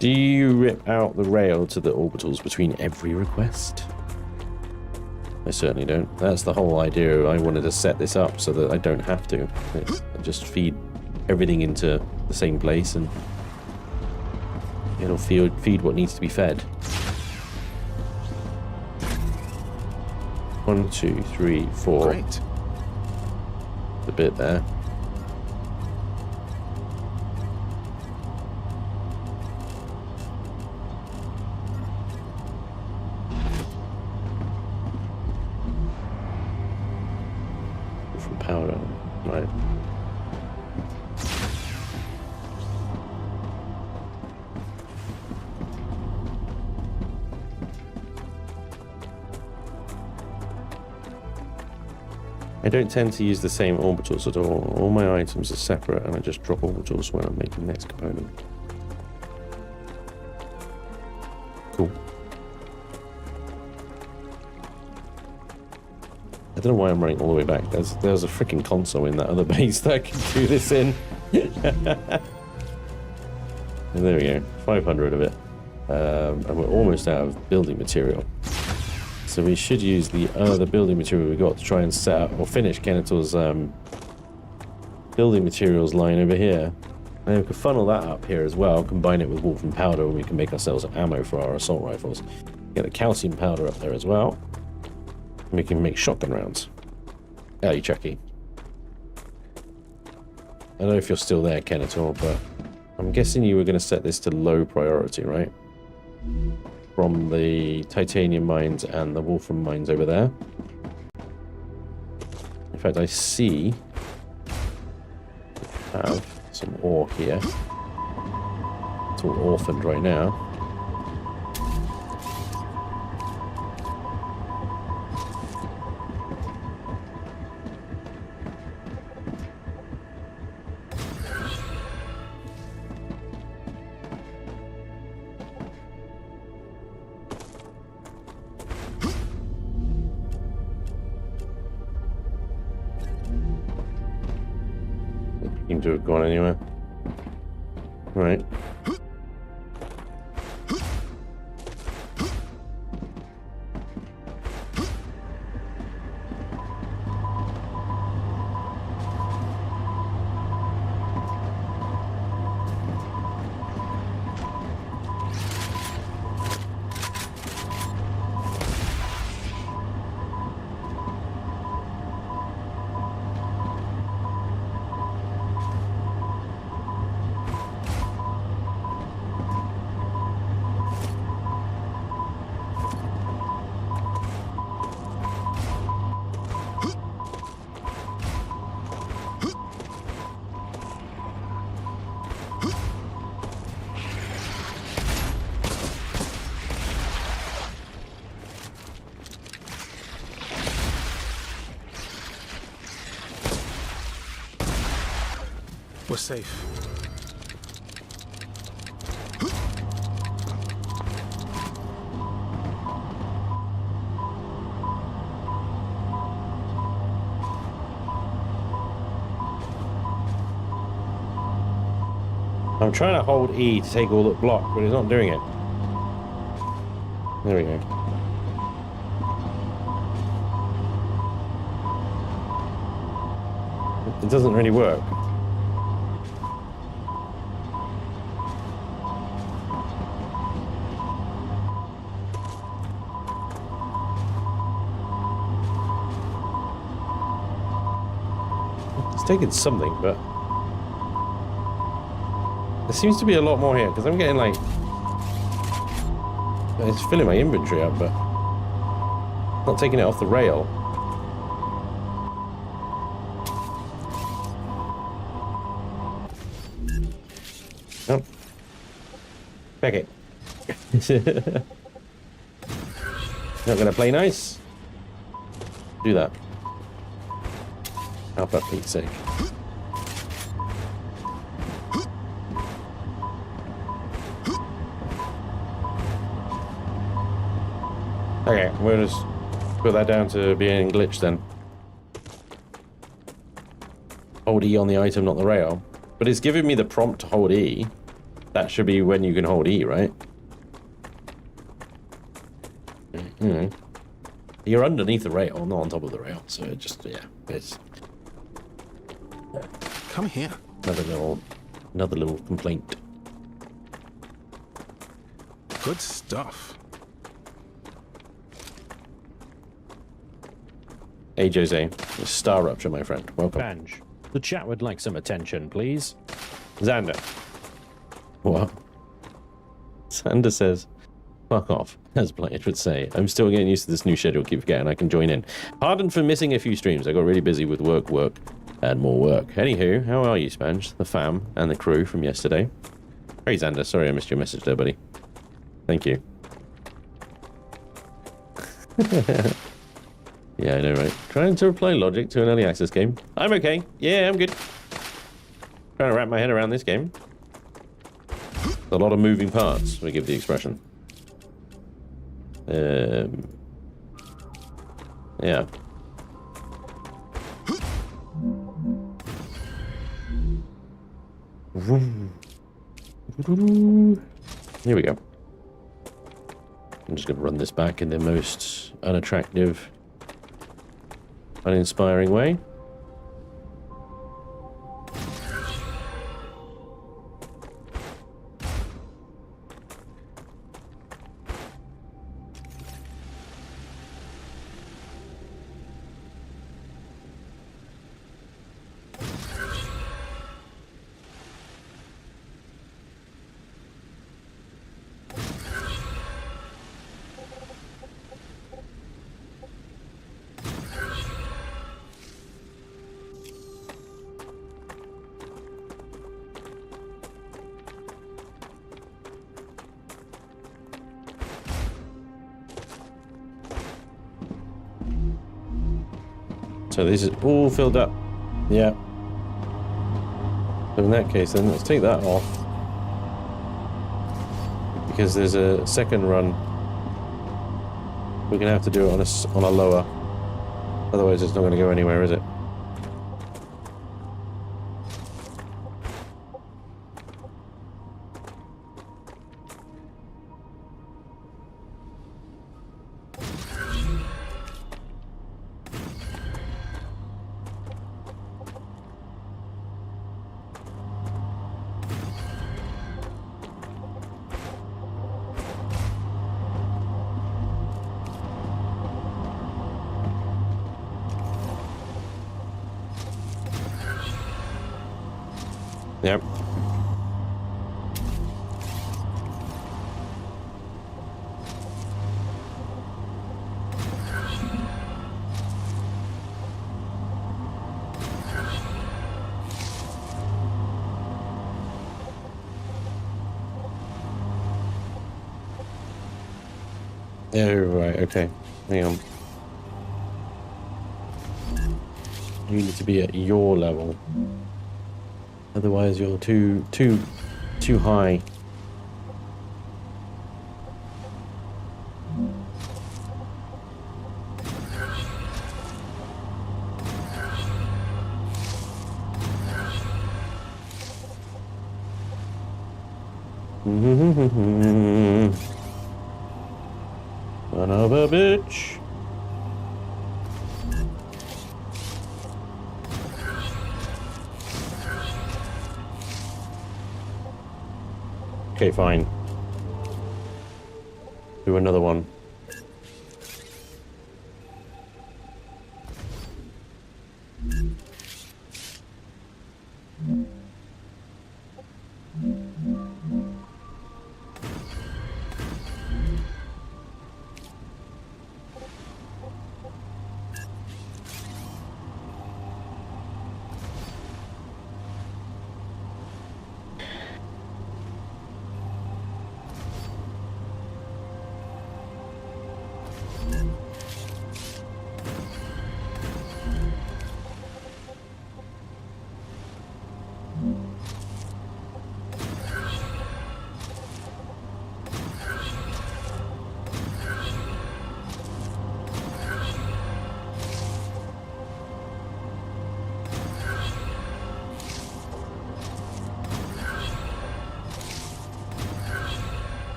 Do you rip out the rail to the orbitals between every request? I certainly don't. That's the whole idea. I wanted to set this up so that I don't have to. I just feed everything into the same place and it'll feed what needs to be fed. 1, 2, 3, 4. Great. The bit there. From powder, right? I don't tend to use the same orbitals at all. All my items are separate and I just drop orbitals when I'm making the next component. Cool. I don't know why I'm running all the way back. There's a freaking console in that other base that I can do this in. And there we go, 500 of it. And we're almost out of building material. So we should use the other building material we got to try and set up or finish Kenetor's building materials line over here. And then we can funnel that up here as well, combine it with wolfram powder, and we can make ourselves ammo for our assault rifles. Get the calcium powder up there as well. And we can make shotgun rounds. Oh, you Chucky. I don't know if you're still there, Kenetor, but I'm guessing you were going to set this to low priority, right? From the titanium mines and the wolfram mines over there. In fact, I see I have some ore here. It's all orphaned right now. Seem to have gone anywhere. Right. We're safe. I'm trying to hold E to take all that block, but it's not doing it. There we go. It doesn't really work. It's taking something, but there seems to be a lot more here, because I'm getting like... It's filling my inventory up, but not taking it off the rail. Oh. Back it. Not gonna play nice? Do that. Oh, for Pete's sake. Okay, we'll just put that down to being glitched then. Hold E on the item, not the rail. But it's giving me the prompt to hold E. That should be when you can hold E, right? Mm-hmm. You're underneath the rail, not on top of the rail. So it just, yeah, it's... Come here. Another little complaint. Good stuff. Hey, Jose. Star Rupture, my friend. Welcome. Spanj, the chat would like some attention, please. Xander. What? Xander says, fuck off, as Blanche would say. I'm still getting used to this new schedule. Keep forgetting I can join in. Pardon for missing a few streams. I got really busy with work, and more work. Anywho, how are you, Spanj? The fam and the crew from yesterday. Hey, Xander. Sorry I missed your message there, buddy. Thank you. Yeah, I know, right? Trying to apply logic to an early access game. I'm okay. Yeah, I'm good. Trying to wrap my head around this game. A lot of moving parts, we give the expression. Yeah. Here we go. I'm just going to run this back in the most unattractive, uninspiring way. So this is all filled up. Yeah. So in that case, then let's take that off. Because there's a second run. We're going to have to do it on a lower. Otherwise it's not going to go anywhere, is it? Yep. Oh, right, okay. Hang on. You need to be at your level. Otherwise you're too high. Son of a bitch. Okay, fine. Do another one.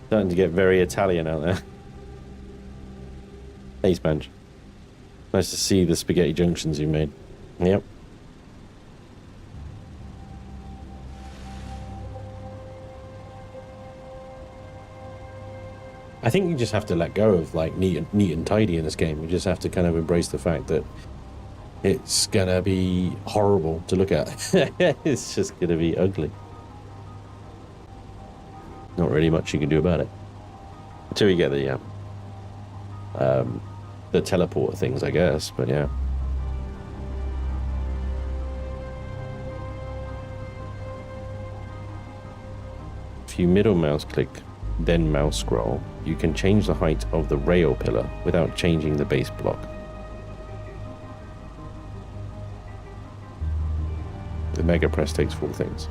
Starting to get very Italian out there. Hey, Spanj. Nice to see the spaghetti junctions you made. Yep. I think you just have to let go of like neat and tidy in this game. You just have to kind of embrace the fact that it's gonna be horrible to look at. It's just gonna be ugly. Not really much you can do about it until you get the teleporter things, I guess. But yeah. If you middle mouse click then mouse scroll, you can change the height of the rail pillar without changing the base block. The mega press takes 4 things.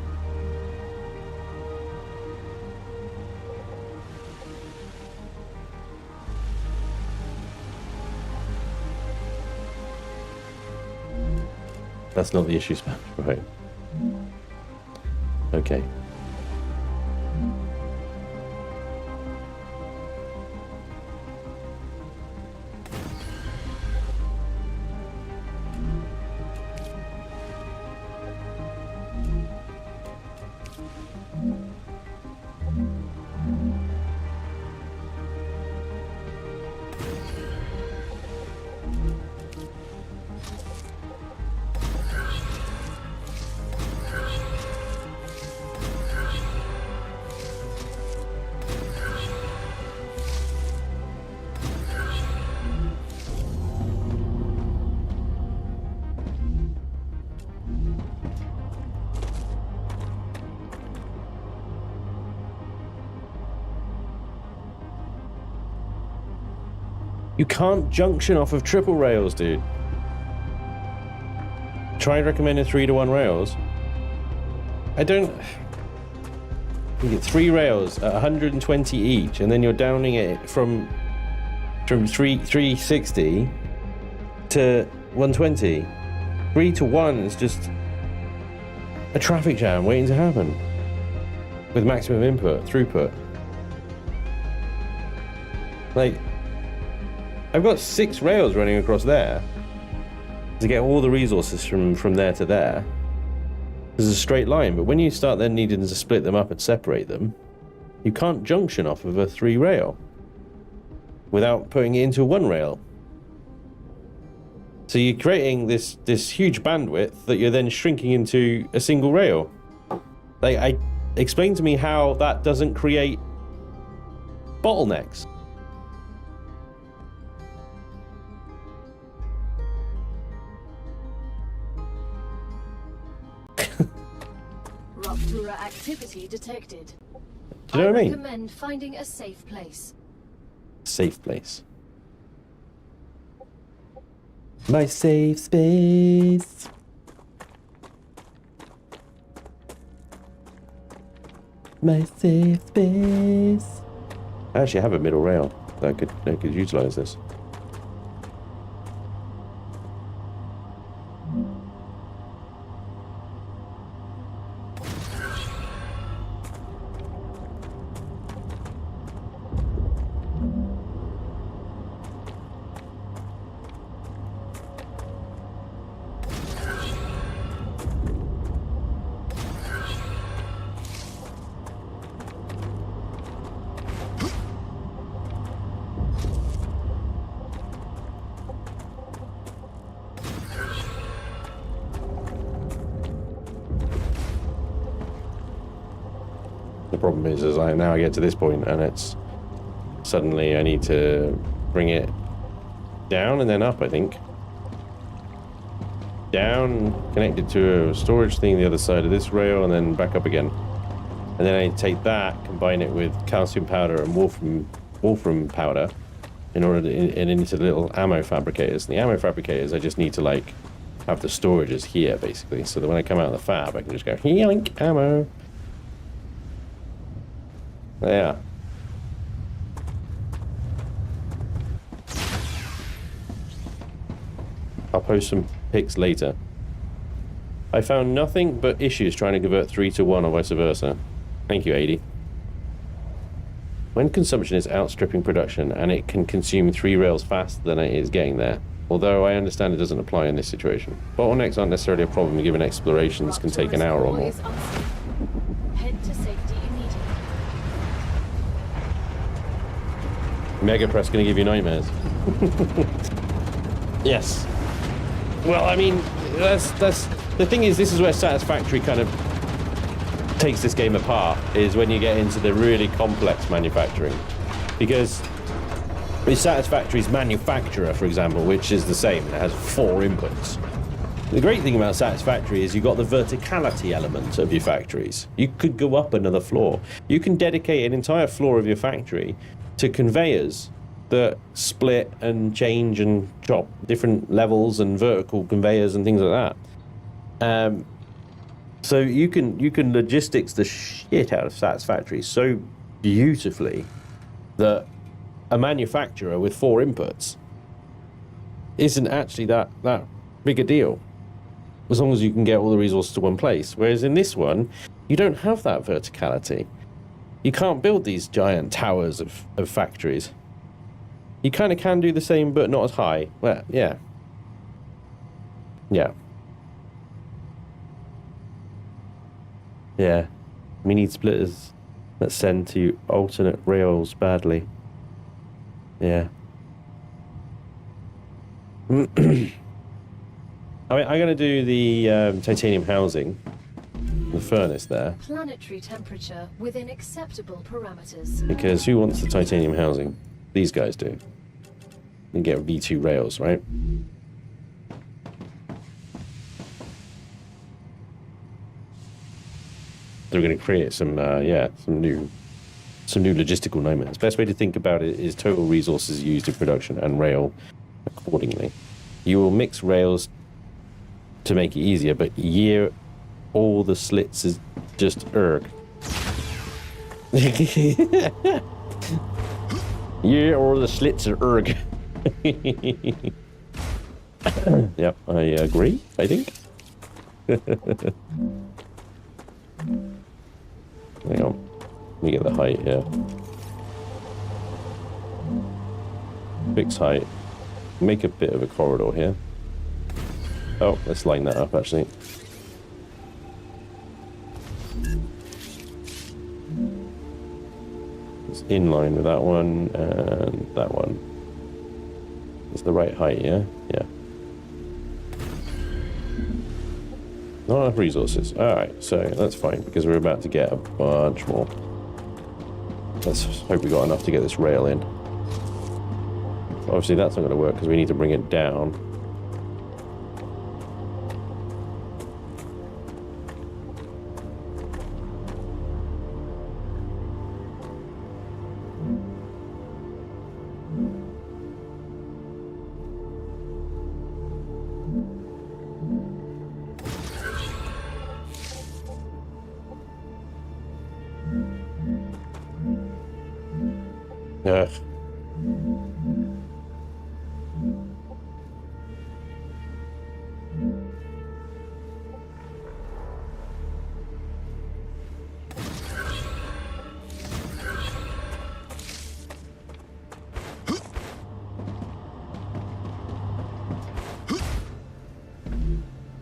That's not the issue, Spanj, right? Okay. You can't junction off of triple rails, dude. Try recommending 3-to-1 rails. I don't... You get 3 rails at 120 each, and then you're downing it from 360 to 120. 3-to-1 is just a traffic jam waiting to happen with maximum input, throughput. Like, I've got 6 rails running across there to get all the resources from there to there. There's a straight line, but when you start then needing to split them up and separate them, you can't junction off of a 3 rail without putting it into 1 rail. So you're creating this huge bandwidth that you're then shrinking into a single rail. Like, explain to me how that doesn't create bottlenecks. Rupture activity detected. Do you know what I mean? Recommend finding a safe place. Safe place. My safe space. My safe space. I actually have a middle rail that I could utilize this. The problem is now I get to this point and it's suddenly I need to bring it down and then up, I think. Down, connected to a storage thing the other side of this rail, and then back up again. And then I take that, combine it with calcium powder and wolfram powder in order to and into the little ammo fabricators. And the ammo fabricators, I just need to like have the storages here basically, so that when I come out of the fab I can just go yoink, ammo. Yeah. I'll post some pics later. I found nothing but issues trying to convert 3-to-1 or vice versa. Thank you, 80. When consumption is outstripping production and it can consume 3 rails faster than it is getting there, although I understand it doesn't apply in this situation. Bottlenecks aren't necessarily a problem given explorations can take an hour or more. Head to safety immediately. Mega Press gonna give you nightmares. Yes. Well, I mean, that's the thing is, this is where Satisfactory kind of takes this game apart, is when you get into the really complex manufacturing. Because with Satisfactory's manufacturer, for example, which is the same, it has 4 inputs. The great thing about Satisfactory is you've got the verticality element of your factories. You could go up another floor. You can dedicate an entire floor of your factory to conveyors that split and change and chop different levels and vertical conveyors and things like that. So you can logistics the shit out of Satisfactory so beautifully that a manufacturer with 4 inputs isn't actually that big a deal, as long as you can get all the resources to one place. Whereas in this one, you don't have that verticality. You can't build these giant towers of factories. You kind of can do the same, but not as high. Well, yeah. Yeah. Yeah. We need splitters that send to alternate rails badly. Yeah. I mean, I'm going to do the titanium housing, the furnace there. Planetary temperature within acceptable parameters. Because who wants the titanium housing? These guys do. You get V2 rails, right? They're going to create some new logistical nightmares. Best way to think about it is total resources used in production and rail accordingly. You will mix rails to make it easier, but all the slits is just erg. All the slits are erg. Yep, I agree, I think. Hang on. Let me get the height here. Fix height. Make a bit of a corridor here. Oh, let's line that up actually. It's in line with that one and that one. It's the right height, yeah? Yeah. Not enough resources. Alright, so that's fine because we're about to get a bunch more. Let's hope we got enough to get this rail in. Obviously that's not going to work because we need to bring it down. Ugh.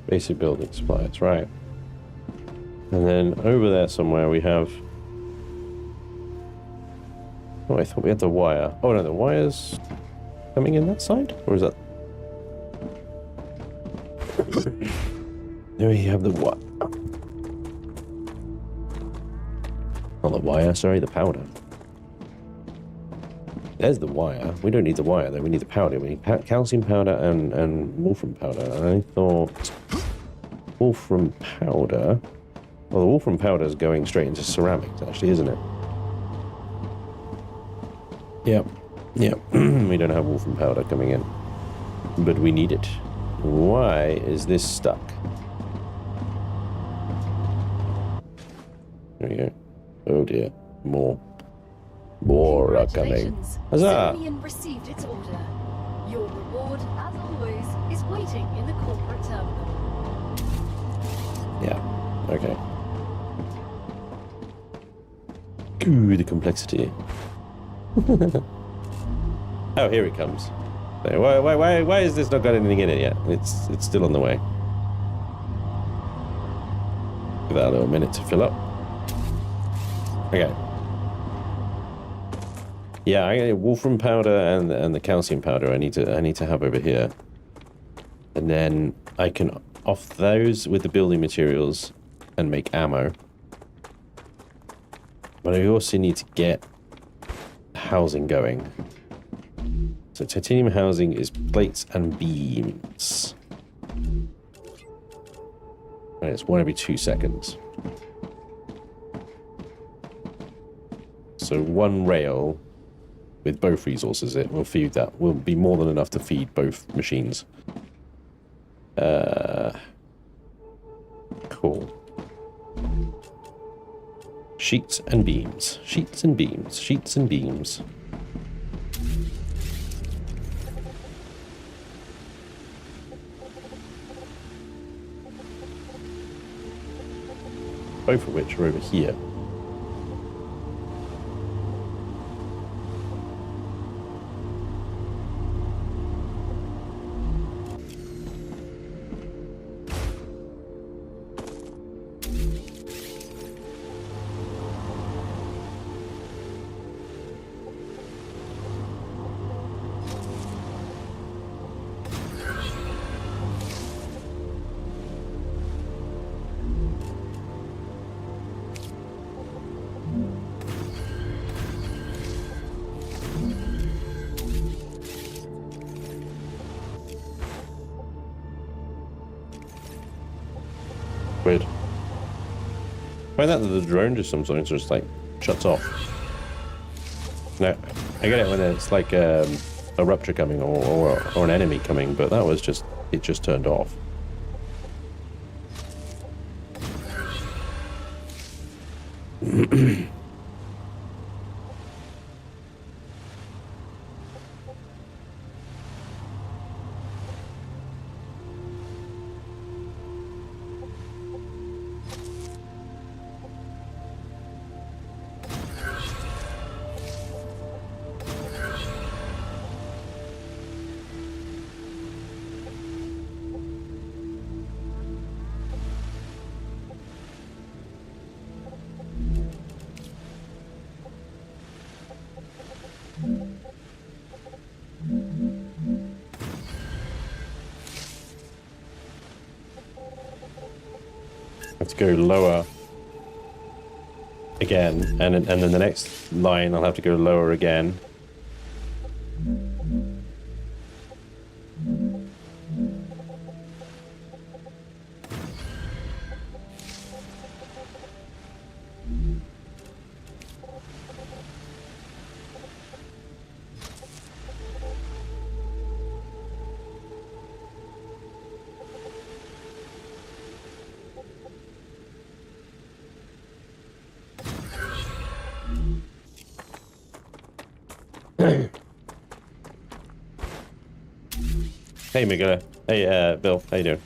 Basic building supplies, right. And then over there somewhere we have... Oh, I thought we had the wire. Oh no, the wire's coming in that side? Or is that... There we have the wire. Not the wire, sorry, the powder. There's the wire. We don't need the wire though, we need the powder. We need calcium powder and wolfram powder. I thought... Wolfram powder... Well, the wolfram powder is going straight into ceramics actually, isn't it? Yep. Yep. We don't have wolfram powder coming in. But we need it. Why is this stuck? There we go. Oh dear. More. More are coming. Huzzah! Simeon received its order. Your reward, as always, is waiting in the corporate terminal. Yeah. Okay. Ooh, the complexity. Oh, here it comes. So why is this not got anything in it yet? It's still on the way. Give that a little minute to fill up. Okay. Yeah, I got wolfram powder and the calcium powder I need to have over here. And then I can off those with the building materials and make ammo. But I also need to get housing going. So titanium housing is plates and beams. And it's 1 every 2 seconds. So 1 rail with both resources, it will feed that. Will be more than enough to feed both machines. Cool. Sheets and beams. Sheets and beams. Sheets and beams. Both of which are over here. Weird. Find out that the drone just sometimes just like shuts off. No, I get it when it's like a rupture coming or an enemy coming, but that was just, it just turned off. Have to go lower again, and then the next line I'll have to go lower again. Hey, Miguel. Hey, Bill. How you doing?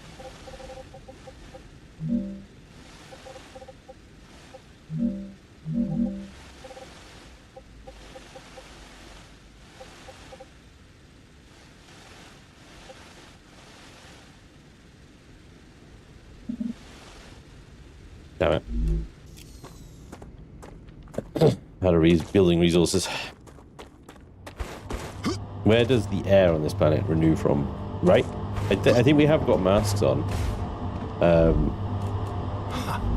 Damn it. How to building resources. Where does the air on this planet renew from? Right? I think we have got masks on.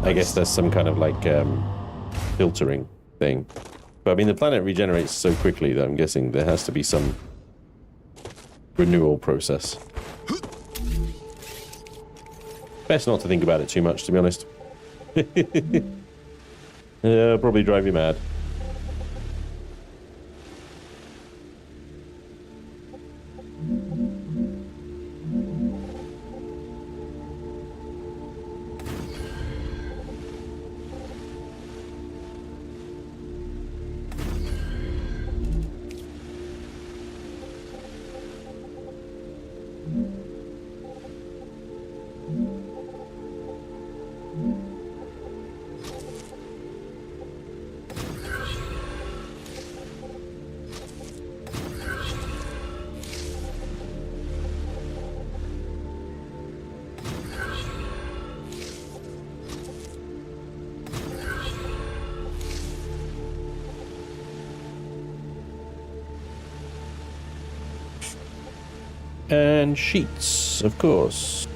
I guess there's some kind of like filtering thing. But I mean, the planet regenerates so quickly that I'm guessing there has to be some renewal process. Best not to think about it too much, to be honest. Probably drive you mad. And sheets, of course.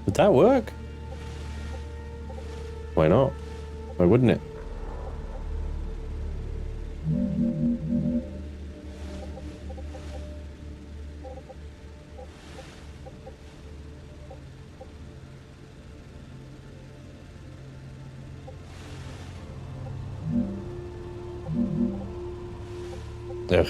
Would that work? Why not? Why wouldn't it? Ugh.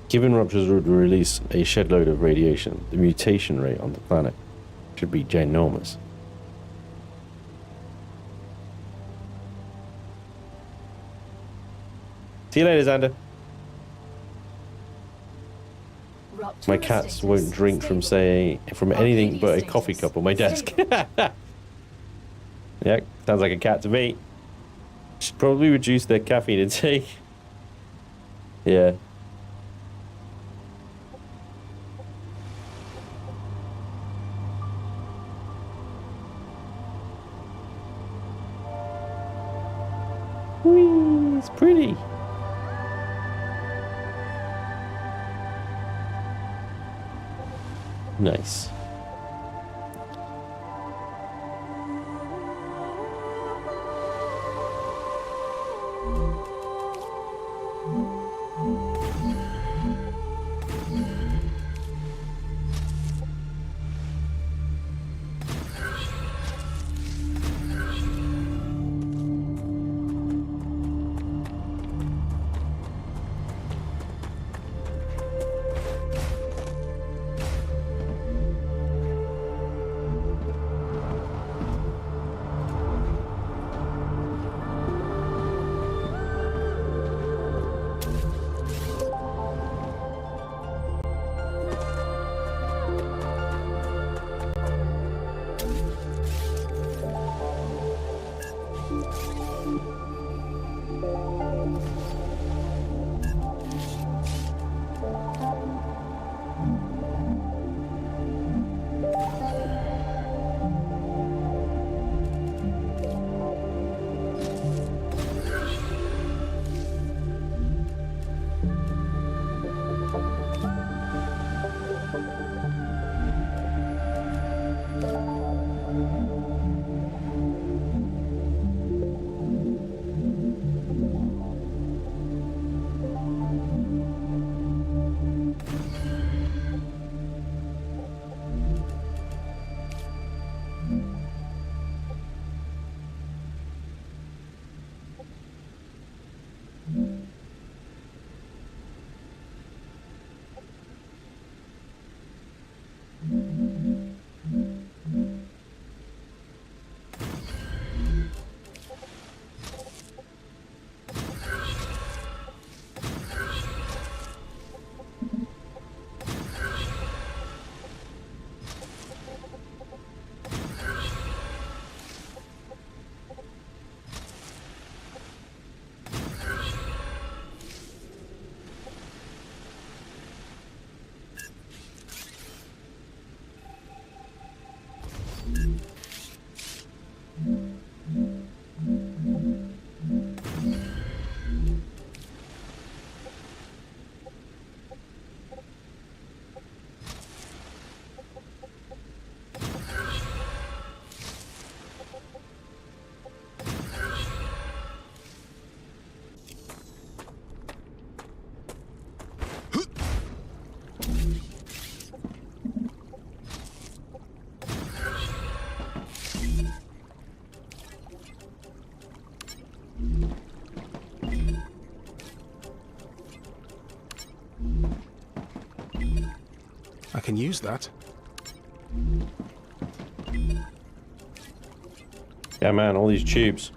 Given ruptures would release a shed load of radiation, the mutation rate on the planet should be ginormous. See you later, Xander. Rupture My cats status won't drink from anything but a coffee cup on my desk. Yeah, sounds like a cat to me. Should probably reduce their caffeine intake. Yeah. Whee, it's pretty. Nice. I can use that. Yeah, man, all these tubes.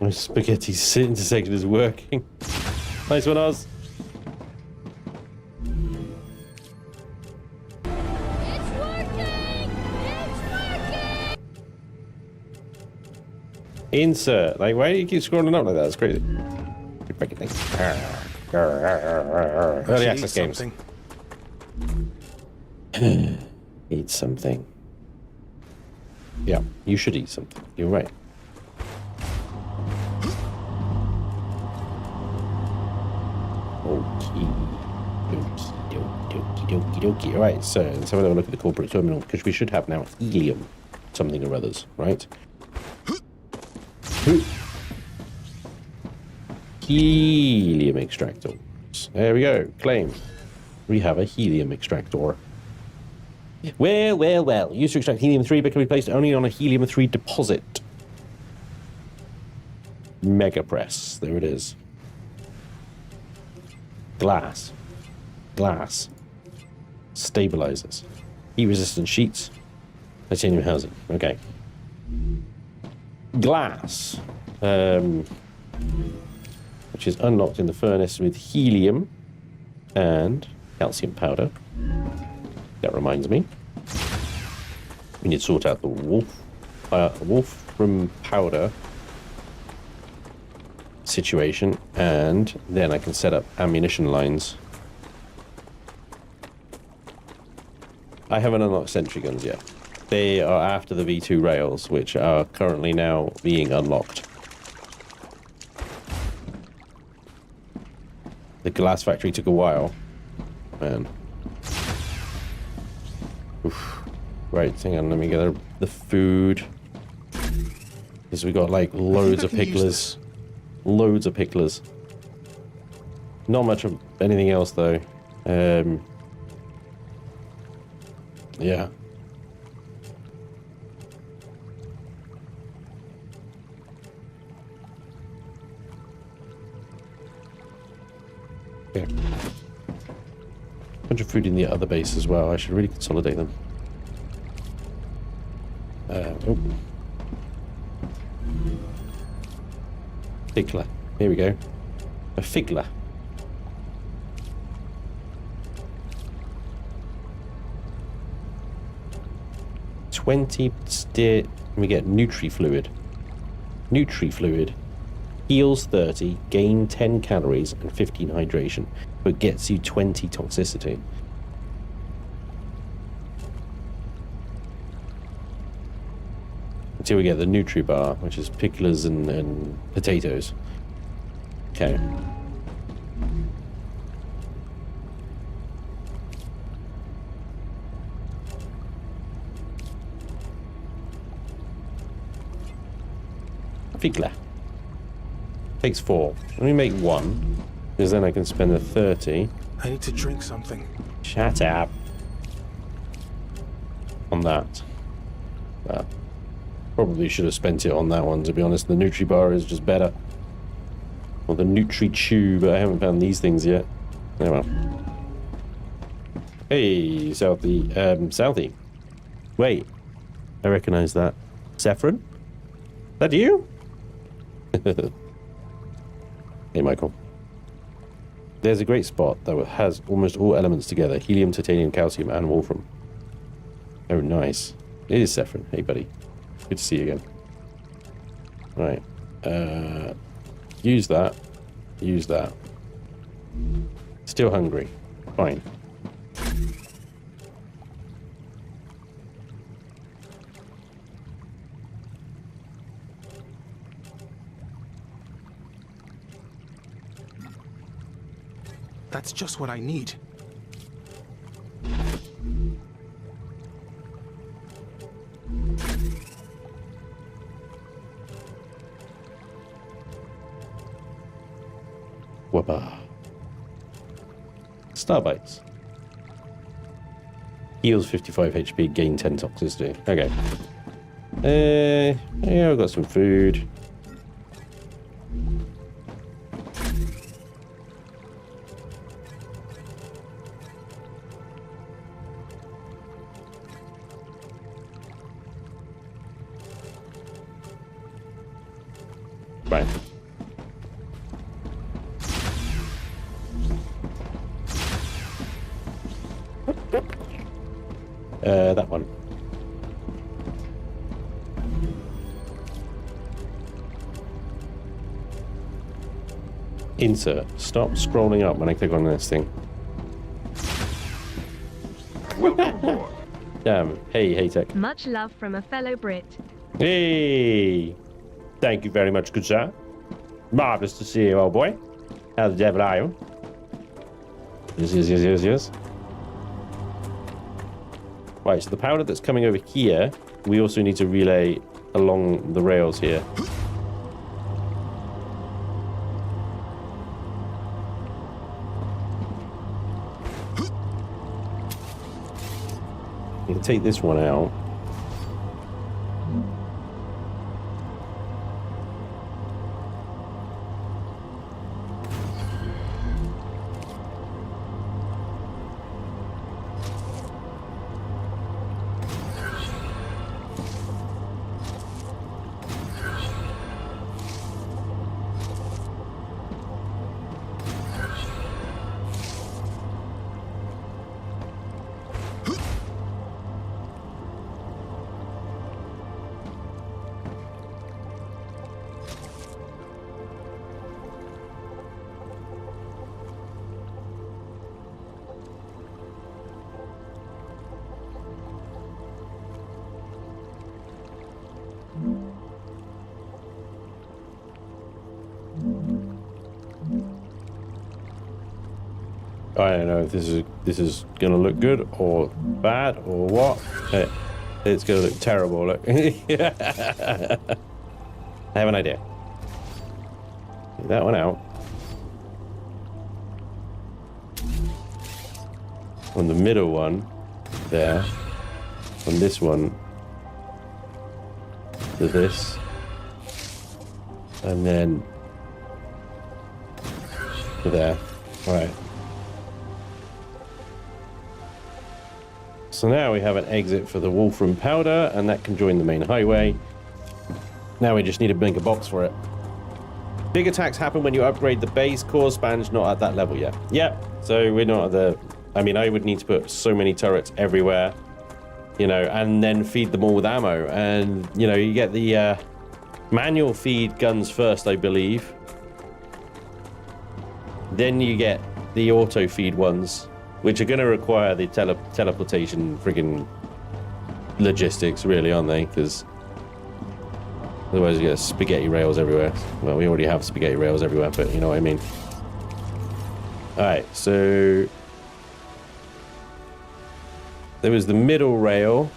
My spaghetti intersection is working. Nice one, Oz. Insert. Like, why do you keep scrolling up like that? That's crazy. Keep breaking things. Early access games. Eat something. Yeah, you should eat something. You're right. Okie dokie. Alright, so let's have a look at the corporate terminal, because we should have now helium something or others, right? Helium extractor. There we go. Claim. We have a helium extractor. Well. Used to extract helium-3, but can be placed only on a helium-3 deposit. Mega press. There it is. Glass. Stabilizers. Heat-resistant sheets. Titanium housing. Okay. Glass. Which is unlocked in the furnace with helium and calcium powder. That reminds me. We need to sort out the wolfram powder situation, and then I can set up ammunition lines. I haven't unlocked sentry guns yet. They are after the V2 rails, which are currently now being unlocked. The glass factory took a while. Man. Oof. Right, hang on, let me get the food. Because we got like loads of picklers. Loads of picklers. Not much of anything else though. Yeah. Okay. Bunch of food in the other base as well. I should really consolidate them. Oh. Figler. Here we go. A figler. We get Nutri-Fluid. Nutri-Fluid. Heals 30, gain 10 calories and 15 hydration, but gets you 20 toxicity. Until we get the Nutri Bar, which is picklers and potatoes. Okay. Figler. Takes 4. Let me make 1, because then I can spend the 30. I need to drink something. Shut up. On that. Well, probably should have spent it on that one, to be honest. The Nutri Bar is just better. Or the Nutri Tube. I haven't found these things yet. Oh well. Hey, Southie. Southie. Wait. I recognize that. Saffron? That you? Hey, Michael. There's a great spot that has almost all elements together. Helium, titanium, calcium, and wolfram. Oh, nice. It is Saffron. Hey, buddy. Good to see you again. Right. Use that. Use that. Still hungry. Fine. That's just what I need. Wabba. Starbites. Heals 55 HP, gain 10 toxicity. Okay. Yeah, I've got some food. Right. That one. Insert. Stop scrolling up when I click on this thing. Welcome aboard. Damn. Hey, Tech. Much love from a fellow Brit. Hey! Thank you very much, good sir. Marvelous to see you, old boy. How the devil are you? Yes. Right, so the powder that's coming over here, we also need to relay along the rails here. You can take this one out. I don't know if this is gonna look good or bad or what. It's gonna look terrible. Look. I have an idea. Get that one out. On the middle one, there. On this one, to this, and then to there. All right. So now we have an exit for the Wolfram powder, and that can join the main highway. Now we just need to make a box for it. Big attacks happen when you upgrade the base core. Spanj not at that level yet. Yep, so we're not at the... I mean, I would need to put so many turrets everywhere, you know, and then feed them all with ammo. And, you know, you get the manual feed guns first, I believe. Then you get the auto feed ones, which are going to require the teleportation friggin' logistics, really, aren't they? Because otherwise you get spaghetti rails everywhere. Well, we already have spaghetti rails everywhere, but you know what I mean. Alright, so there was the middle rail.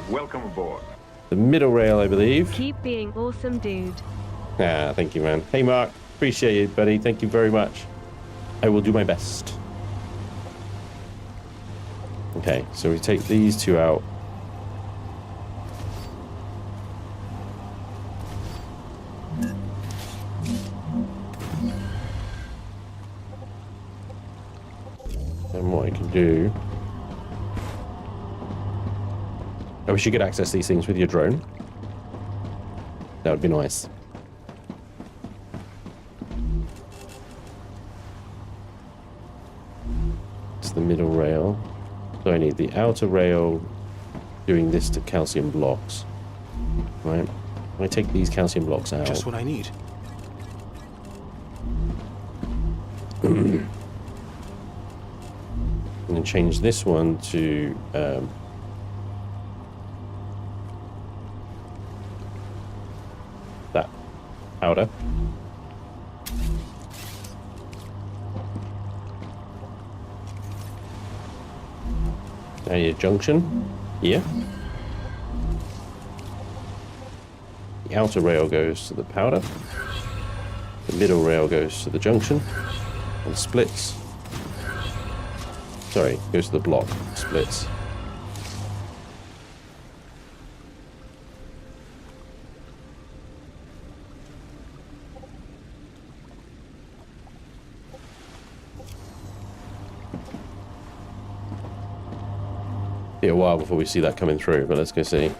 Welcome aboard. The middle rail, I believe. Keep being awesome, dude. Ah, thank you, man. Hey, Mark. Appreciate it, buddy. Thank you very much. I will do my best. Okay, so we take these two out. And what I can do... I wish you could access these things with your drone. That would be nice. It's the middle rail. So I need the outer rail doing this to calcium blocks. Right? I take these calcium blocks out. Just what I need. And then change this one to that powder. Now your junction here. The outer rail goes to the powder. The middle rail goes to the junction and splits. Sorry, goes to the block, splits. Be a while before we see that coming through, but let's go see.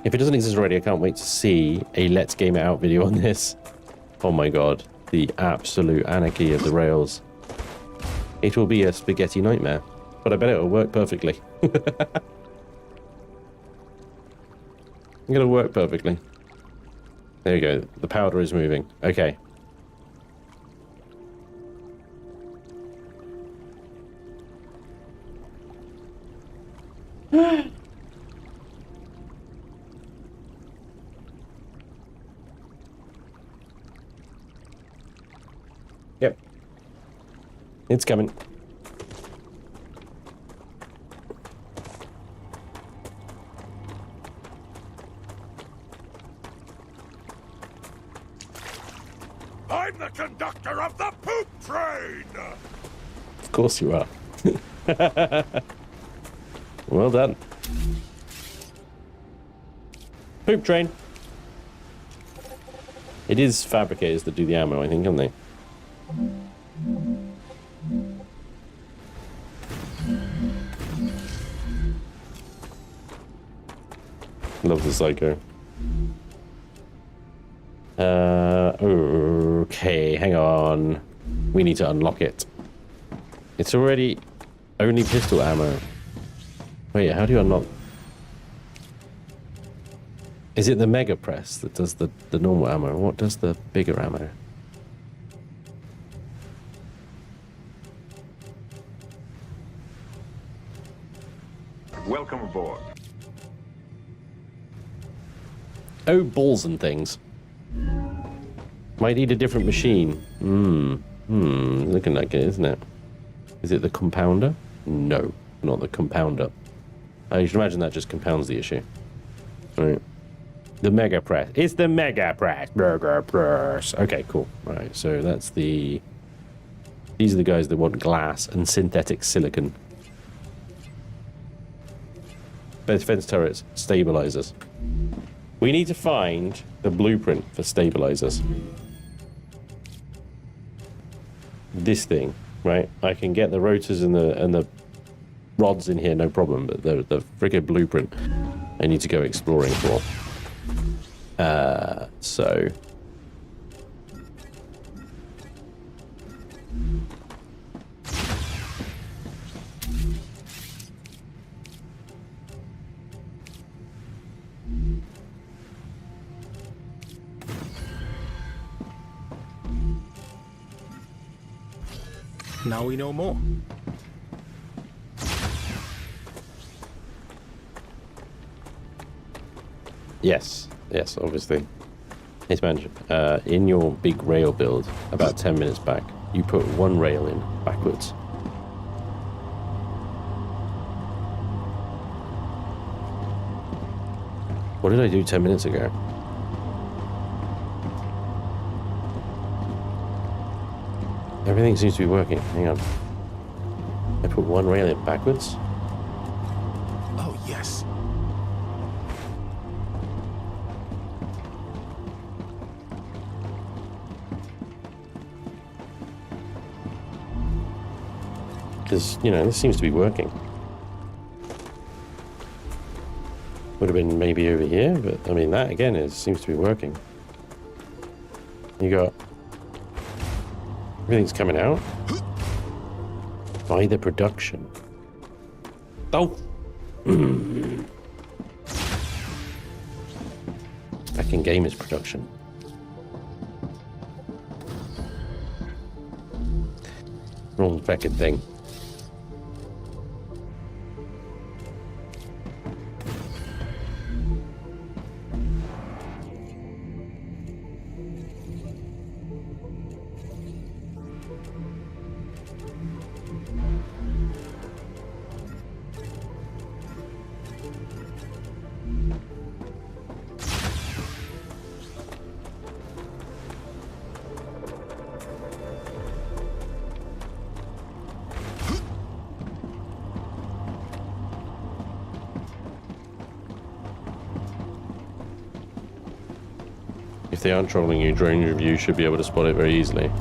If it doesn't exist already, I can't wait to see a Let's Game It Out video on this. Oh my god, the absolute anarchy of the rails. It will be a spaghetti nightmare, but I bet it'll work perfectly. It'll work perfectly. There you go. The powder is moving. Okay. Yep. It's coming. I'm the conductor of the poop train! Of course you are. Well done. Poop train. It is fabricators that do the ammo, I think, aren't they? Love the psycho. Okay, hang on. We need to unlock it. It's already only pistol ammo. Wait, how do you unlock? Is it the mega press that does the normal ammo? What does the bigger ammo? Welcome aboard. Oh, balls and things. Might need a different machine. Looking like it, isn't it? Is it the compounder? No, not the compounder. I should imagine that just compounds the issue. Right. The mega press. It's the mega press. Mega press. Okay, cool. Right, so that's the... These are the guys that want glass and synthetic silicon. Defense turrets, stabilizers. We need to find the blueprint for stabilizers. This thing, right? I can get the rotors and the rods in here, no problem. But the friggin' blueprint, I need to go exploring for. So. Now we know more. Yes, obviously. Hey Spanj, in your big rail build, about 10 minutes back, you put one rail in backwards. What did I do 10 minutes ago? Everything seems to be working. Hang on. I put one rail in backwards? Oh, yes. Because, you know, this seems to be working. Would have been maybe over here, but I mean, that again seems to be working. You got... Everything's coming out. By the production. Oh! Back in gamers production. Wrong fucking thing. If they aren't trolling you, drone review should be able to spot it very easily.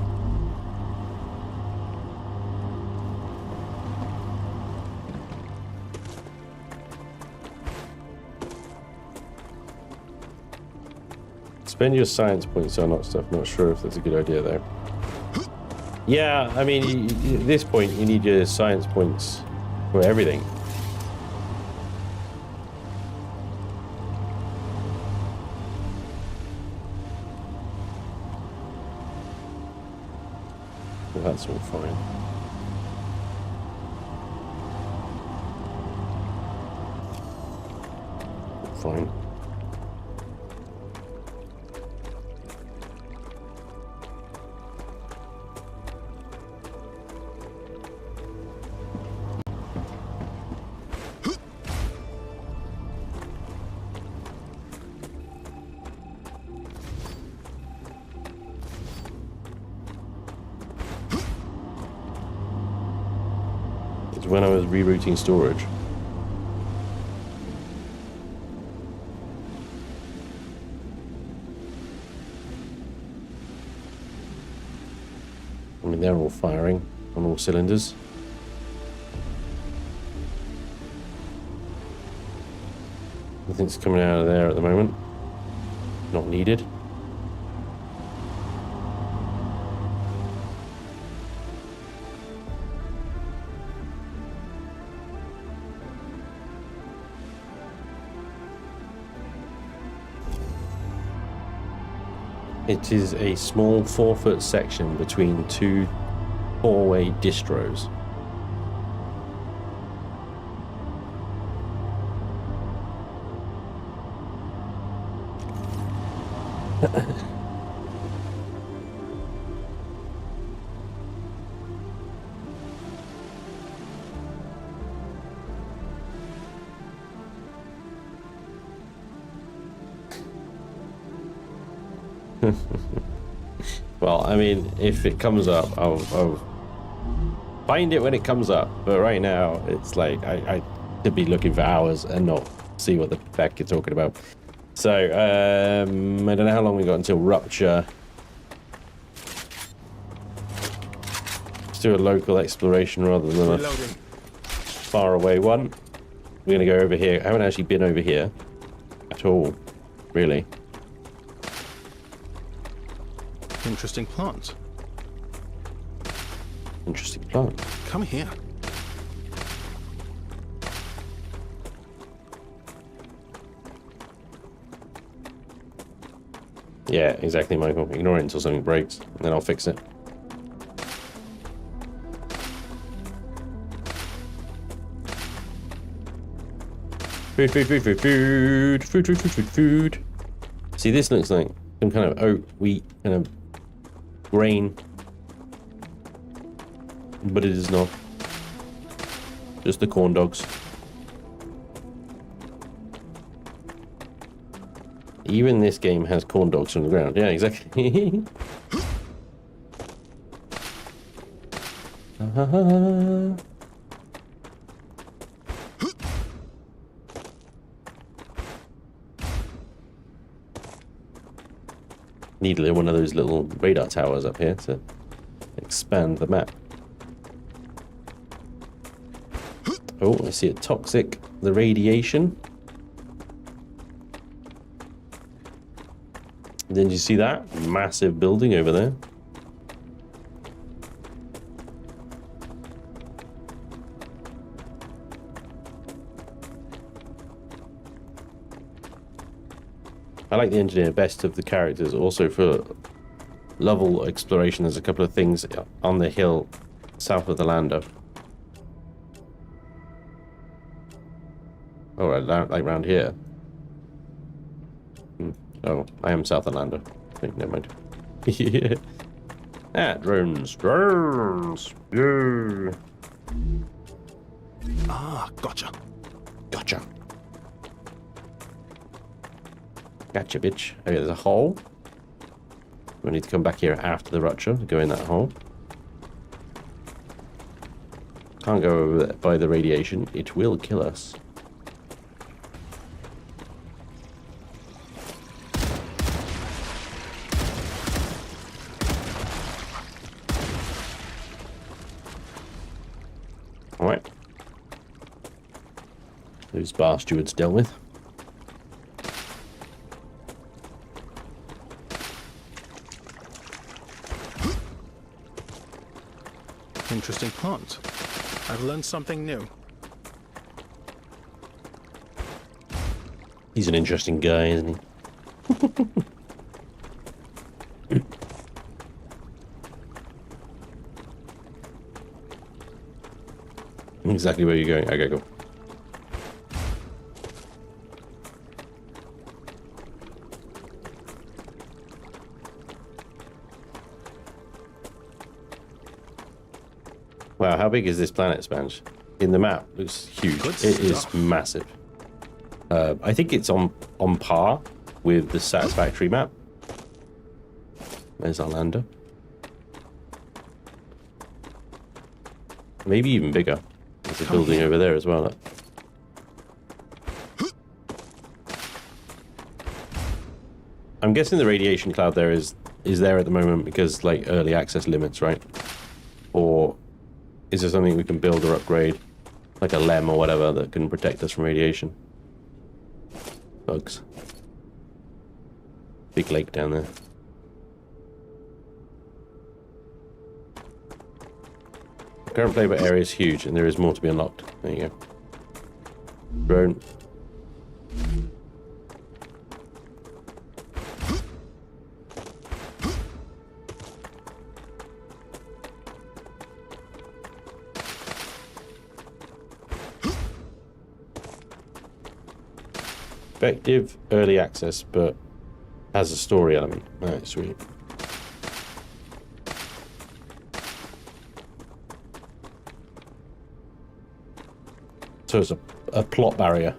Spend your science points on that stuff. Not sure if that's a good idea though. Yeah, I mean, at this point you need your science points for everything. That's all fine. Fine. It's when I was rerouting storage. I mean, they're all firing on all cylinders. Nothing's coming out of there at the moment. Not needed. It is a small 4-foot section between two 4-way distros. Well, I mean, if it comes up, I'll find it when it comes up. But right now, it's like I could be looking for hours and not see what the heck you're talking about. So, I don't know how long we got until Rupture. Let's do a local exploration rather than a far away one. We're going to go over here. I haven't actually been over here at all, really. Interesting plant. Interesting plant. Come here. Yeah, exactly, Michael. Ignore it until something breaks, and then I'll fix it. Food, food, food, food, food, food, food, food, food, food. See, this looks like some kind of oat, wheat, kind of grain, but it is not. Just the corn dogs. Even this game has corn dogs on the ground. Yeah, exactly. Need one of those little radar towers up here to expand the map. Oh, I see a toxic. The radiation. Then you see that massive building over there? I like the engineer best of the characters. Also for level exploration, there's a couple of things on the hill south of the lander. Oh, like around here. Oh, I am south of lander. Okay, never mind. Yeah. Ah, drones. Drones. Yeah. Ah, gotcha. Gotcha. Gotcha, bitch. Okay, there's a hole. We need to come back here after the rupture to go in that hole. Can't go over there by the radiation. It will kill us. Alright. Those bar stewards dealt with. Interesting plant. I've learned something new. He's an interesting guy, isn't he? exactly where you're going. Okay, cool. Wow, how big is this planet, Spanj? In the map, looks huge. Good It is stuff. massive. I think it's on par with the Satisfactory map. There's our lander. Maybe even bigger. There's a building over there as well. Look. I'm guessing the radiation cloud there is there at the moment because like early access limits, right? Or is there something we can build or upgrade, like a LEM or whatever, that can protect us from radiation? Bugs. Big lake down there. The current playable area is huge, and there is more to be unlocked. There you go. Drone. Effective early access, but has a story element. Alright, sweet. So it's a plot barrier.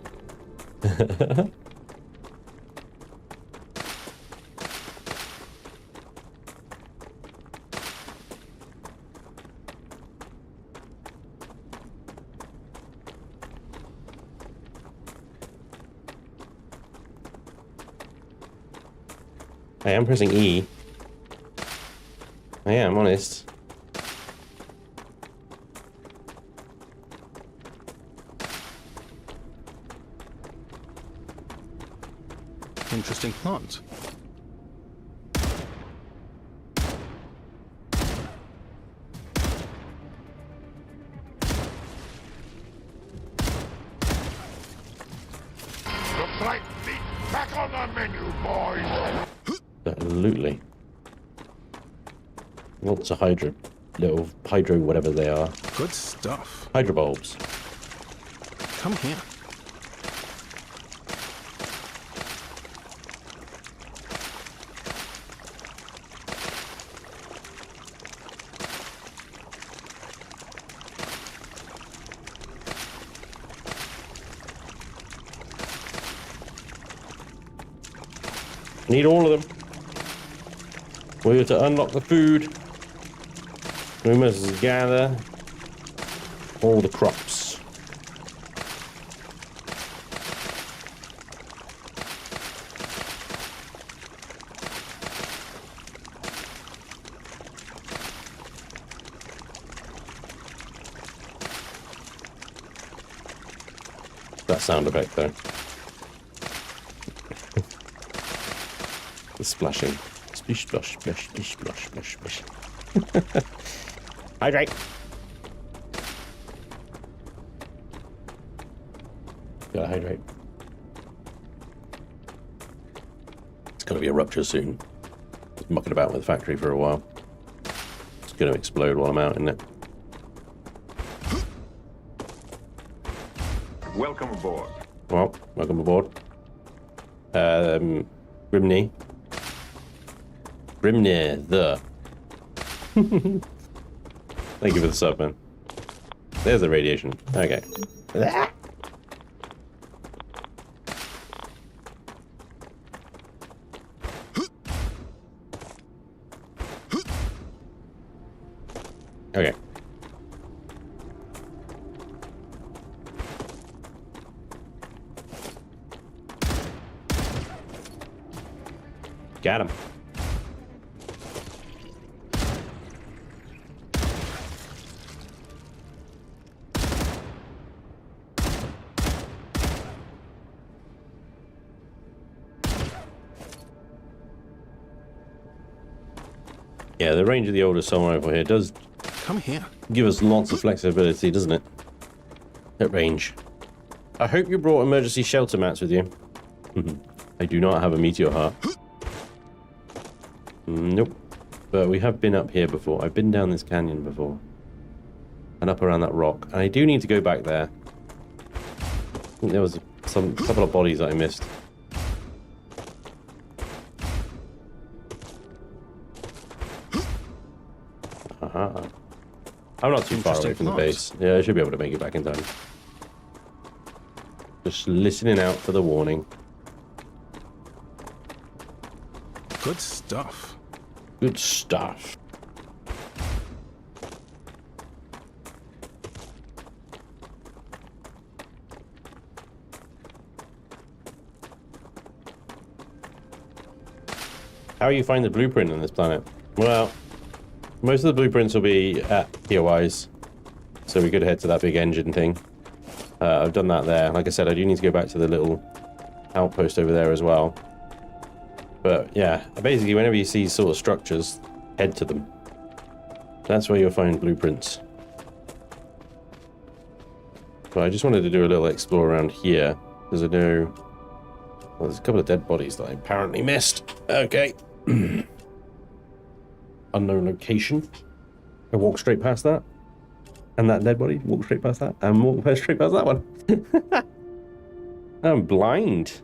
I am pressing E. I am honest. Interesting plant. The flight meat back on the menu, boys! Absolutely. Lots of little hydro whatever they are. Good stuff. Hydro bulbs. Come here. Need all of them. We're to unlock the food. We must gather all the crops. That sound effect though. The splashing. Splish, splash, splash, splish, splash, splash, splash. Hydrate. Gotta hydrate. It's gonna be a rupture soon. Just mucking about with the factory for a while. It's gonna explode while I'm out, isn't it? Welcome aboard. Well, welcome aboard. Grimney. Grimnir, the. Thank you for the sub, man. There's the radiation. Okay. Okay. Got him. Yeah, the range of the older assault rifle here does Come here. give us lots of flexibility, doesn't it? At range. I hope you brought emergency shelter mats with you. I do not have a meteor heart. Nope. But we have been up here before. I've been down this canyon before. and up around that rock. And I do need to go back there. I think there was some couple of bodies that I missed. Aha. I'm not too far away from the base. Yeah, I should be able to make it back in time. Just listening out for the warning. Good stuff. Good stuff. How you find the blueprint on this planet? Well, most of the blueprints will be at POIs, so we could head to that big engine thing. I've done that there. Like I said, I do need to go back to the little outpost over there as well. But yeah, basically whenever you see sort of structures, head to them. That's where you'll find blueprints. But I just wanted to do a little explore around here, because I know... Well, there's a couple of dead bodies that I apparently missed. Okay. Unknown location. I walk straight past that. And that dead body, walk straight past that. And walk straight past that one. I'm blind.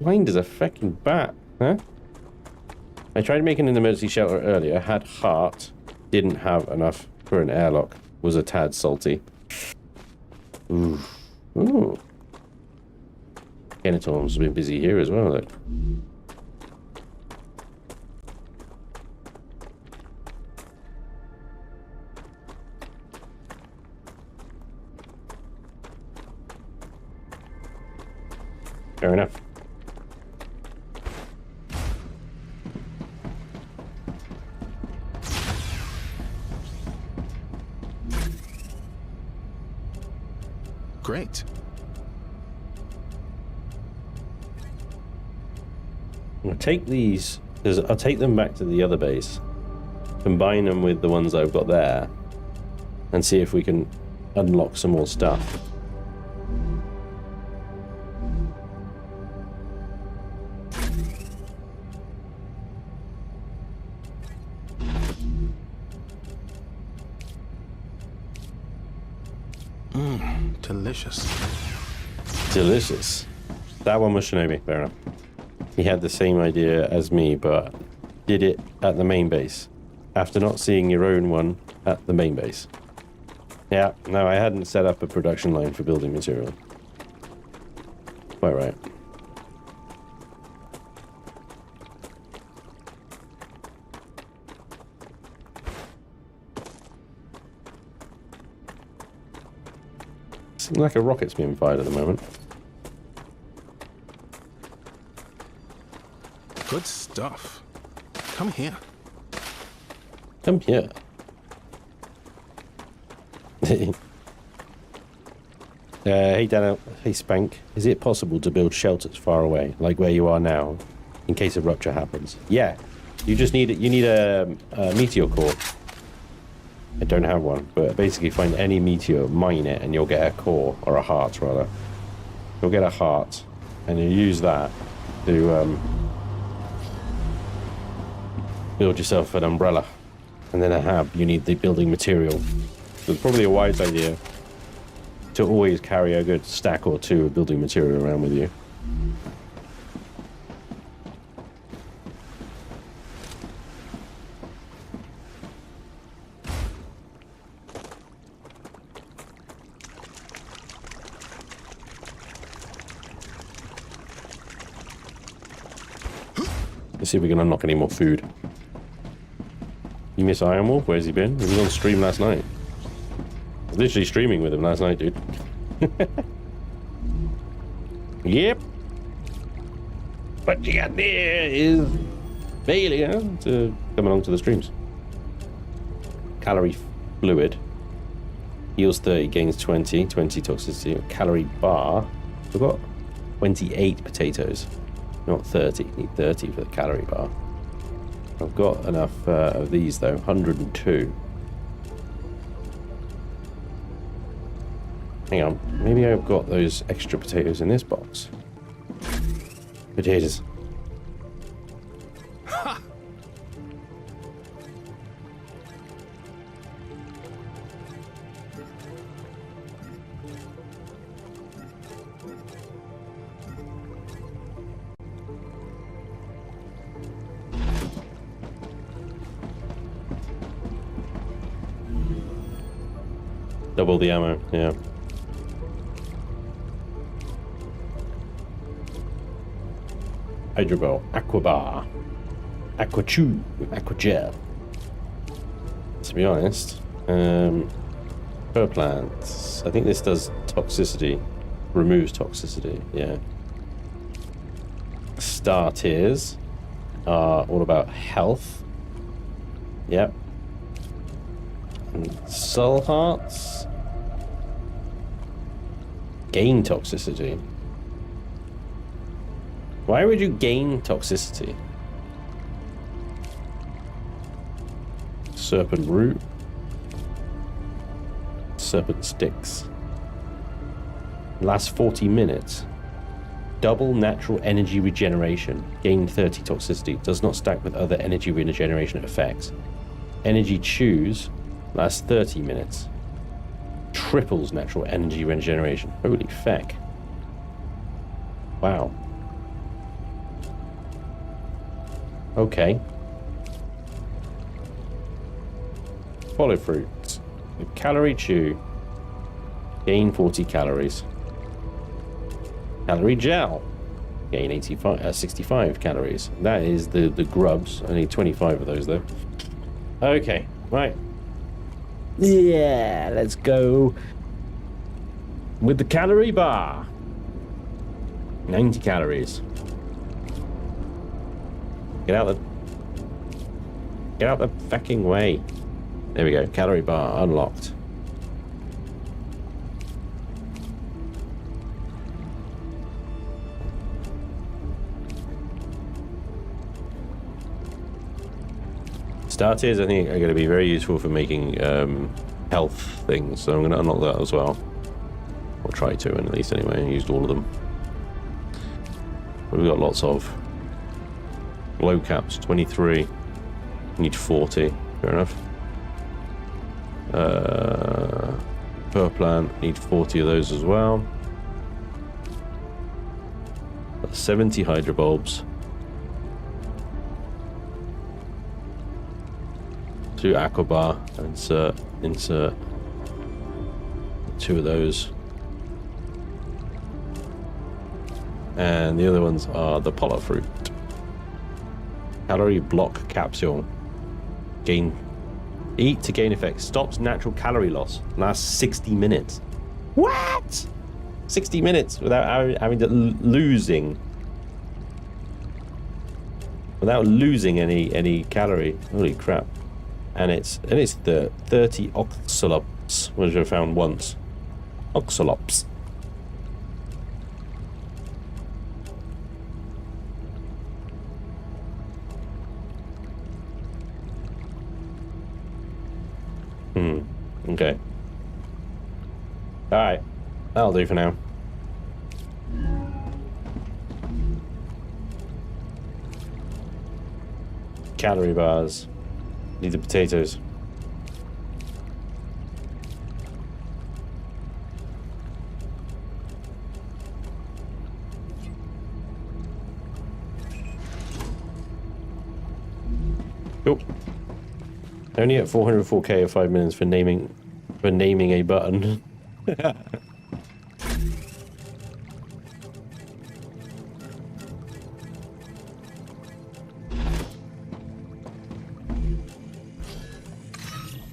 Blind as a fucking bat. Huh? I tried making an emergency shelter earlier. Had heart. Didn't have enough for an airlock. Was a tad salty. Ooh. Ooh. Kennetorm's been busy here as well, look. Fair enough. Great. I'll take these, because I'll take them back to the other base, combine them with the ones I've got there, and see if we can unlock some more stuff. Delicious. Delicious. That one was Shinobi, fair enough. He had the same idea as me, but did it at the main base, after not seeing your own one at the main base. Yeah, no, I hadn't set up a production line for building material. Quite right. Seems like a rocket's being fired at the moment. Good stuff. Come here. Come here. Hey Daniel, hey Spank. Is it possible to build shelters far away, like where you are now, in case a rupture happens? Yeah. You just need a meteor core. I don't have one, but basically find any meteor, mine it, and you'll get a core, or a heart rather. You'll get a heart, and you use that to build yourself an umbrella. And then a hab, you need the building material. So it's probably a wise idea to always carry a good stack or two of building material around with you. Let's see if we can unlock any more food. You miss Iron Wolf? Where's he been? He was on stream last night. I was literally streaming with him last night, dude. Yep. What you got there is failure to come along to the streams. Calorie fluid. Heals 30, gains 20. 20 toxicity. Calorie bar. We've got 28 potatoes. Not 30. Need 30 for the calorie bar. I've got enough of these though. 102. Hang on. Maybe I've got those extra potatoes in this box. Potatoes. Double the ammo, yeah. Hydrobel, Aquabar, Aquachew, Aquagel. To be honest, per plants. I think this does toxicity, removes toxicity, yeah. Star tiers are all about health. Yep. And soul hearts gain toxicity. Why would you gain toxicity? Serpent root. Serpent sticks. Last 40 minutes. Double natural energy regeneration. Gain 30 toxicity. Does not stack with other energy regeneration effects. Energy chews. Lasts 30 minutes. Triples natural energy regeneration. Holy feck. Wow. Okay. Follow fruit. The calorie chew. Gain 40 calories. Calorie gel. Gain 65 calories. That is the grubs. I need 25 of those though. Okay, right. Yeah, let's go with the calorie bar. 90 calories. Get out the fucking way. There we go. Calorie bar unlocked. Starters, I think, are going to be very useful for making health things, so I'm going to unlock that as well. Or try to, at least anyway. I used all of them. But we've got lots of glow caps, 23. Need 40. Fair enough. Per plant, need 40 of those as well. 70 hydrobulbs. 2 aquabar. Insert 2 of those. And the other ones are the polar fruit. Calorie block capsule. Eat to gain effect. Stops natural calorie loss. Lasts 60 minutes. What? 60 minutes without having to losing. Without losing any calorie. Holy crap. And it's the 30 oxalops, which I found once. Oxalops. Okay. Alright. That'll do for now. Calorie bars. Need the potatoes. Cool. Only at 404k or 5 minutes for naming a button.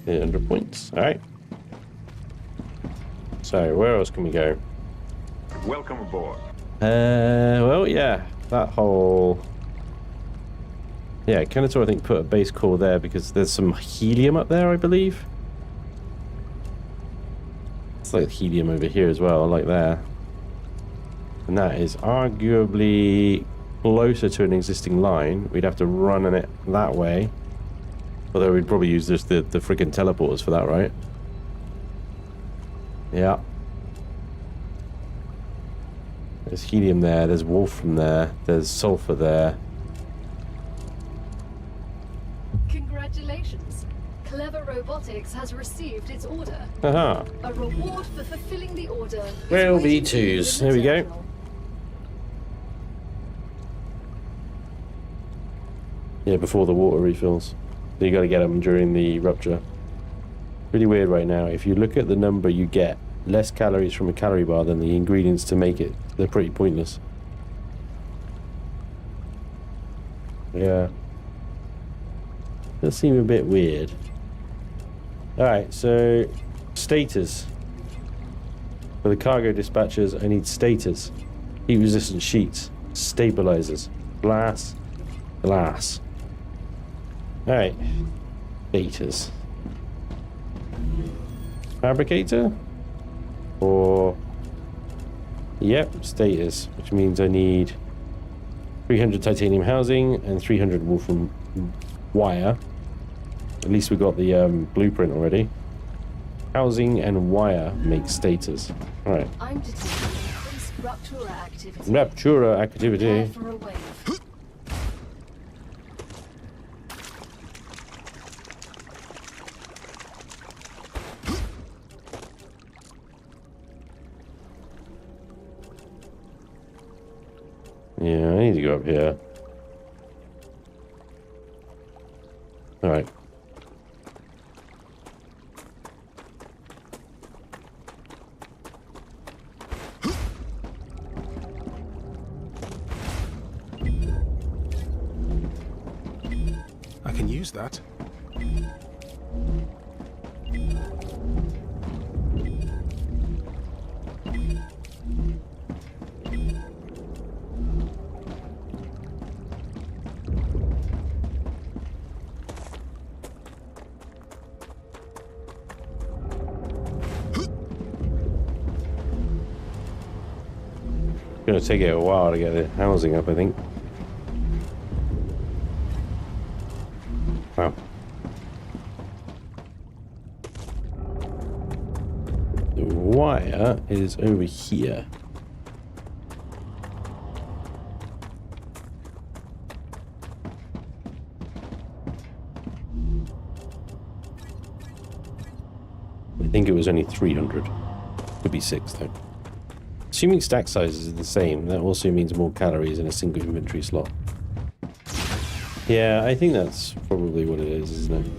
Yeah, 100 points. All right. So where else can we go? Welcome aboard. Well, yeah, that whole. Yeah, Kenator, I think, put a base core there because there's some helium up there, I believe. It's like helium over here as well, like there. And that is arguably closer to an existing line. We'd have to run it that way. Although we'd probably use just the freaking teleporters for that, right? Yeah. There's helium there, there's wolfram there, there's sulfur there. Congratulations. Clever Robotics has received its order. Aha. A reward for fulfilling the order. is Will be waiting for you in twos. the There we go. terminal. Yeah, before the water refills. So you got to get them during the rupture. Really weird right now. If you look at the number you get, less calories from a calorie bar than the ingredients to make it. They're pretty pointless. Yeah. Does seem a bit weird. Alright, so status. For the cargo dispatchers, I need status. Heat resistant sheets. Stabilizers. Glass. Glass. Alright. Status. Fabricator? Or... Yep, status. Which means I need 300 titanium housing and 300 wolfram wire. At least we got the blueprint already. Housing and wire make status. Alright. I'm detecting increased rupture activity. Rupture activity. Prepare for a wave. Yeah, I need to go up here. Alright. I can use that. Gonna take it a while to get the housing up, I think. Wow. The wire is over here. I think it was only 300. Could be 6 though. Assuming stack sizes are the same, that also means more calories in a single inventory slot. Yeah, I think that's probably what it is, isn't it?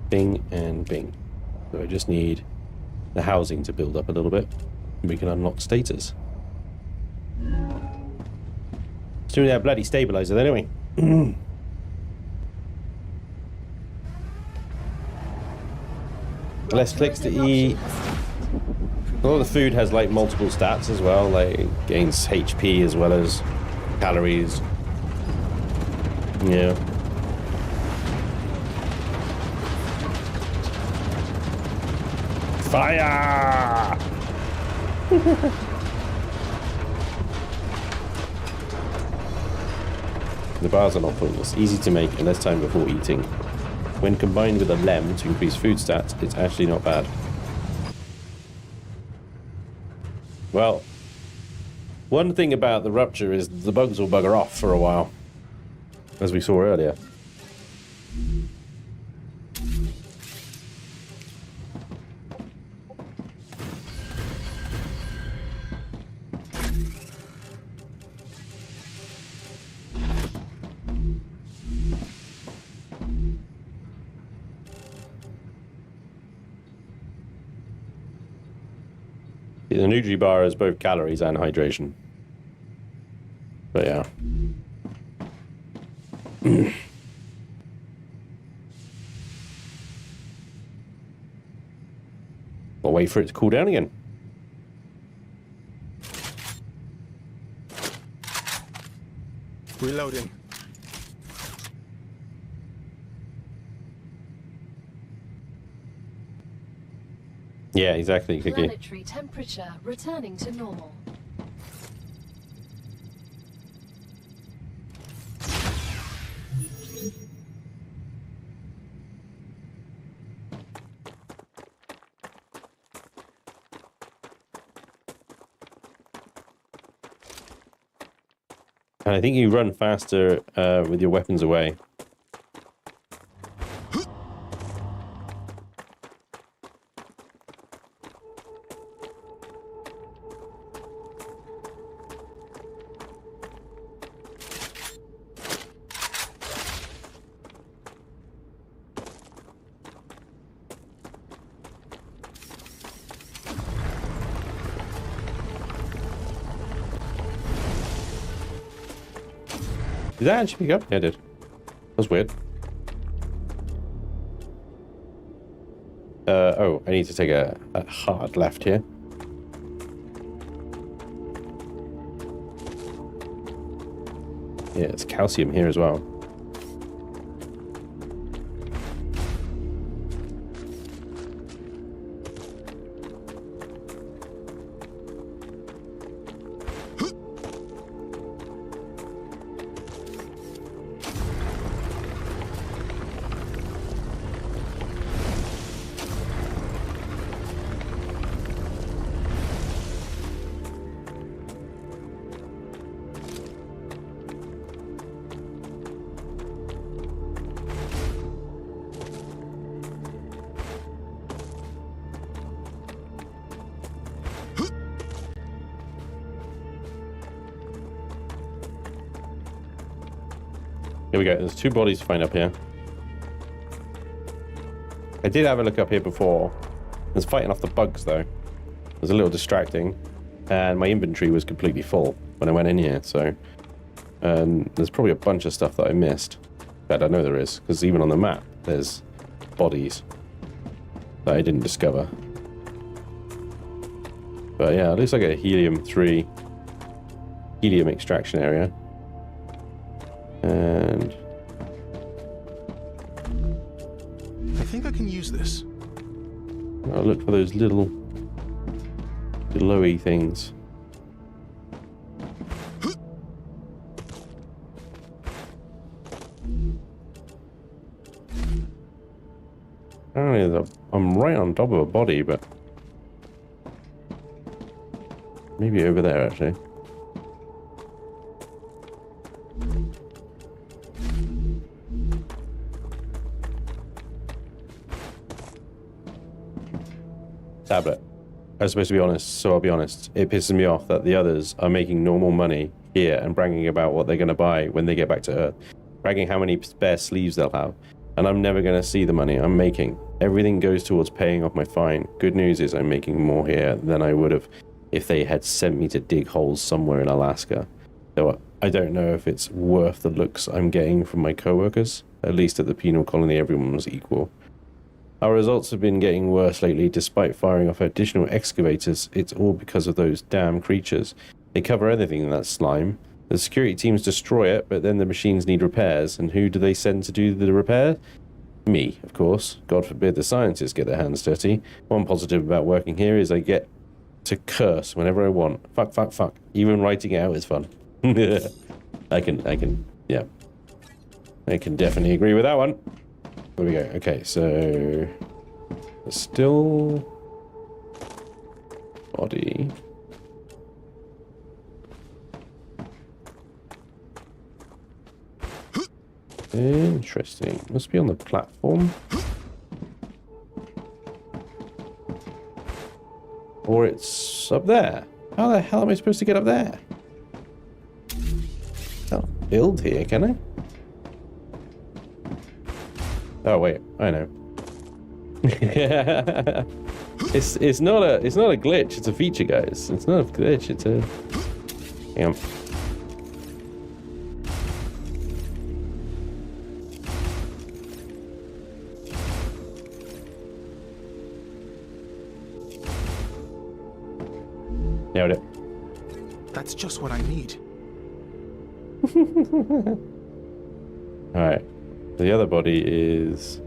Bing and bing. So I just need the housing to build up a little bit, and we can unlock status. Let's do that bloody stabilizer then, don't we? Less clicks to eat. A lot of the food has like multiple stats as well, like it gains HP as well as calories. Yeah. Fire! The bars are not pointless, easy to make and less time before eating. When combined with a lem to increase food stats, it's actually not bad. Well, one thing about the Rupture is the bugs will bugger off for a while, as we saw earlier. The Nutri bar has both calories and hydration. But yeah. I'll wait for it to cool down again. Reloading. Yeah, exactly, Kiki. Planetary temperature returning to normal. And I think you run faster with your weapons away. Did that actually pick up? Yeah, it did. That was weird. Oh, I need to take a hard left here. Yeah, it's calcium here as well. Here we go. There's two bodies to find up here. I did have a look up here before. I was fighting off the bugs though. It was a little distracting, and my inventory was completely full when I went in here. So there's probably a bunch of stuff that I missed. But I know there is, because even on the map there's bodies that I didn't discover. But yeah, it looks like a helium-3 helium extraction area. And I think I can use this. I'll look for those little glowy things. Apparently I'm right on top of a body, but maybe over there actually. Tablet. I was supposed to be honest, so I'll be honest. It pisses me off that the others are making normal money here and bragging about what they're going to buy when they get back to Earth. Bragging how many spare sleeves they'll have. And I'm never going to see the money I'm making. Everything goes towards paying off my fine. Good news is I'm making more here than I would have if they had sent me to dig holes somewhere in Alaska. So I don't know if it's worth the looks I'm getting from my co-workers. At least at the penal colony everyone was equal. Our results have been getting worse lately. Despite firing off additional excavators, it's all because of those damn creatures. They cover everything in that slime. The security teams destroy it, but then the machines need repairs. And who do they send to do the repair? Me, of course. God forbid the scientists get their hands dirty. One positive about working here is I get to curse whenever I want. Fuck, fuck, fuck. Even writing it out is fun. I can definitely agree with that one. There we go. Okay, so still body. Interesting. Must be on the platform. Or it's up there. How the hell am I supposed to get up there? Can't build here, can I? Oh wait, I know. It's not a glitch, it's a feature, guys. It's not a glitch, it's a hang on. Nailed it. That's just what I need. Alright. The other body is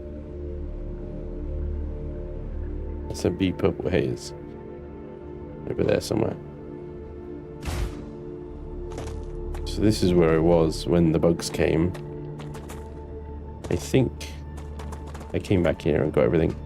SMB purple haze. Over there somewhere. So this is where I was when the bugs came. I think I came back here and got everything.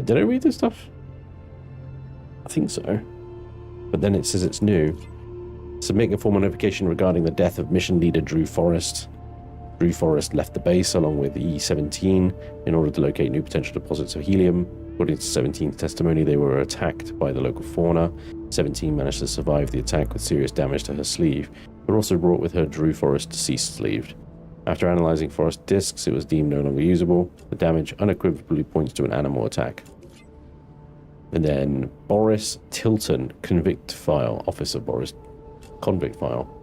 Did I read this stuff? I think so. But then it says it's new. Submitting a formal notification regarding the death of mission leader Drew Forrest. Drew Forrest left the base along with E-17 in order to locate new potential deposits of helium. According to 17's testimony, they were attacked by the local fauna. 17 managed to survive the attack with serious damage to her sleeve, but also brought with her Drew Forrest deceased sleeve. After analyzing Forrest discs, it was deemed no longer usable. The damage unequivocally points to an animal attack. And then Boris Tilton, convict file. Officer Boris, convict file.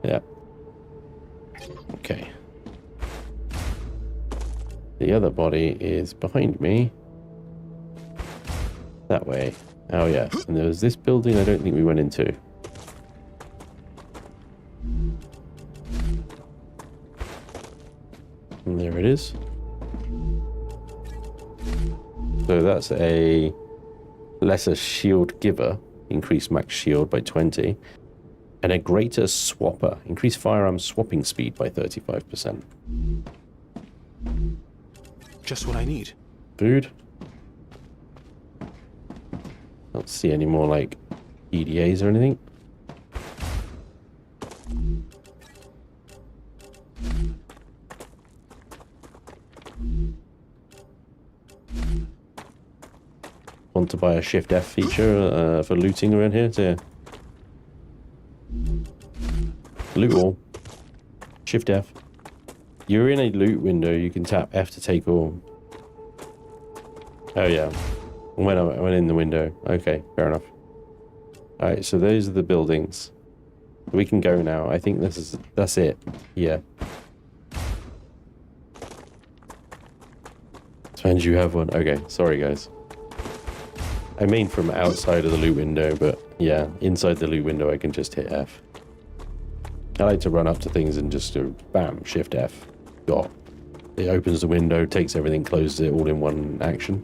Yeah. Okay. The other body is behind me. That way. Oh yeah. And there was this building I don't think we went into. And there it is. So that's a lesser shield giver. Increase max shield by 20. And a greater swapper. Increase firearm swapping speed by 35%. Just what I need. Food. Don't see any more like EDAs or anything. Want to buy a Shift F feature for looting around here to loot all. Shift F. You're in a loot window, you can tap F to take all. Oh yeah. When I went in the window. Okay, fair enough. Alright, so those are the buildings. We can go now. I think that's it. Yeah. Spanj, you have one. Okay, sorry guys. I mean from outside of the loot window, but yeah, inside the loot window I can just hit F. I like to run up to things and just do bam, Shift F. Got. It opens the window, takes everything, closes it all in one action.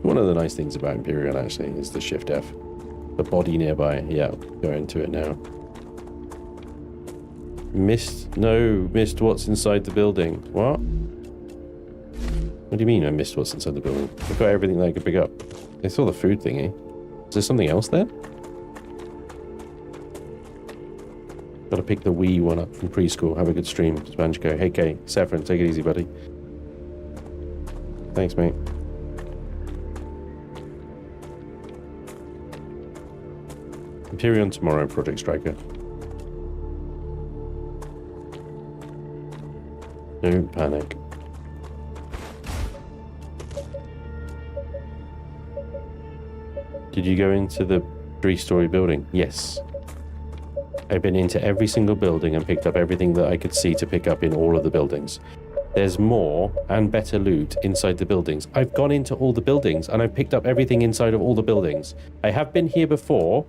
One of the nice things about Imperial actually is the Shift F. The body nearby. Yeah, go into it now. Missed what's inside the building. What? What do you mean I missed what's inside the building? I've got everything that I could pick up. I saw the food thingy. Is there something else there? Gotta pick the wee one up from preschool. Have a good stream. Spanj go. Hey Kay, Saffron, take it easy, buddy. Thanks, mate. Imperion tomorrow, Project Striker. Don't panic. Did you go into the 3-story building? Yes. I've been into every single building and picked up everything that I could see to pick up in all of the buildings. There's more and better loot inside the buildings. I've gone into all the buildings and I've picked up everything inside of all the buildings. I have been here before.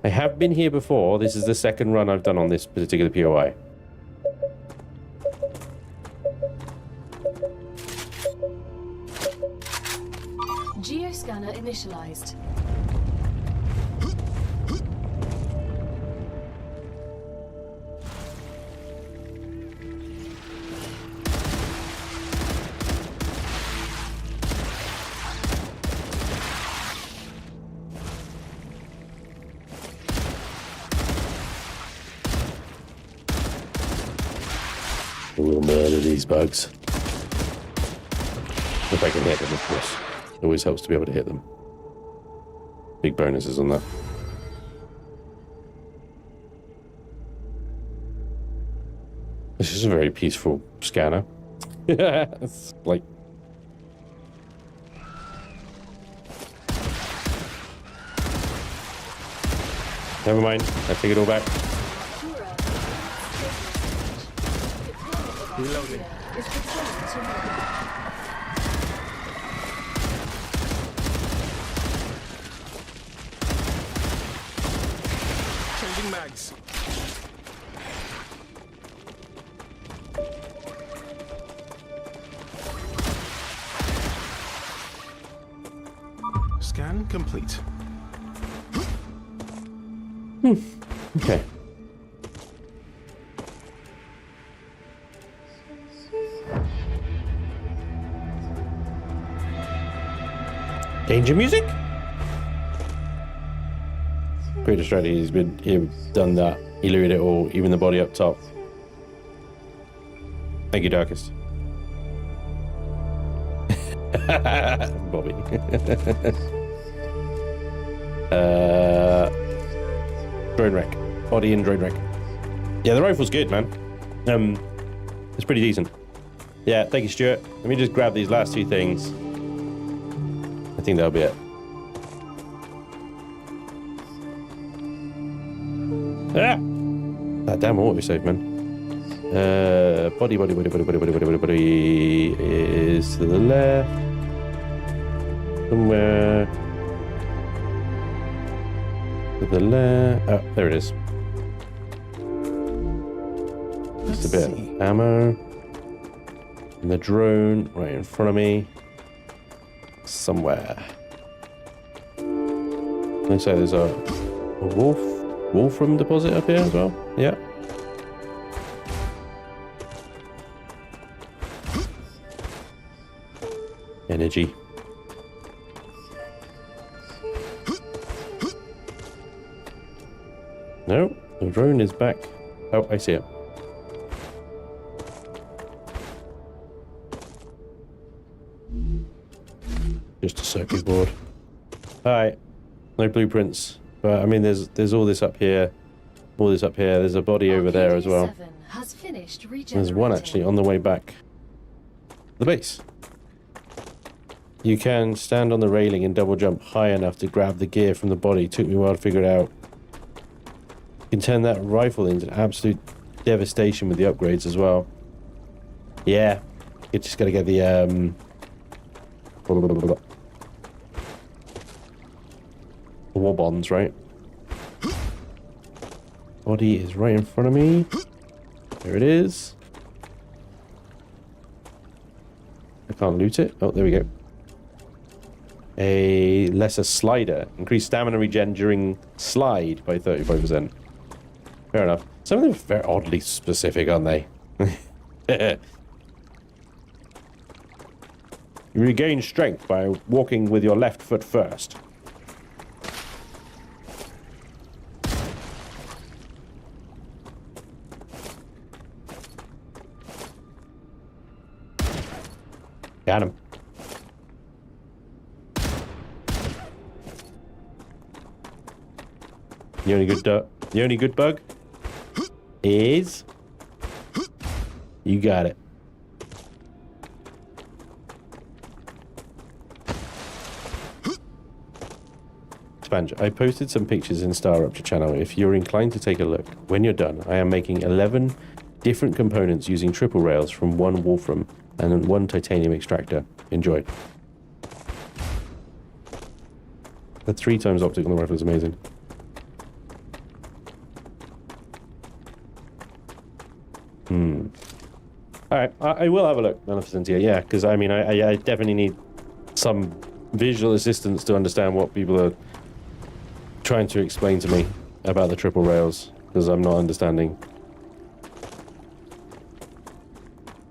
This is the second run I've done on this particular POI. Geoscanner initialized. We'll murder these bugs. If I can hit them, of course. It always helps to be able to hit them. Big bonuses on that. This is a very peaceful scanner. It's like... Never mind, I take it all back. Reloading. Changing mags. Scan complete. Okay. Danger music? Greater Strategy has been done that He looted it all, even the body up top. Thank you, Darkest. Bobby. Drone wreck. Body and drone wreck. Yeah, the rifle's good, man. It's pretty decent. Yeah, thank you, Stuart. Let me just grab these last two things. I think that'll be it. Ah! That damn autosave, man. Body is to the left. Somewhere. To the left. Oh, there it is. Just a bit of ammo. And the drone right in front of me. Somewhere. Looks like there's a Wolfram deposit up here as well. Yeah. Energy. No, the drone is back. Oh, I see it. Just a circuit board. Alright. No blueprints. But I mean there's all this up here. All this up here. There's a body over there as well. Has finished There's one actually on the way back. The base. You can stand on the railing and double jump high enough to grab the gear from the body. Took me a while to figure it out. You can turn that rifle into absolute devastation with the upgrades as well. Yeah. You just gotta get the war bonds, right? Body is right in front of me. There it is. I can't loot it. Oh, there we go. A lesser slider. Increased stamina regen during slide by 35%. Fair enough. Some of them are very oddly specific, aren't they? You regain strength by walking with your left foot first. Got him. The only good bug is you got it. Spanj, I posted some pictures in Star Rupture channel. If you're inclined to take a look, when you're done, I am making 11 different components using triple rails from one Wolfram and one titanium extractor. Enjoy. The 3x optic on the rifle is amazing. Alright, I will have a look, Maleficentia, yeah, because I mean, I definitely need some visual assistance to understand what people are trying to explain to me about the triple rails, because I'm not understanding.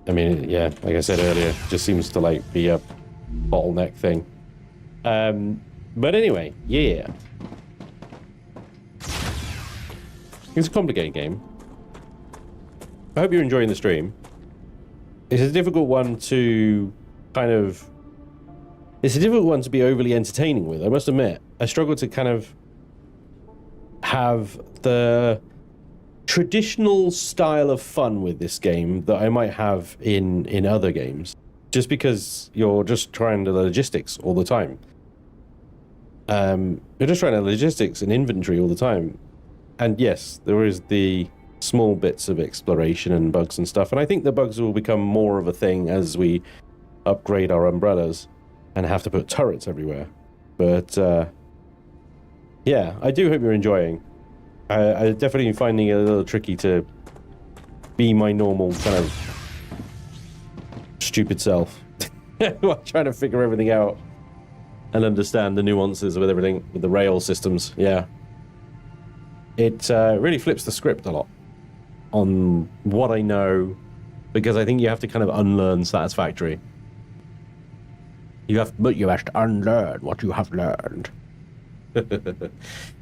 I mean, yeah, like I said earlier, it just seems to like be a bottleneck thing. But anyway, yeah. It's a complicated game. I hope you're enjoying the stream. It's a difficult one to kind of... It's a difficult one to be overly entertaining with, I must admit. I struggle to kind of have the traditional style of fun with this game that I might have in other games. Just because you're just trying the logistics all the time. You're just trying the logistics and inventory all the time. And yes, there is the small bits of exploration and bugs and stuff, and I think the bugs will become more of a thing as we upgrade our umbrellas and have to put turrets everywhere. But yeah, I do hope you're enjoying. I definitely finding it a little tricky to be my normal kind of stupid self while trying to figure everything out and understand the nuances with everything with the rail systems. Yeah, it really flips the script a lot on what I know, because I think you have to kind of unlearn Satisfactory. You have to unlearn what you have learned.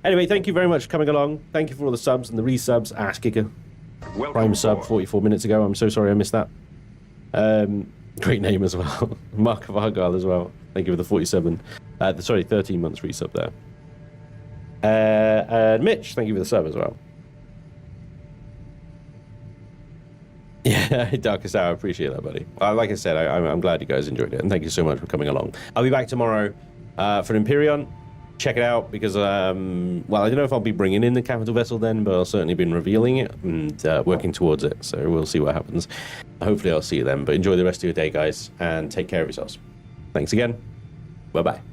Anyway, thank you very much for coming along. Thank you for all the subs and the resubs. Ass kicker. Welcome Prime sub aboard. 44 minutes ago. I'm so sorry I missed that. Great name as well. Mark of Argyle as well. Thank you for the 47. Sorry, 13 months resub there. And Mitch, thank you for the sub as well. Yeah, Darkest Hour, I appreciate that, buddy. Like I said, I'm glad you guys enjoyed it, and thank you so much for coming along. I'll be back tomorrow for Empyrean. Check it out, because, well, I don't know if I'll be bringing in the capital vessel then, but I'll certainly be revealing it and working towards it, so we'll see what happens. Hopefully I'll see you then, but enjoy the rest of your day, guys, and take care of yourselves. Thanks again. Bye-bye.